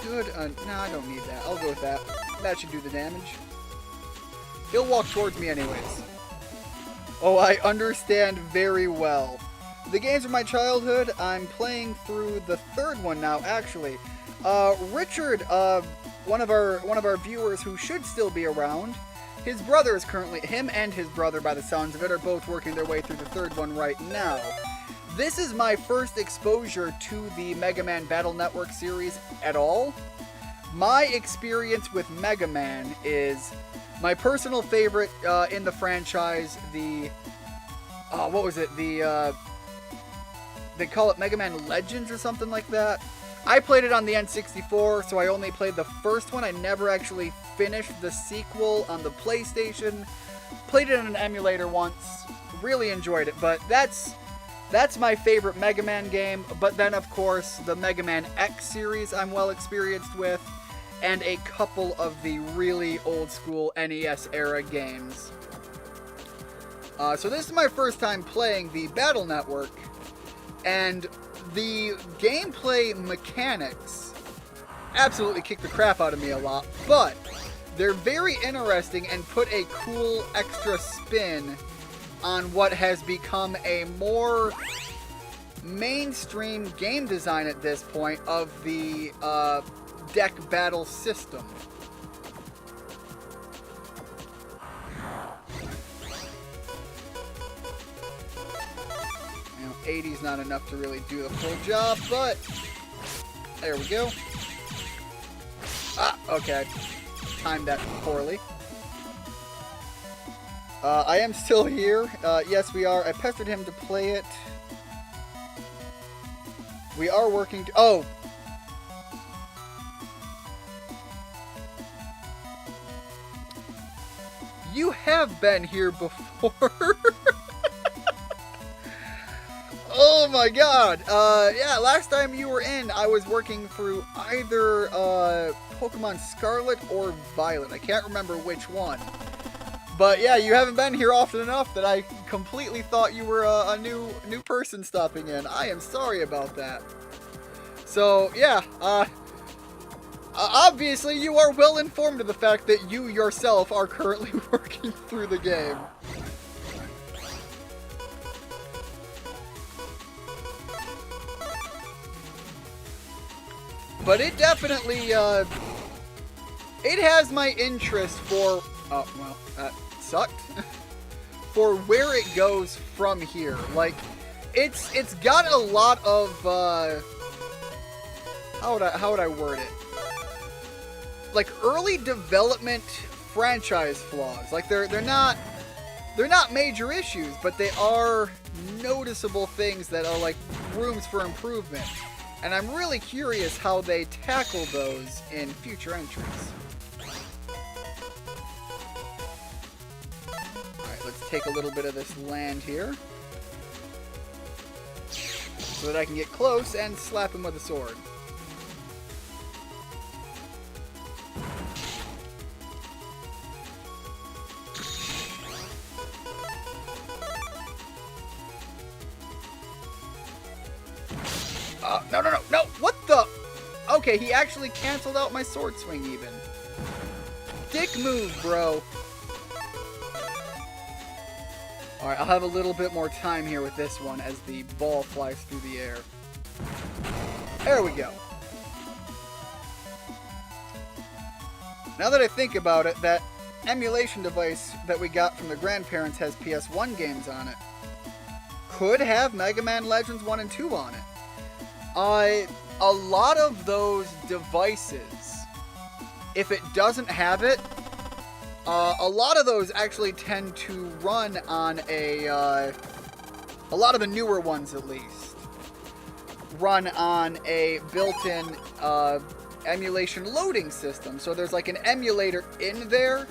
Good. No, I don't need that. I'll go with that. That should do the damage. He'll walk towards me anyways. Oh, I understand very well. The games of my childhood, I'm playing through the third one now, actually. Richard, one of our viewers who should still be around, his brother is currently, him and his brother, by the sounds of it, are both working their way through the third one right now. This is my first exposure to the Mega Man Battle Network series at all. My experience with Mega Man is my personal favorite in the franchise, what was it? They call it Mega Man Legends or something like that. I played it on the N64, so I only played the first one. I never actually finished the sequel on the PlayStation. Played it on an emulator once. Really enjoyed it, but that's my favorite Mega Man game. But then, of course, the Mega Man X series I'm well experienced with. and a couple of the really old school NES era games. So this is my first time playing the Battle Network, and the gameplay mechanics absolutely kick the crap out of me a lot, but they're very interesting and put a cool extra spin on what has become a more mainstream game design at this point of the deck battle system. You know, 80's not enough to really do the full job, but there we go. Ah, okay. Timed that poorly. I am still here. Yes, we are. I pestered him to play it. We are working to... Oh! You have been here before. Oh my god. Yeah, last time you were in, I was working through either Pokemon Scarlet or Violet. I can't remember which one. But yeah, you haven't been here often enough that I completely thought you were a new person stopping in. I am sorry about that. So yeah, obviously you are well informed of the fact that you yourself are currently working through the game. But it definitely, it has my interest for, oh, well, that sucked, for where it goes from here. Like, it's got a lot of, how would I word it? Like, early development franchise flaws. Like, they're not major issues, but they are noticeable things that are, like, rooms for improvement. And I'm really curious how they tackle those in future entries. Alright, let's take a little bit of this land here, so that I can get close and slap him with a sword. No, what the? Okay, he actually canceled out my sword swing even. Dick move, bro. Alright, I'll have a little bit more time here with this one as the ball flies through the air. There we go. Now that I think about it, that emulation device that we got from the grandparents has PS1 games on it. Could have Mega Man Legends 1 and 2 on it. A lot of those devices, if it doesn't have it, a lot of those actually tend to run on a lot of the newer ones at least, run on a built-in emulation loading system. So there's like an emulator in there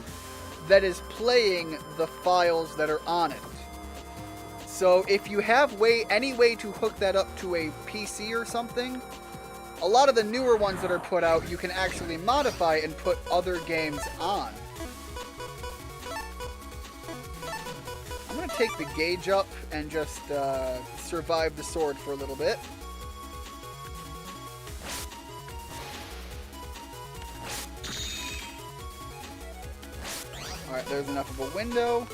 that is playing the files that are on it. So if you have any way to hook that up to a PC or something, a lot of the newer ones that are put out, you can actually modify and put other games on. I'm going to take the gauge up and just survive the sword for a little bit. Alright, there's enough of a window.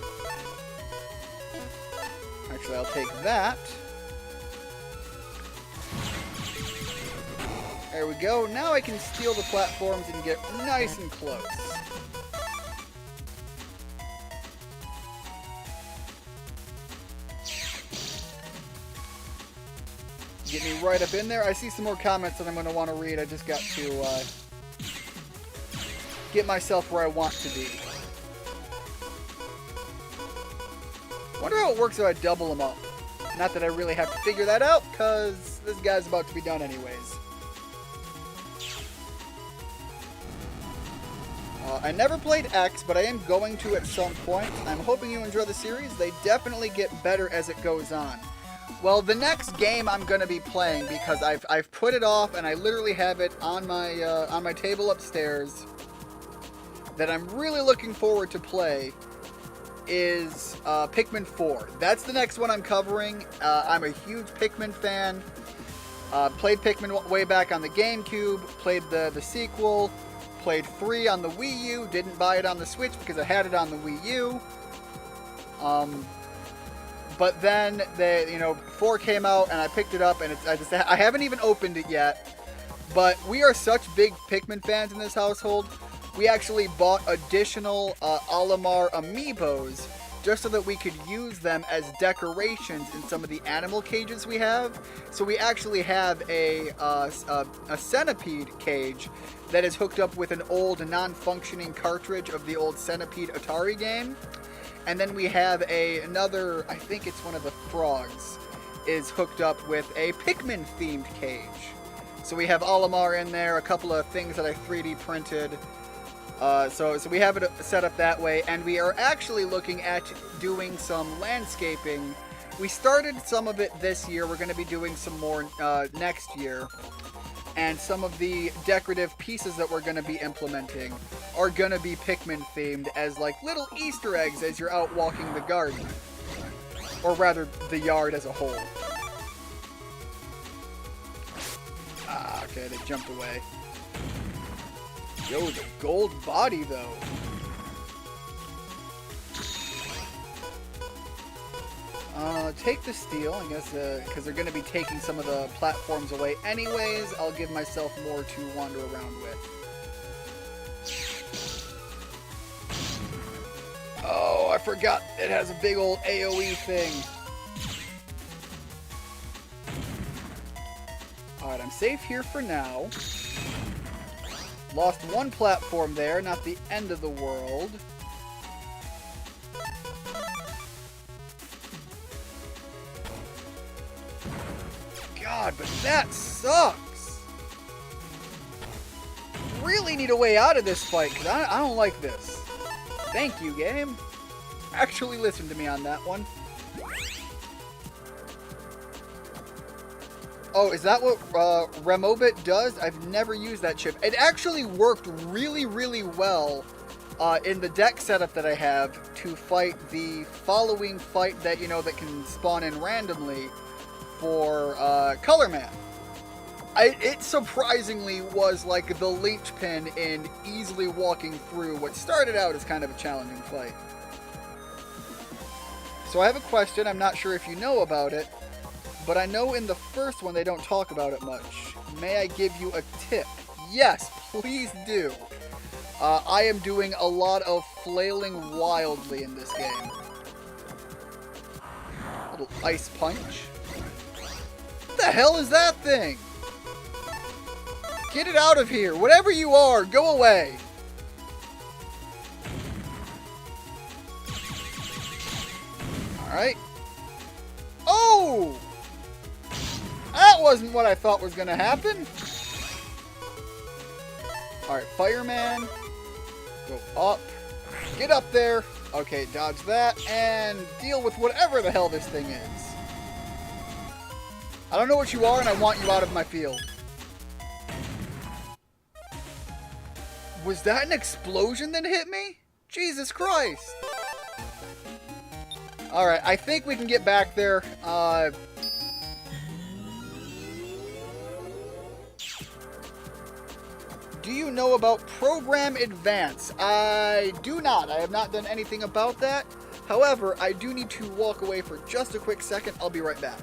Actually, I'll take that. There we go. Now I can steal the platforms and get nice and close. Get me right up in there. I see some more comments that I'm going to want to read. I just got to get myself where I want to be. Wonder how it works if I double them up. Not that I really have to figure that out, because this guy's about to be done anyways. I never played X, but I am going to at some point. I'm hoping you enjoy the series. They definitely get better as it goes on. Well, the next game I'm gonna be playing, because I've put it off and I literally have it on my table upstairs that I'm really looking forward to play, is Pikmin 4. That's the next one I'm covering. I'm a huge Pikmin fan. Played Pikmin way back on the GameCube. Played the sequel. Played 3 on the Wii U. Didn't buy it on the Switch because I had it on the Wii U. But then 4 came out and I picked it up, and I haven't even opened it yet. But we are such big Pikmin fans in this household. We actually bought additional Olimar amiibos just so that we could use them as decorations in some of the animal cages we have. So we actually have a centipede cage that is hooked up with an old non-functioning cartridge of the old Centipede Atari game. And then we have another, I think it's one of the frogs, is hooked up with a Pikmin-themed cage. So we have Olimar in there, a couple of things that I 3D printed. So we have it set up that way, and we are actually looking at doing some landscaping. We started some of it this year. We're going to be doing some more next year. And some of the decorative pieces that we're going to be implementing are going to be Pikmin themed as like little Easter eggs as you're out walking the garden. Or rather, the yard as a whole. Ah, okay, they jumped away. Yo, the gold body, though. Take the steel, I guess, because they're going to be taking some of the platforms away anyways. I'll give myself more to wander around with. Oh, I forgot it has a big old AoE thing. Alright, I'm safe here for now. Lost one platform there, not the end of the world. God, but that sucks! Really need a way out of this fight, because I don't like this. Thank you, game. Actually listen to me on that one. Oh, is that what Remobit does? I've never used that chip. It actually worked really, really well in the deck setup that I have to fight the following fight that, that can spawn in randomly for Color Man. It surprisingly was like the linchpin in easily walking through what started out as kind of a challenging fight. So I have a question. I'm not sure if you know about it, but I know in the first one they don't talk about it much. May I give you a tip? Yes, please do. I am doing a lot of flailing wildly in this game. Little ice punch. What the hell is that thing? Get it out of here. Whatever you are, go away. Alright. Oh! That wasn't what I thought was going to happen. Alright, Fireman. Go up. Get up there. Okay, dodge that. And deal with whatever the hell this thing is. I don't know what you are, and I want you out of my field. Was that an explosion that hit me? Jesus Christ. Alright, I think we can get back there. Do you know about Program Advance? I do not. I have not done anything about that. However, I do need to walk away for just a quick second. I'll be right back.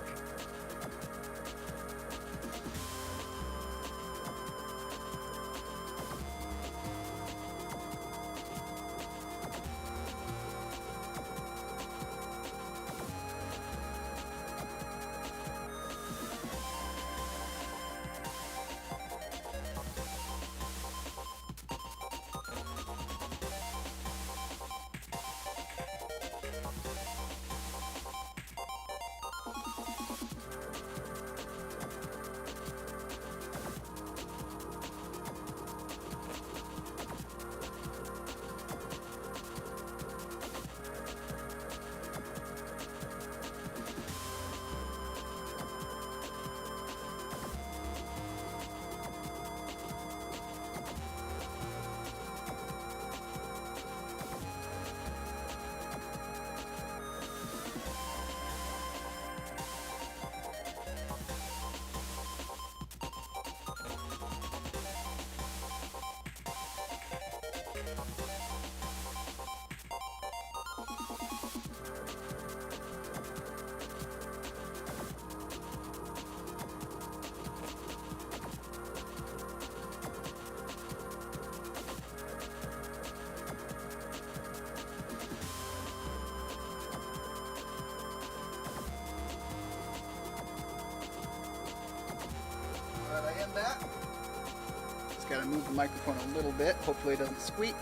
gonna move the microphone a little bit. Hopefully it doesn't squeak.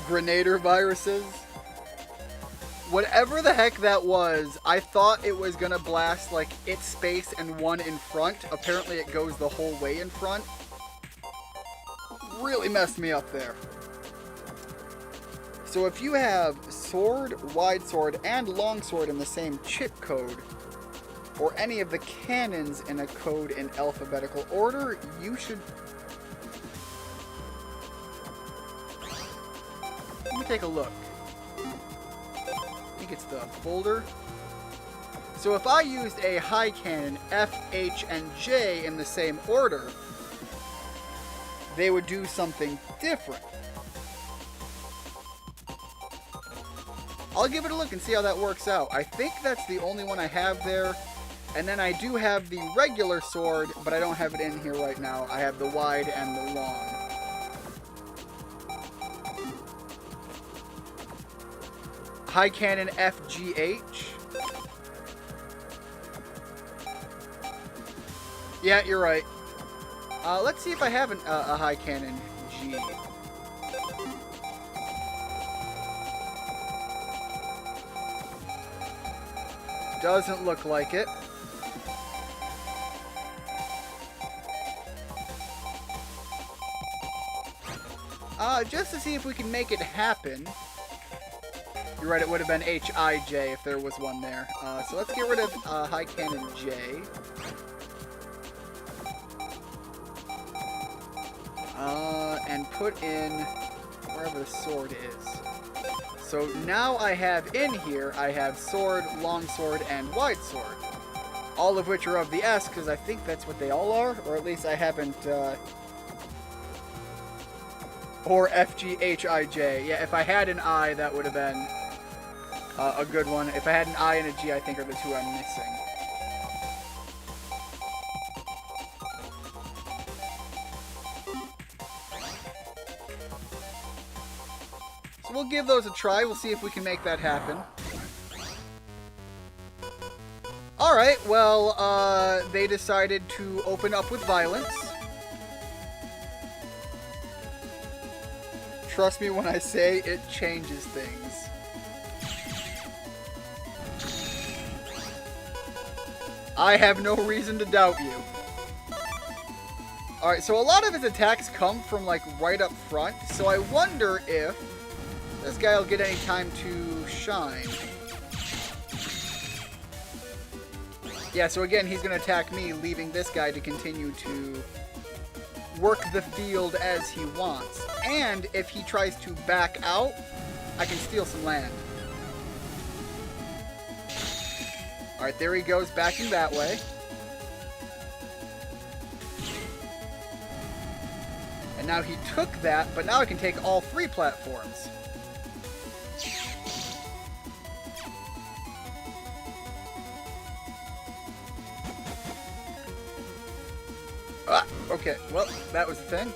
Grenader viruses. Whatever the heck that was, I thought it was gonna blast like its space and one in front. Apparently it goes the whole way in front. Really messed me up there. So if you have sword, wide sword, and long sword in the same chip code, or any of the cannons in a code in alphabetical order, you should... Let me take a look. I think it's the folder. So if I used a high cannon F, H, and J in the same order, they would do something different. I'll give it a look and see how that works out. I think that's the only one I have there. And then I do have the regular sword, but I don't have it in here right now. I have the wide and the long. High cannon FGH. Yeah, you're right. Let's see if I have a high cannon G. Doesn't look like it. Just to see if we can make it happen. You're right, it would have been H-I-J if there was one there. So let's get rid of high cannon J. And put in wherever the sword is. So now I have in here, I have sword, long sword, and wide sword. All of which are of the S, because I think that's what they all are. Or at least I haven't... Or FGHIJ. Yeah, if I had an I, that would have been a good one. If I had an I and a G, I think are the two I'm missing. So we'll give those a try. We'll see if we can make that happen. Alright, well, they decided to open up with violence. Trust me when I say it changes things. I have no reason to doubt you. Alright, so a lot of his attacks come from, like, right up front. So I wonder if this guy will get any time to shine. Yeah, so again, he's going to attack me, leaving this guy to continue to work the field as he wants. And if he tries to back out, I can steal some land. Alright, there he goes, backing that way. And now he took that, but now I can take all three platforms. Ah, okay, well, that was the thing.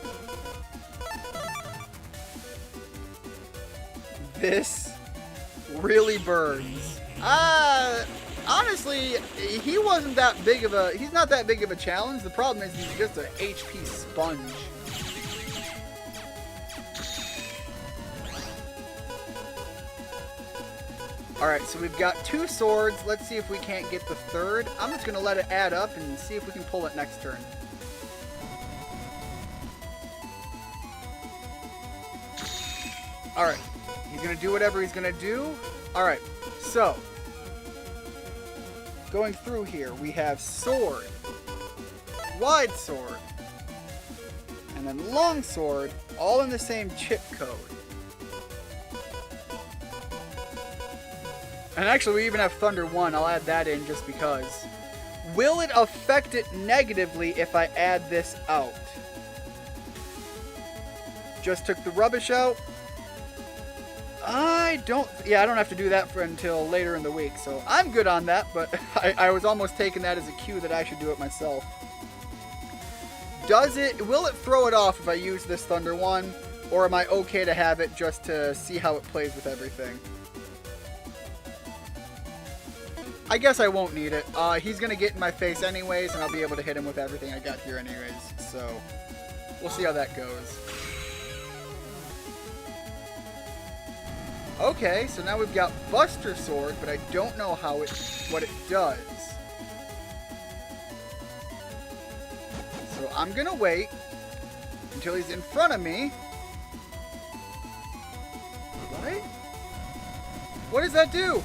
This really burns. Honestly, he wasn't that big of a... He's not that big of a challenge. The problem is he's just an HP sponge. Alright, so we've got 2 swords. Let's see if we can't get the third. I'm just going to let it add up and see if we can pull it next turn. Alright. He's going to do whatever he's going to do. Alright, so... Going through here, we have sword, wide sword, and then long sword, all in the same chip code. And actually, we even have Thunder 1. I'll add that in just because. Will it affect it negatively if I add this out? Just took the rubbish out. I don't have to do that until later in the week, so I'm good on that, but I was almost taking that as a cue that I should do it myself. Will it throw it off if I use this Thunder 1, or am I okay to have it just to see how it plays with everything? I guess I won't need it. He's gonna get in my face anyways, and I'll be able to hit him with everything I got here anyways. So, we'll see how that goes. Okay, so now we've got Buster Sword, but I don't know what it does. So I'm gonna wait until he's in front of me. What? What does that do?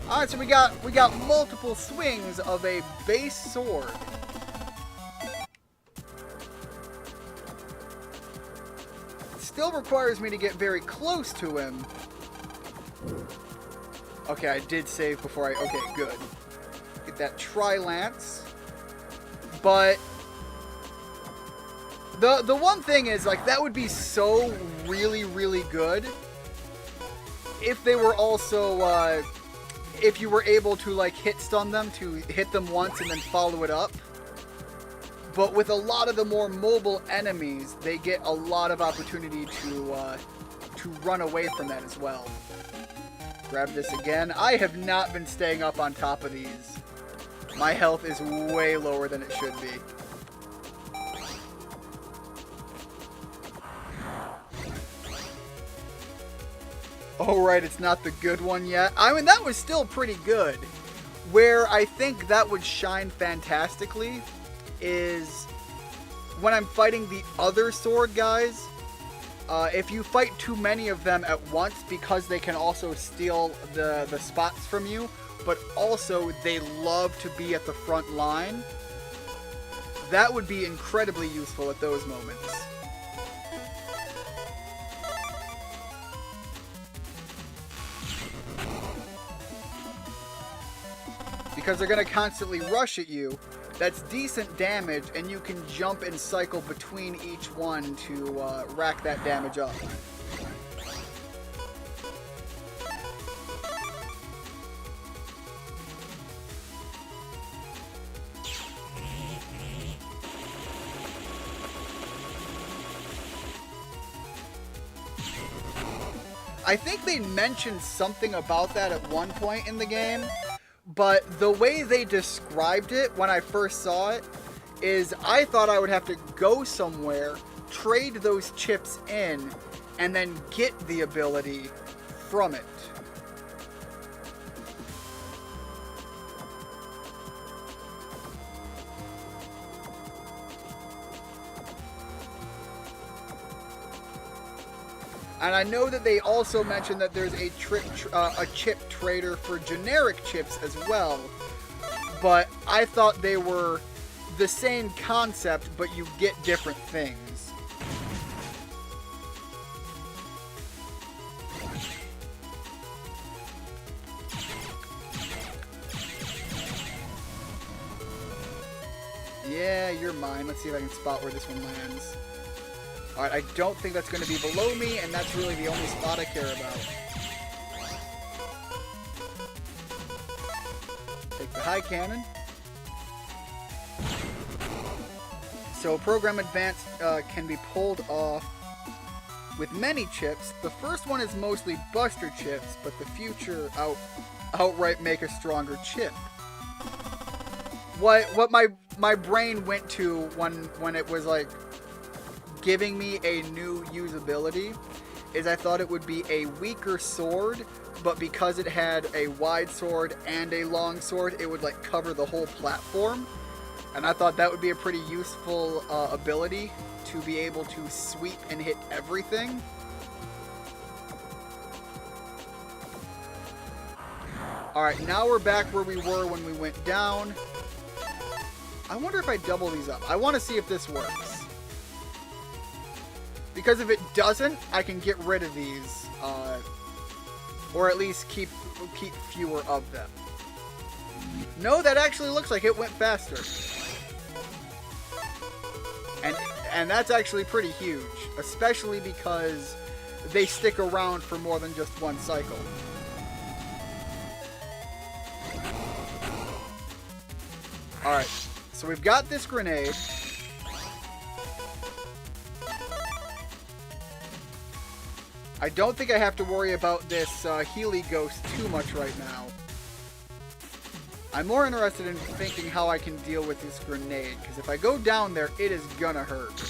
Alright, so we got multiple swings of a base sword. It still requires me to get very close to him. Okay, I did save before okay, good. Get that Tri-Lance. But the one thing is, like, that would be so really, really good if they were also, if you were able to, like, hit stun them, to hit them once and then follow it up. But with a lot of the more mobile enemies, they get a lot of opportunity to run away from that as well. Grab this again. I have not been staying up on top of these. My health is way lower than it should be. Oh, right, it's not the good one yet. I mean, that was still pretty good. Where I think that would shine fantastically is when I'm fighting the other sword guys. If you fight too many of them at once, because they can also steal the spots from you, but also they love to be at the front line, that would be incredibly useful at those moments. Because they're going to constantly rush at you. That's decent damage, and you can jump and cycle between each one to rack that damage up. I think they mentioned something about that at one point in the game. But the way they described it when I first saw it is I thought I would have to go somewhere, trade those chips in, and then get the ability from it. And I know that they also mentioned that there's a chip trader for generic chips as well. But I thought they were the same concept, but you get different things. Yeah, you're mine. Let's see if I can spot where this one lands. Alright, I don't think that's going to be below me, and that's really the only spot I care about. Take the high cannon. So Program Advanced can be pulled off with many chips. The first one is mostly Buster chips, but the future outright make a stronger chip. What my brain went to when it was like giving me a new usability is I thought it would be a weaker sword, but because it had a wide sword and a long sword, it would like cover the whole platform. And I thought that would be a pretty useful ability to be able to sweep and hit everything. Alright, now we're back where we were when we went down. I wonder if I double these up. I want to see if this works. Because if it doesn't, I can get rid of these, or at least keep fewer of them. No, that actually looks like it went faster. And that's actually pretty huge, especially because they stick around for more than just one cycle. Alright, So we've got this grenade. I don't think I have to worry about this Healy Ghost too much right now. I'm more interested in thinking how I can deal with this grenade, because if I go down there, it is gonna hurt.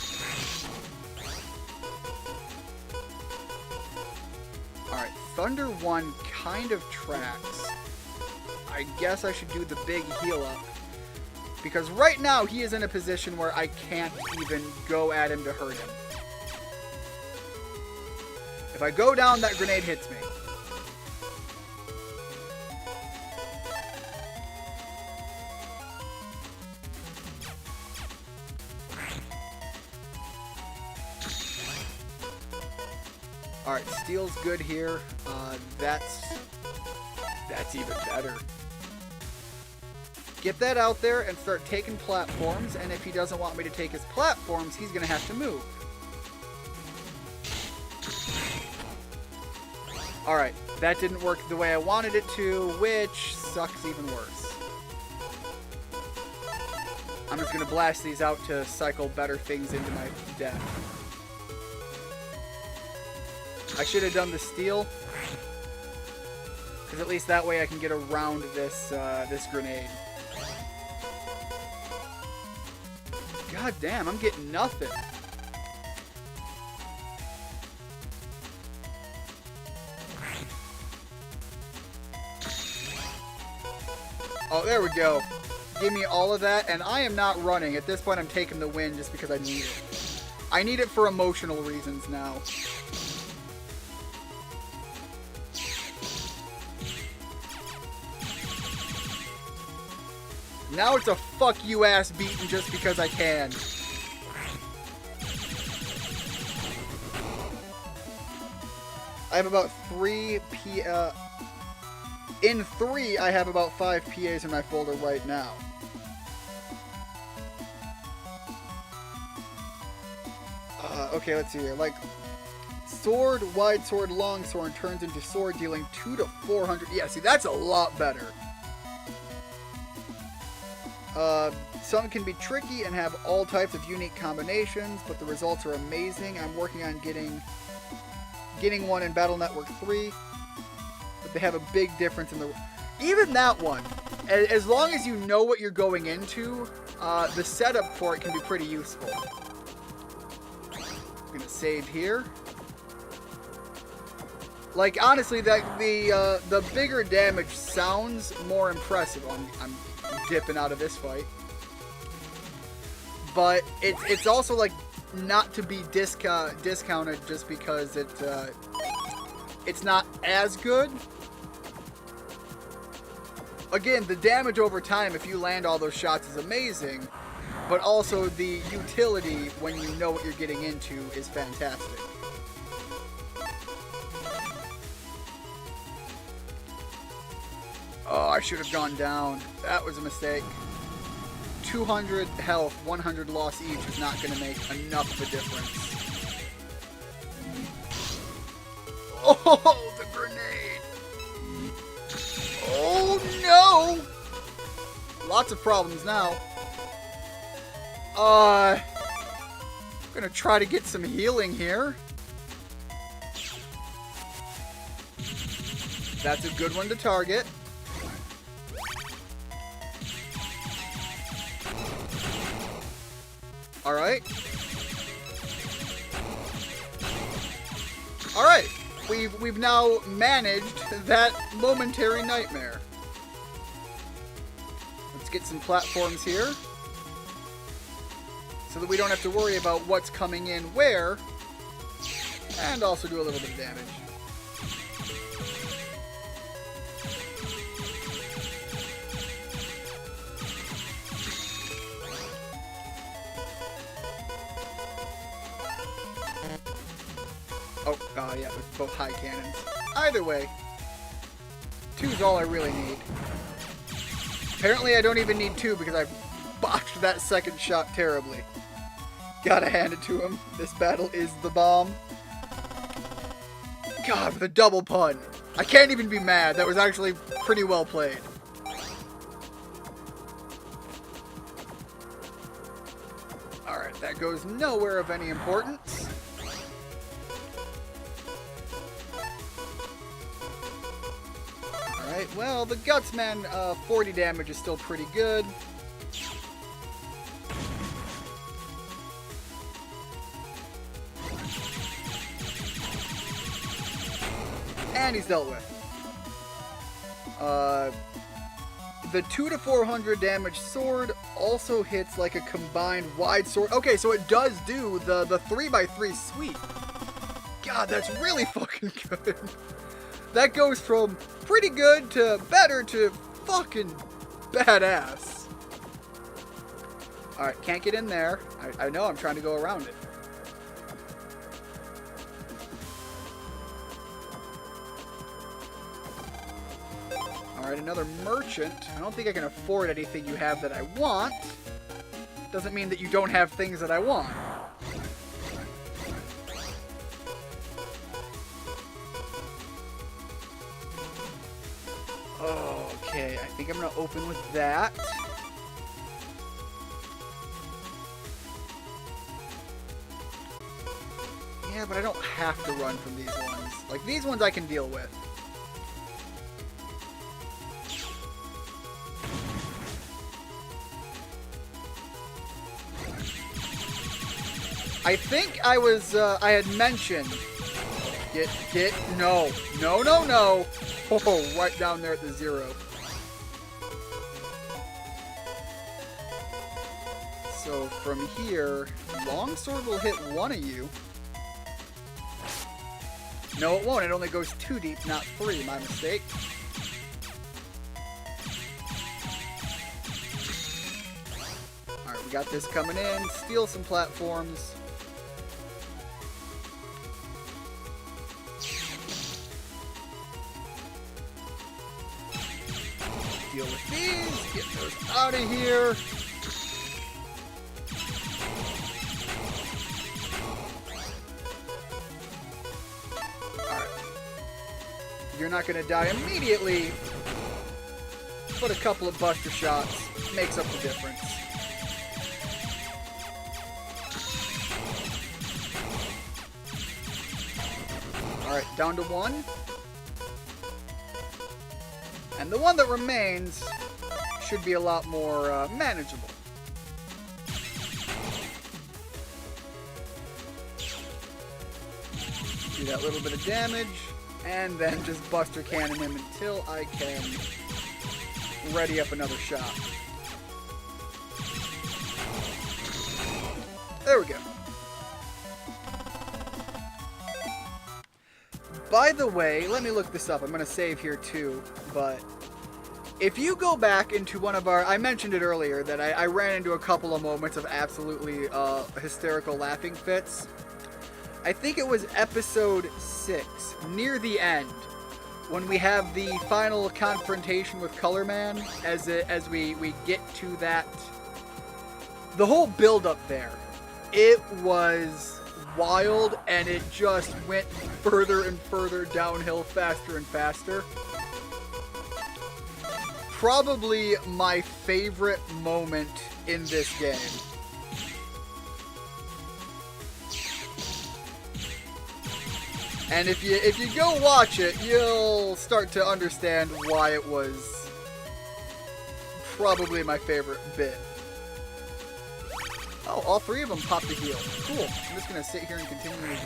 Alright, Thunder 1 kind of tracks. I guess I should do the big heal up. Because right now, he is in a position where I can't even go at him to hurt him. If I go down, that grenade hits me. Alright, Steel's good here. That's even better. Get that out there and start taking platforms, and if he doesn't want me to take his platforms, he's going to have to move. Alright, that didn't work the way I wanted it to, which sucks even worse. I'm just going to blast these out to cycle better things into my death. I should have done the steel, because at least that way I can get around this this grenade. God damn, I'm getting nothing. Oh, there we go. Give me all of that, and I am not running. At this point, I'm taking the win just because I need it. I need it for emotional reasons now. Now it's a fuck you ass beating just because I can. I have about 3 in 3, I have about 5 PAs in my folder right now. Okay, let's see here. Like, sword, wide sword, long sword turns into sword, dealing 2 to 400. Yeah, see, that's a lot better. Some can be tricky and have all types of unique combinations, but the results are amazing. I'm working on getting one in Battle Network 3, but they have a big difference in the... Even that one, as long as you know what you're going into, the setup for it can be pretty useful. I'm gonna save here. Like, honestly, the bigger damage sounds more impressive. I'm dipping out of this fight. But it's also, like, not to be discounted just because it's not as good. Again, the damage over time, if you land all those shots, is amazing. But also, the utility, when you know what you're getting into, is fantastic. Oh, I should have gone down. That was a mistake. 200 health, 100 loss each is not going to make enough of a difference. Oh, the grenade! Oh, no! Lots of problems now. I'm going to try to get some healing here. That's a good one to target. Alright. Alright. We've now managed that momentary nightmare. Let's get some platforms here, so that we don't have to worry about what's coming in where, and also do a little bit of damage. Oh, yeah, with both high cannons. Either way, 2's all I really need. Apparently I don't even need 2 because I botched that second shot terribly. Gotta hand it to him. This battle is the bomb. God, with a double pun. I can't even be mad. That was actually pretty well played. That goes nowhere of any importance. Alright, well, the Gutsman 40 damage is still pretty good. And he's dealt with. The 2 to 400 damage sword also hits like a combined wide sword. Okay, so it does do the 3x3 sweep. God, that's really fucking good. That goes from pretty good to better to fucking badass. Alright, can't get in there. I know, I'm trying to go around it. Alright, another merchant. I don't think I can afford anything you have that I want. Doesn't mean that you don't have things that I want. Okay, I think I'm gonna open with that. Yeah, but I don't have to run from these ones. Like, these ones I can deal with. I think I was, I had mentioned, no. Oh, right down there at the 0. So from here, longsword will hit one of you. No, it won't. It only goes 2 deep, not 3. My mistake. Alright, we got this coming in. Steal some platforms. Deal with these. Get those out of here. Alright. You're not going to die immediately, but a couple of buster shots makes up the difference. Alright, down to 1. And the one that remains should be a lot more manageable. Do that little bit of damage, and then just Buster Cannon him until I can ready up another shot. There we go. By the way, let me look this up. I'm going to save here too, but if you go back into one of our... I mentioned it earlier that I ran into a couple of moments of absolutely hysterical laughing fits. I think it was episode 6, near the end, when we have the final confrontation with Color Man, as we get to that... The whole build-up there, it was wild, and it just went further and further downhill, faster and faster. Probably my favorite moment in this game. And if you go watch it, you'll start to understand why it was probably my favorite bit. Oh, all 3 of them popped a heal. Cool. I'm just going to sit here and continue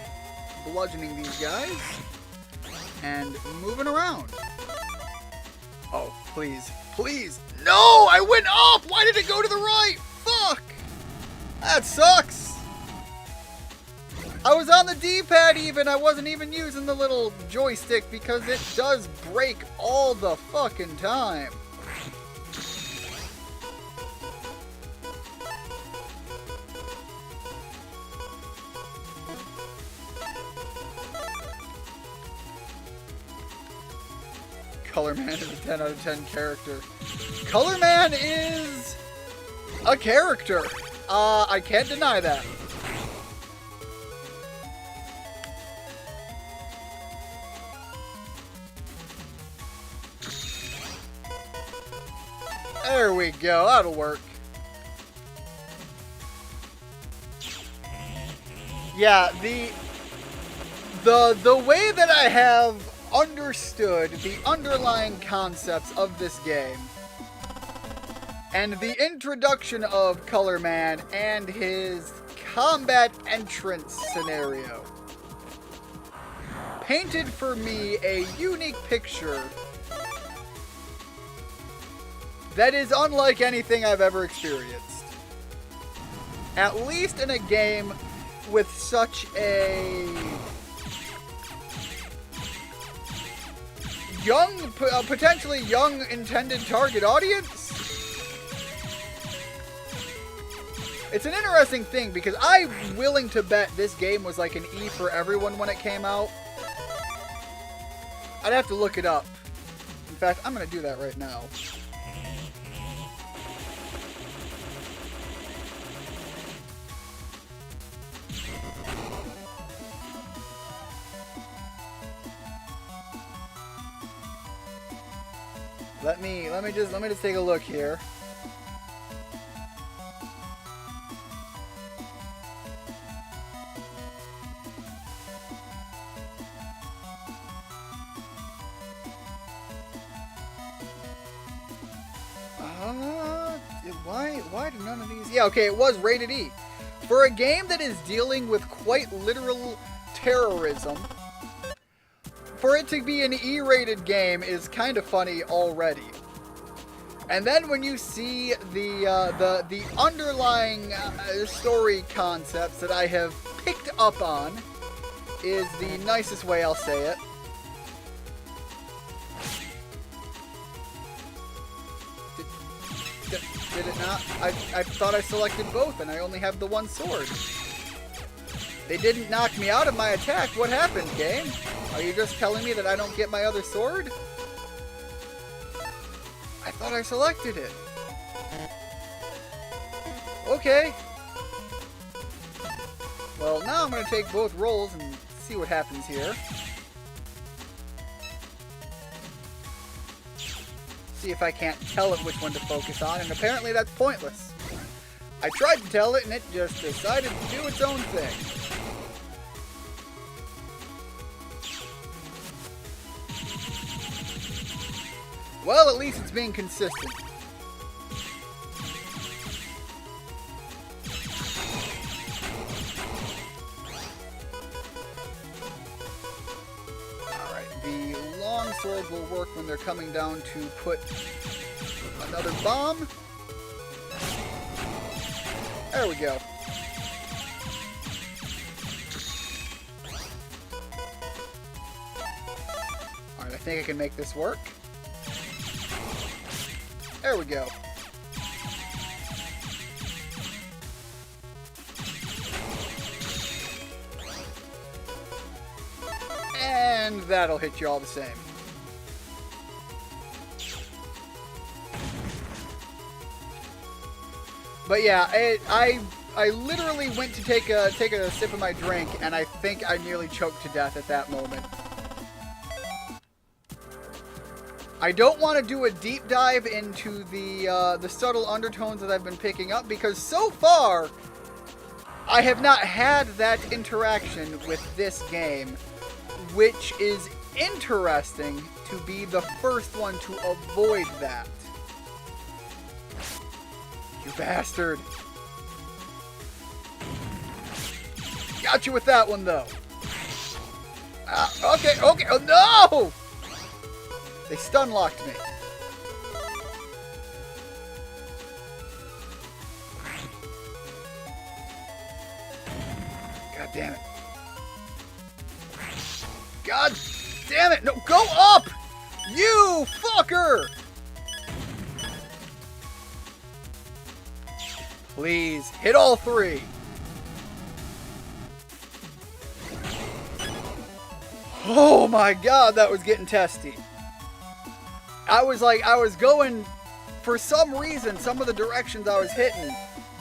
bludgeoning these guys. And moving around. Oh, please. Please. No! I went up! Why did it go to the right? Fuck! That sucks! I was on the D-pad even. I wasn't even using the little joystick because it does break all the fucking time. Color Man is a 10 out of 10 character. Color Man is a character. I can't deny that. There we go. That'll work. Yeah, the way that I have understood the underlying concepts of this game and the introduction of Color Man and his combat entrance scenario painted for me a unique picture that is unlike anything I've ever experienced. At least in a game with such a young, potentially young intended target audience. It's an interesting thing because I'm willing to bet this game was like an E for everyone when it came out. I'd have to look it up. In fact, I'm going to do that right now. Let me just take a look here. Why do none of these? Yeah, okay, it was rated E. For a game that is dealing with quite literal terrorism, for it to be an E-rated game is kind of funny already. And then when you see the underlying story concepts that I have picked up on, is the nicest way I'll say it. Did it not? I thought I selected both and I only have the one sword. They didn't knock me out of my attack. What happened, game? Are you just telling me that I don't get my other sword? I thought I selected it. Okay. Well, now I'm going to take both rolls and see what happens here. See if I can't tell it which one to focus on, and apparently that's pointless. I tried to tell it and it just decided to do its own thing. Well, at least it's being consistent. Alright, the long sword will work when they're coming down to put another bomb. There we go. Alright, I think I can make this work. There we go. And that'll hit you all the same. But yeah, I literally went to take a sip of my drink, and I think I nearly choked to death at that moment. I don't want to do a deep dive into the subtle undertones that I've been picking up, because so far I have not had that interaction with this game, which is interesting to be the first one to avoid that. You bastard. Got you with that one, though. Okay. Oh, no! They stun-locked me. God damn it. God damn it! No, go up! You fucker! Please, hit all three. Oh my god, that was getting testy. I was going, for some reason, some of the directions I was hitting,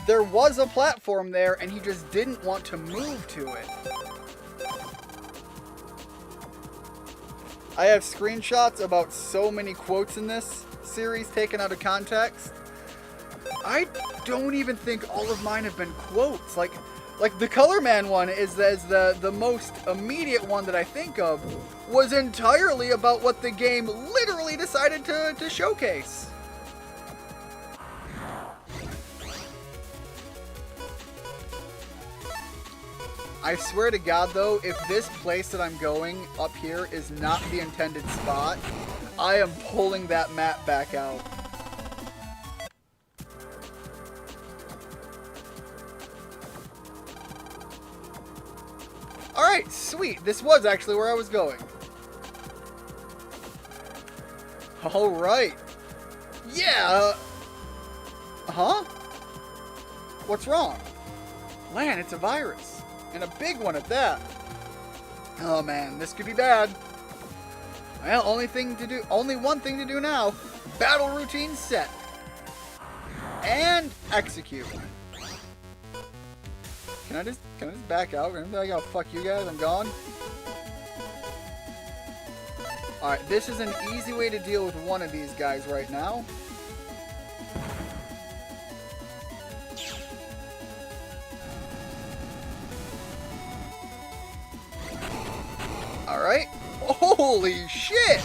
there was a platform there and he just didn't want to move to it. I have screenshots about so many quotes in this series taken out of context. I don't even think all of mine have been quotes. Like Like, the Color Man one is the most immediate one that I think of, was entirely about what the game literally decided to showcase. I swear to God, though, if this place that I'm going up here is not the intended spot, I am pulling that map back out. Alright, sweet. This was actually where I was going. Alright. Yeah, huh? What's wrong? Lan, it's a virus. And a big one at that. Oh man, this could be bad. Well, only one thing to do now. Battle routine set. And execute. Can I just back out? Can I be like, oh, fuck you guys, I'm gone? Alright, this is an easy way to deal with one of these guys right now. Alright. Holy shit!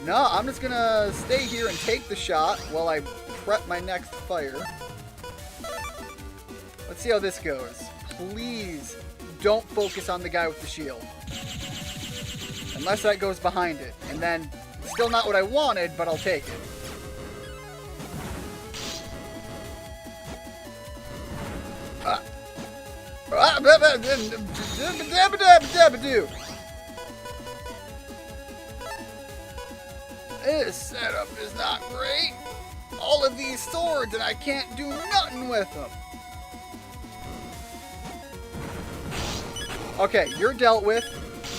No, I'm just gonna stay here and take the shot while I prep my next fire. Let's see how this goes. Please don't focus on the guy with the shield. Unless that goes behind it. And then, still not what I wanted, but I'll take it. This setup is not great. All of these swords and I can't do nothing with them. Okay, you're dealt with.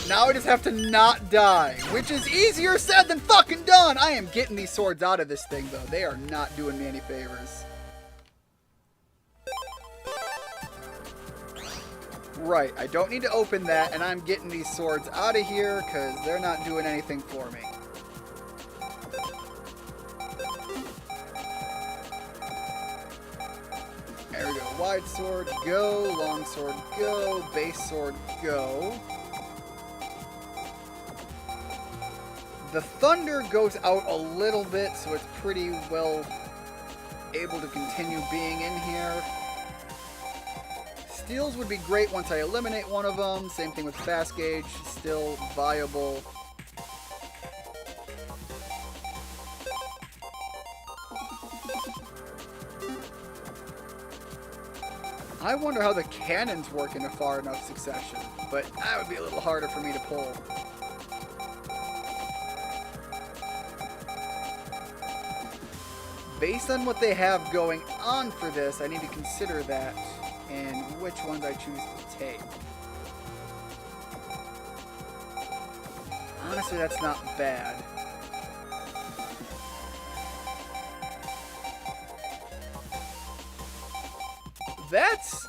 Now I just have to not die, which is easier said than fucking done. I am getting these swords out of this thing, though. They are not doing me any favors. Right, I don't need to open that, and I'm getting these swords out of here, because they're not doing anything for me. There we go. Wide sword, go. Long sword, go. Base sword, go. The thunder goes out a little bit, so it's pretty well able to continue being in here. Steals would be great once I eliminate one of them. Same thing with fast gauge, still viable. I wonder how the cannons work in a far enough succession, but that would be a little harder for me to pull. Based on what they have going on for this, I need to consider that and which ones I choose to take. Honestly, that's not bad. That's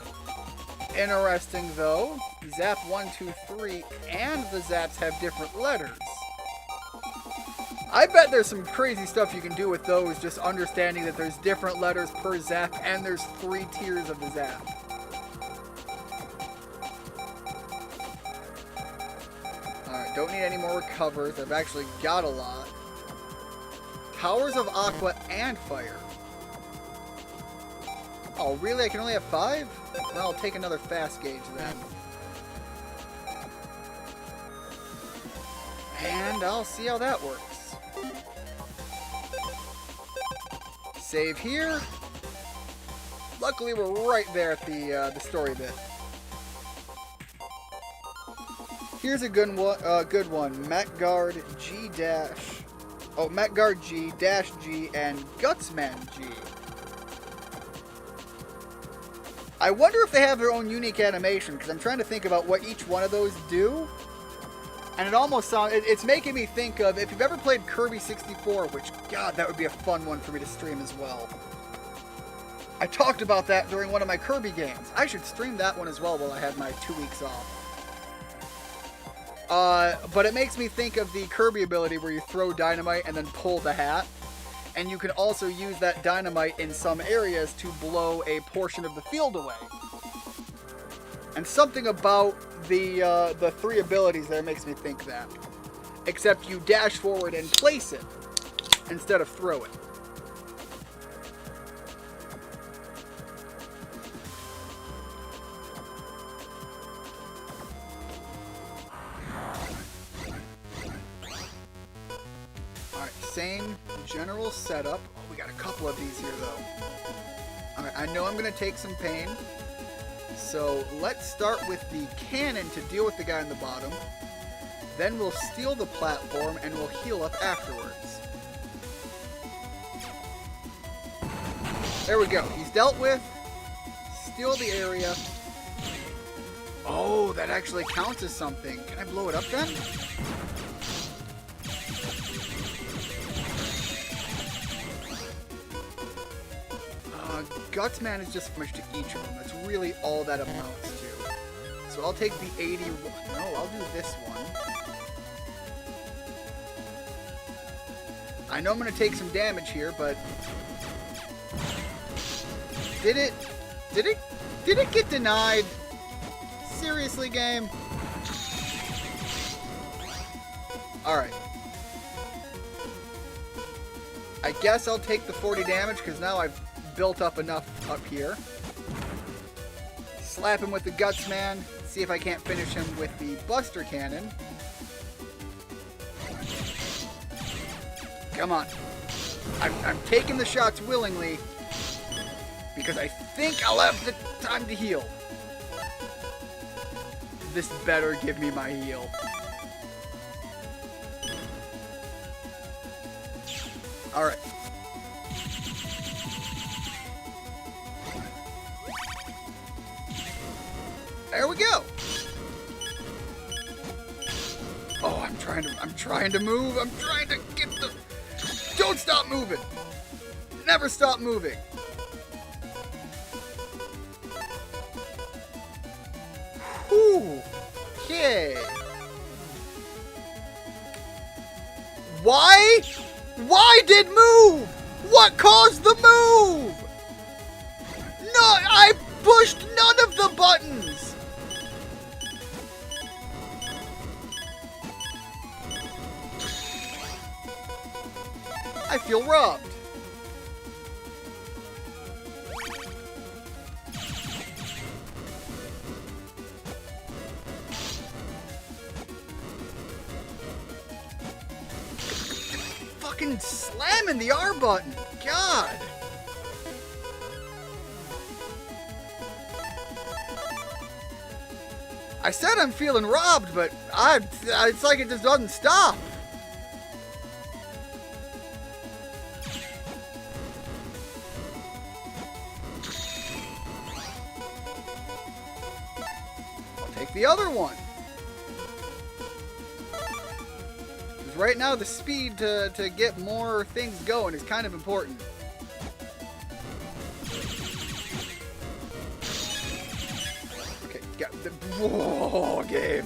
interesting, though. Zap 1, 2, 3, and the zaps have different letters. I bet there's some crazy stuff you can do with those, just understanding that there's different letters per zap, and there's 3 tiers of the zap. Alright, don't need any more recovers. I've actually got a lot. Towers of Aqua and Fire. Oh, really? I can only have 5? Well, I'll take another fast gauge then. And I'll see how that works. Save here. Luckily, we're right there at the story bit. Here's a good one. Metguard G dash. Oh, Metguard G dash G and Gutsman G. I wonder if they have their own unique animation, because I'm trying to think about what each one of those do. And it almost sounds, it's making me think of, if you've ever played Kirby 64, which, God, that would be a fun one for me to stream as well. I talked about that during one of my Kirby games. I should stream that one as well while I have my 2 weeks off. But it makes me think of the Kirby ability where you throw dynamite and then pull the hat. And you can also use that dynamite in some areas to blow a portion of the field away. And something about the 3 abilities there makes me think that. Except you dash forward and place it instead of throw it. Alright, same general setup. Oh, we got a couple of these here though. Alright, I know I'm going to take some pain. So let's start with the cannon to deal with the guy on the bottom. Then we'll steal the platform and we'll heal up afterwards. There we go. He's dealt with. Steal the area. Oh, that actually counts as something. Can I blow it up then? Gutsman is just damage to each of them. That's really all that amounts to. So I'll take the 81. No, I'll do this one. I know I'm going to take some damage here, but... Did it get denied? Seriously, game? Alright. I guess I'll take the 40 damage, because now I've built up enough up here. Slap him with the Gutsman. See if I can't finish him with the Buster Cannon. Come on. I'm taking the shots willingly because I think I'll have the time to heal. This better give me my heal. Alright. There we go. Oh, I'm trying to move. I'm trying to get the... Don't stop moving. Never stop moving. Whew. Okay. Why? Why did move? What caused the move? No, I pushed none of the buttons. I feel robbed. Fucking slamming the R button. God. I said I'm feeling robbed, but it's like it just doesn't stop. The other one. Because right now the speed to get more things going is kind of important. Okay, got the whoa, game.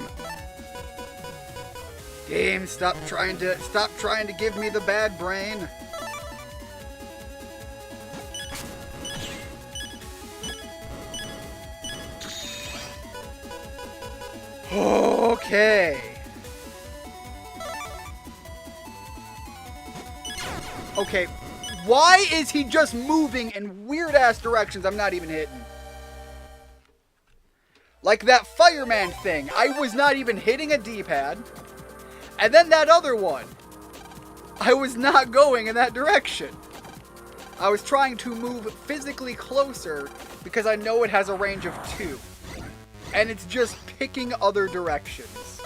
Game, stop trying to give me the bad brain. Okay. Okay, why is he just moving in weird-ass directions I'm not even hitting? Like that fireman thing. I was not even hitting a D-pad. And then that other one. I was not going in that direction. I was trying to move physically closer because I know it has a range of 2. And it's just picking other directions.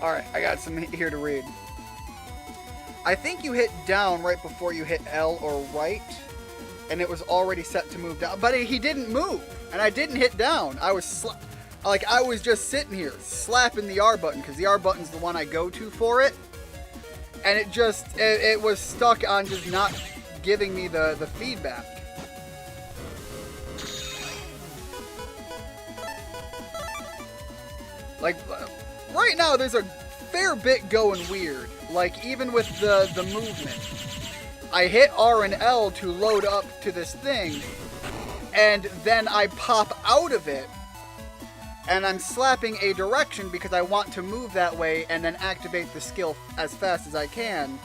Alright, I got some here to read. I think you hit down right before you hit L or right, and it was already set to move down. But he didn't move. And I didn't hit down. I was just sitting here slapping the R button because the R button's the one I go to for it. And it was stuck on just not giving me the feedback. Like, right now there's a fair bit going weird. Like, even with the movement. I hit R and L to load up to this thing, and then I pop out of it, and I'm slapping a direction because I want to move that way and then activate the skill as fast as I can.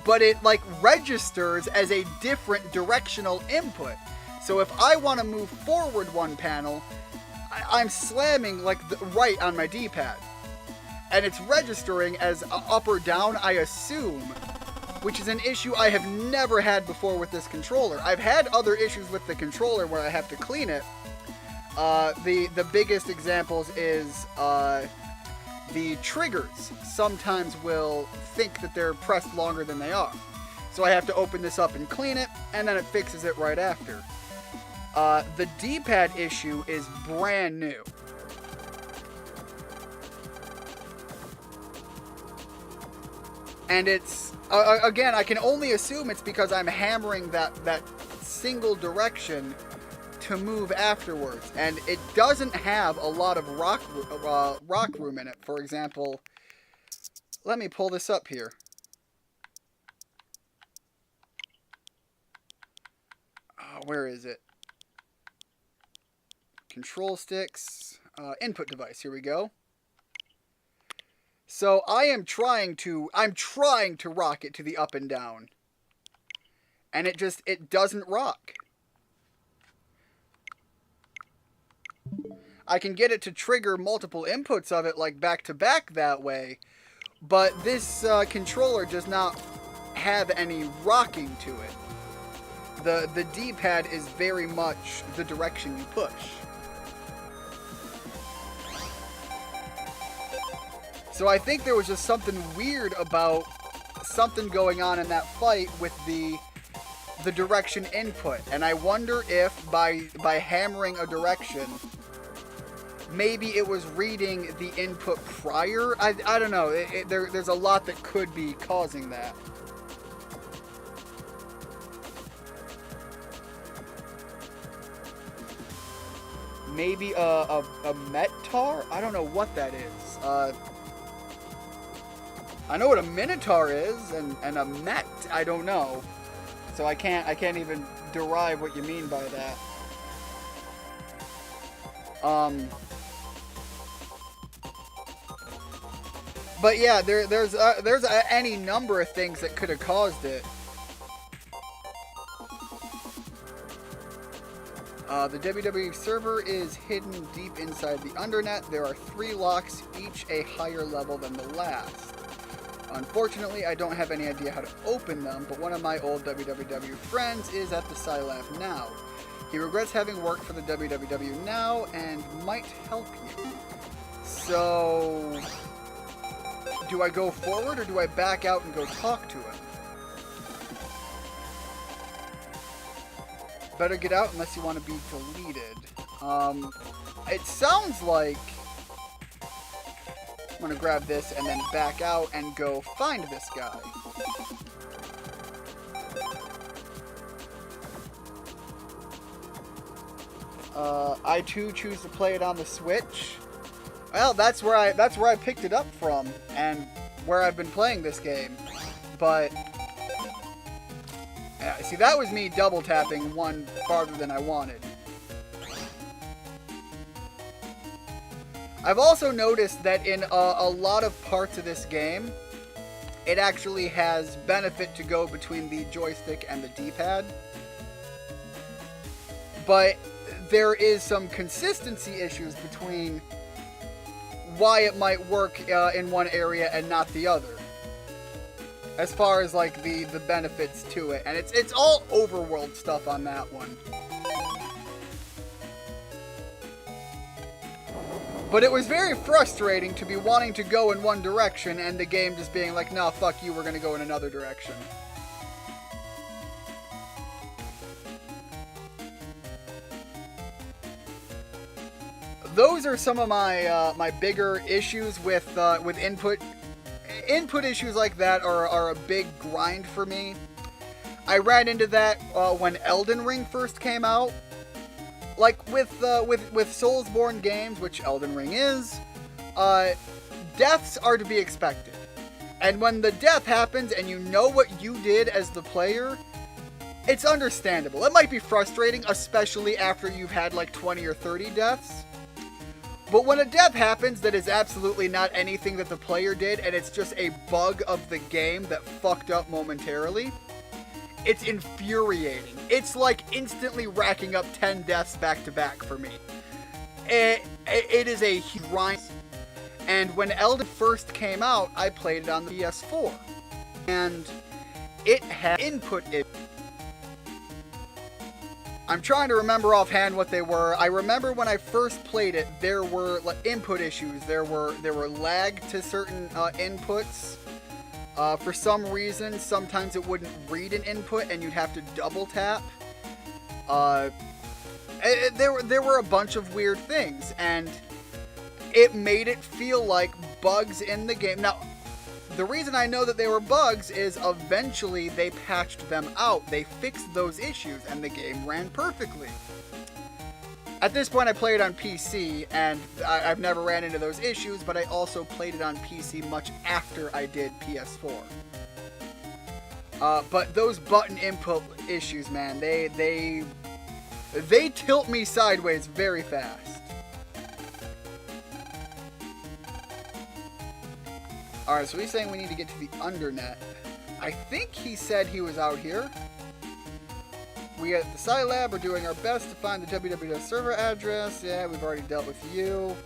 But it, like, registers as a different directional input. So if I want to move forward one panel, I'm slamming, like, right on my D-pad. And it's registering as up or down, I assume, which is an issue I have never had before with this controller. I've had other issues with the controller where I have to clean it. The biggest examples is the triggers sometimes will think that they're pressed longer than they are. So I have to open this up and clean it, and then it fixes it right after. The D-pad issue is brand new. And it's, again, I can only assume it's because I'm hammering that single direction to move afterwards. And it doesn't have a lot of rock room in it. For example, let me pull this up here. Where is it? Control sticks, input device, here we go. So I'm trying to rock it to the up and down. And it doesn't rock. I can get it to trigger multiple inputs of it, like back to back that way. But this controller does not have any rocking to it. The D-pad is very much the direction you push. So I think there was just something weird about something going on in that fight with the direction input. And I wonder if by hammering a direction, maybe it was reading the input prior. I don't know. There's a lot that could be causing that. Maybe a Metar? I don't know what that is. I know what a Minotaur is, and a Met, I don't know. So I can't even derive what you mean by that. But yeah, there's any number of things that could have caused it. The WWE server is hidden deep inside the undernet. There are 3 locks, each a higher level than the last. Unfortunately, I don't have any idea how to open them, but one of my old WWW friends is at the Scilab now. He regrets having worked for the WWW now and might help you. So, do I go forward or do I back out and go talk to him? Better get out unless you want to be deleted. It sounds like I'm going to grab this and then back out and go find this guy. I too choose to play it on the Switch. Well, that's where I picked it up from and where I've been playing this game. But see, that was me double tapping one farther than I wanted. I've also noticed that in a lot of parts of this game, it actually has benefit to go between the joystick and the D-pad. But there is some consistency issues between why it might work in one area and not the other. As far as like the benefits to it. And it's all overworld stuff on that one. But it was very frustrating to be wanting to go in one direction and the game just being like, nah, fuck you, we're gonna go in another direction. Those are some of my my bigger issues with input. Input issues like that are a big grind for me. I ran into that when Elden Ring first came out. Like with Soulsborne games, which Elden Ring is, deaths are to be expected. And when the death happens and you know what you did as the player, it's understandable. It might be frustrating, especially after you've had like 20 or 30 deaths. But when a death happens that is absolutely not anything that the player did, and it's just a bug of the game that fucked up momentarily, it's infuriating. It's like instantly racking up 10 deaths back to back for me. It is a grind. And when Elden first came out, I played it on the PS4. And it had input issues. I'm trying to remember offhand what they were. I remember when I first played it, there were like input issues. There were lag to certain inputs. For some reason, sometimes it wouldn't read an input and you'd have to double tap. There were a bunch of weird things, and it made it feel like bugs in the game. Now, the reason I know that they were bugs is eventually they patched them out. They fixed those issues, and the game ran perfectly. At this point, I played it on PC, and I've never ran into those issues, but I also played it on PC much after I did PS4. But those button input issues, man, they tilt me sideways very fast. Alright, so he's saying we need to get to the Undernet. I think he said he was out here. We at the Scilab are doing our best to find the www server address. Yeah, we've already dealt with you.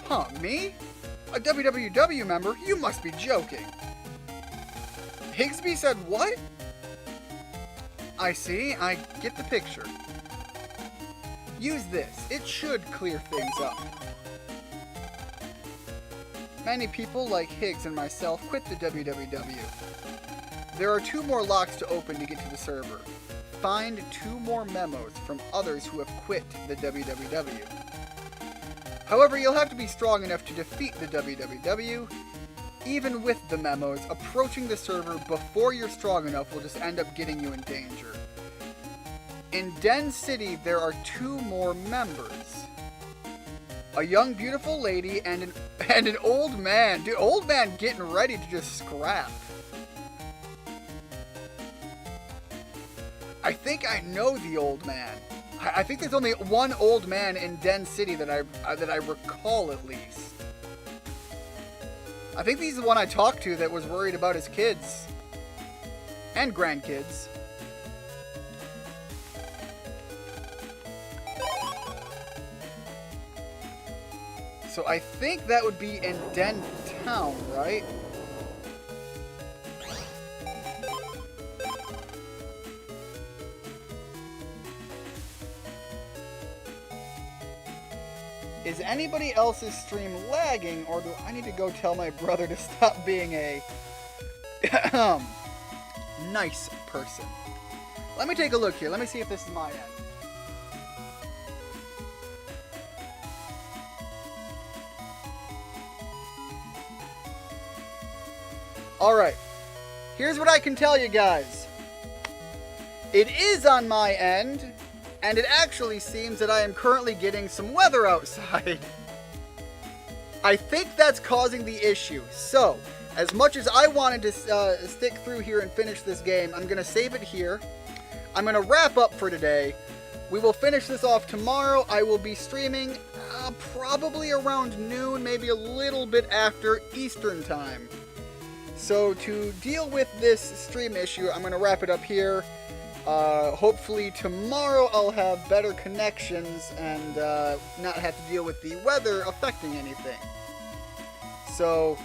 Huh, me? A WWW member? You must be joking. Higsby said what? I see, I get the picture. Use this. It should clear things up. Many people like Higgs and myself quit the WWW. There are 2 more locks to open to get to the server. Find 2 more memos from others who have quit the WWW. However, you'll have to be strong enough to defeat the WWW. Even with the memos, approaching the server before you're strong enough will just end up getting you in danger. In Den City, there are 2 more members. A young, beautiful lady and an old man. Dude, old man getting ready to just scrap. I think I know the old man. I think there's only one old man in Den City that I recall at least. I think he's the one I talked to that was worried about his kids and grandkids. So I think that would be in Den Town, right? Is anybody else's stream lagging, or do I need to go tell my brother to stop being a nice person? Let me take a look here. Let me see if this is my end. Alright, here's what I can tell you guys. It is on my end, and it actually seems that I am currently getting some weather outside. I think that's causing the issue. So, as much as I wanted to stick through here and finish this game, I'm going to save it here. I'm going to wrap up for today. We will finish this off tomorrow. I will be streaming probably around noon, maybe a little bit after Eastern time. So to deal with this stream issue, I'm going to wrap it up here. Hopefully tomorrow I'll have better connections and not have to deal with the weather affecting anything. So,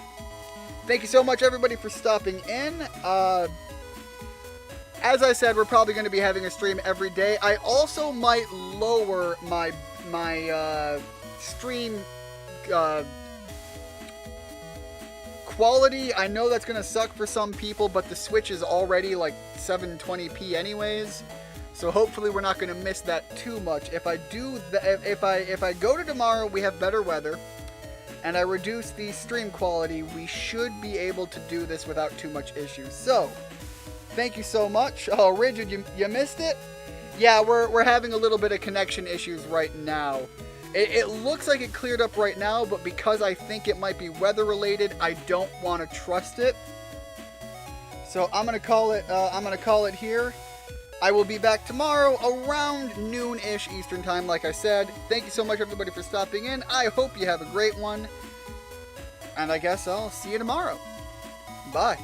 thank you so much everybody for stopping in. As I said, we're probably going to be having a stream every day. I also might lower my stream quality. I know that's gonna suck for some people, but the Switch is already like 720p anyways, so hopefully we're not gonna miss that too much. If I go to tomorrow, we have better weather, and I reduce the stream quality, we should be able to do this without too much issue. So, thank you so much. Oh, Rigid, you missed it? Yeah, we're having a little bit of connection issues right now. It looks like it cleared up right now, but because I think it might be weather related, I don't want to trust it. So I'm gonna call it here. I will be back tomorrow around noon-ish Eastern time, like I said. Thank you so much, everybody, for stopping in. I hope you have a great one. And I guess I'll see you tomorrow. Bye.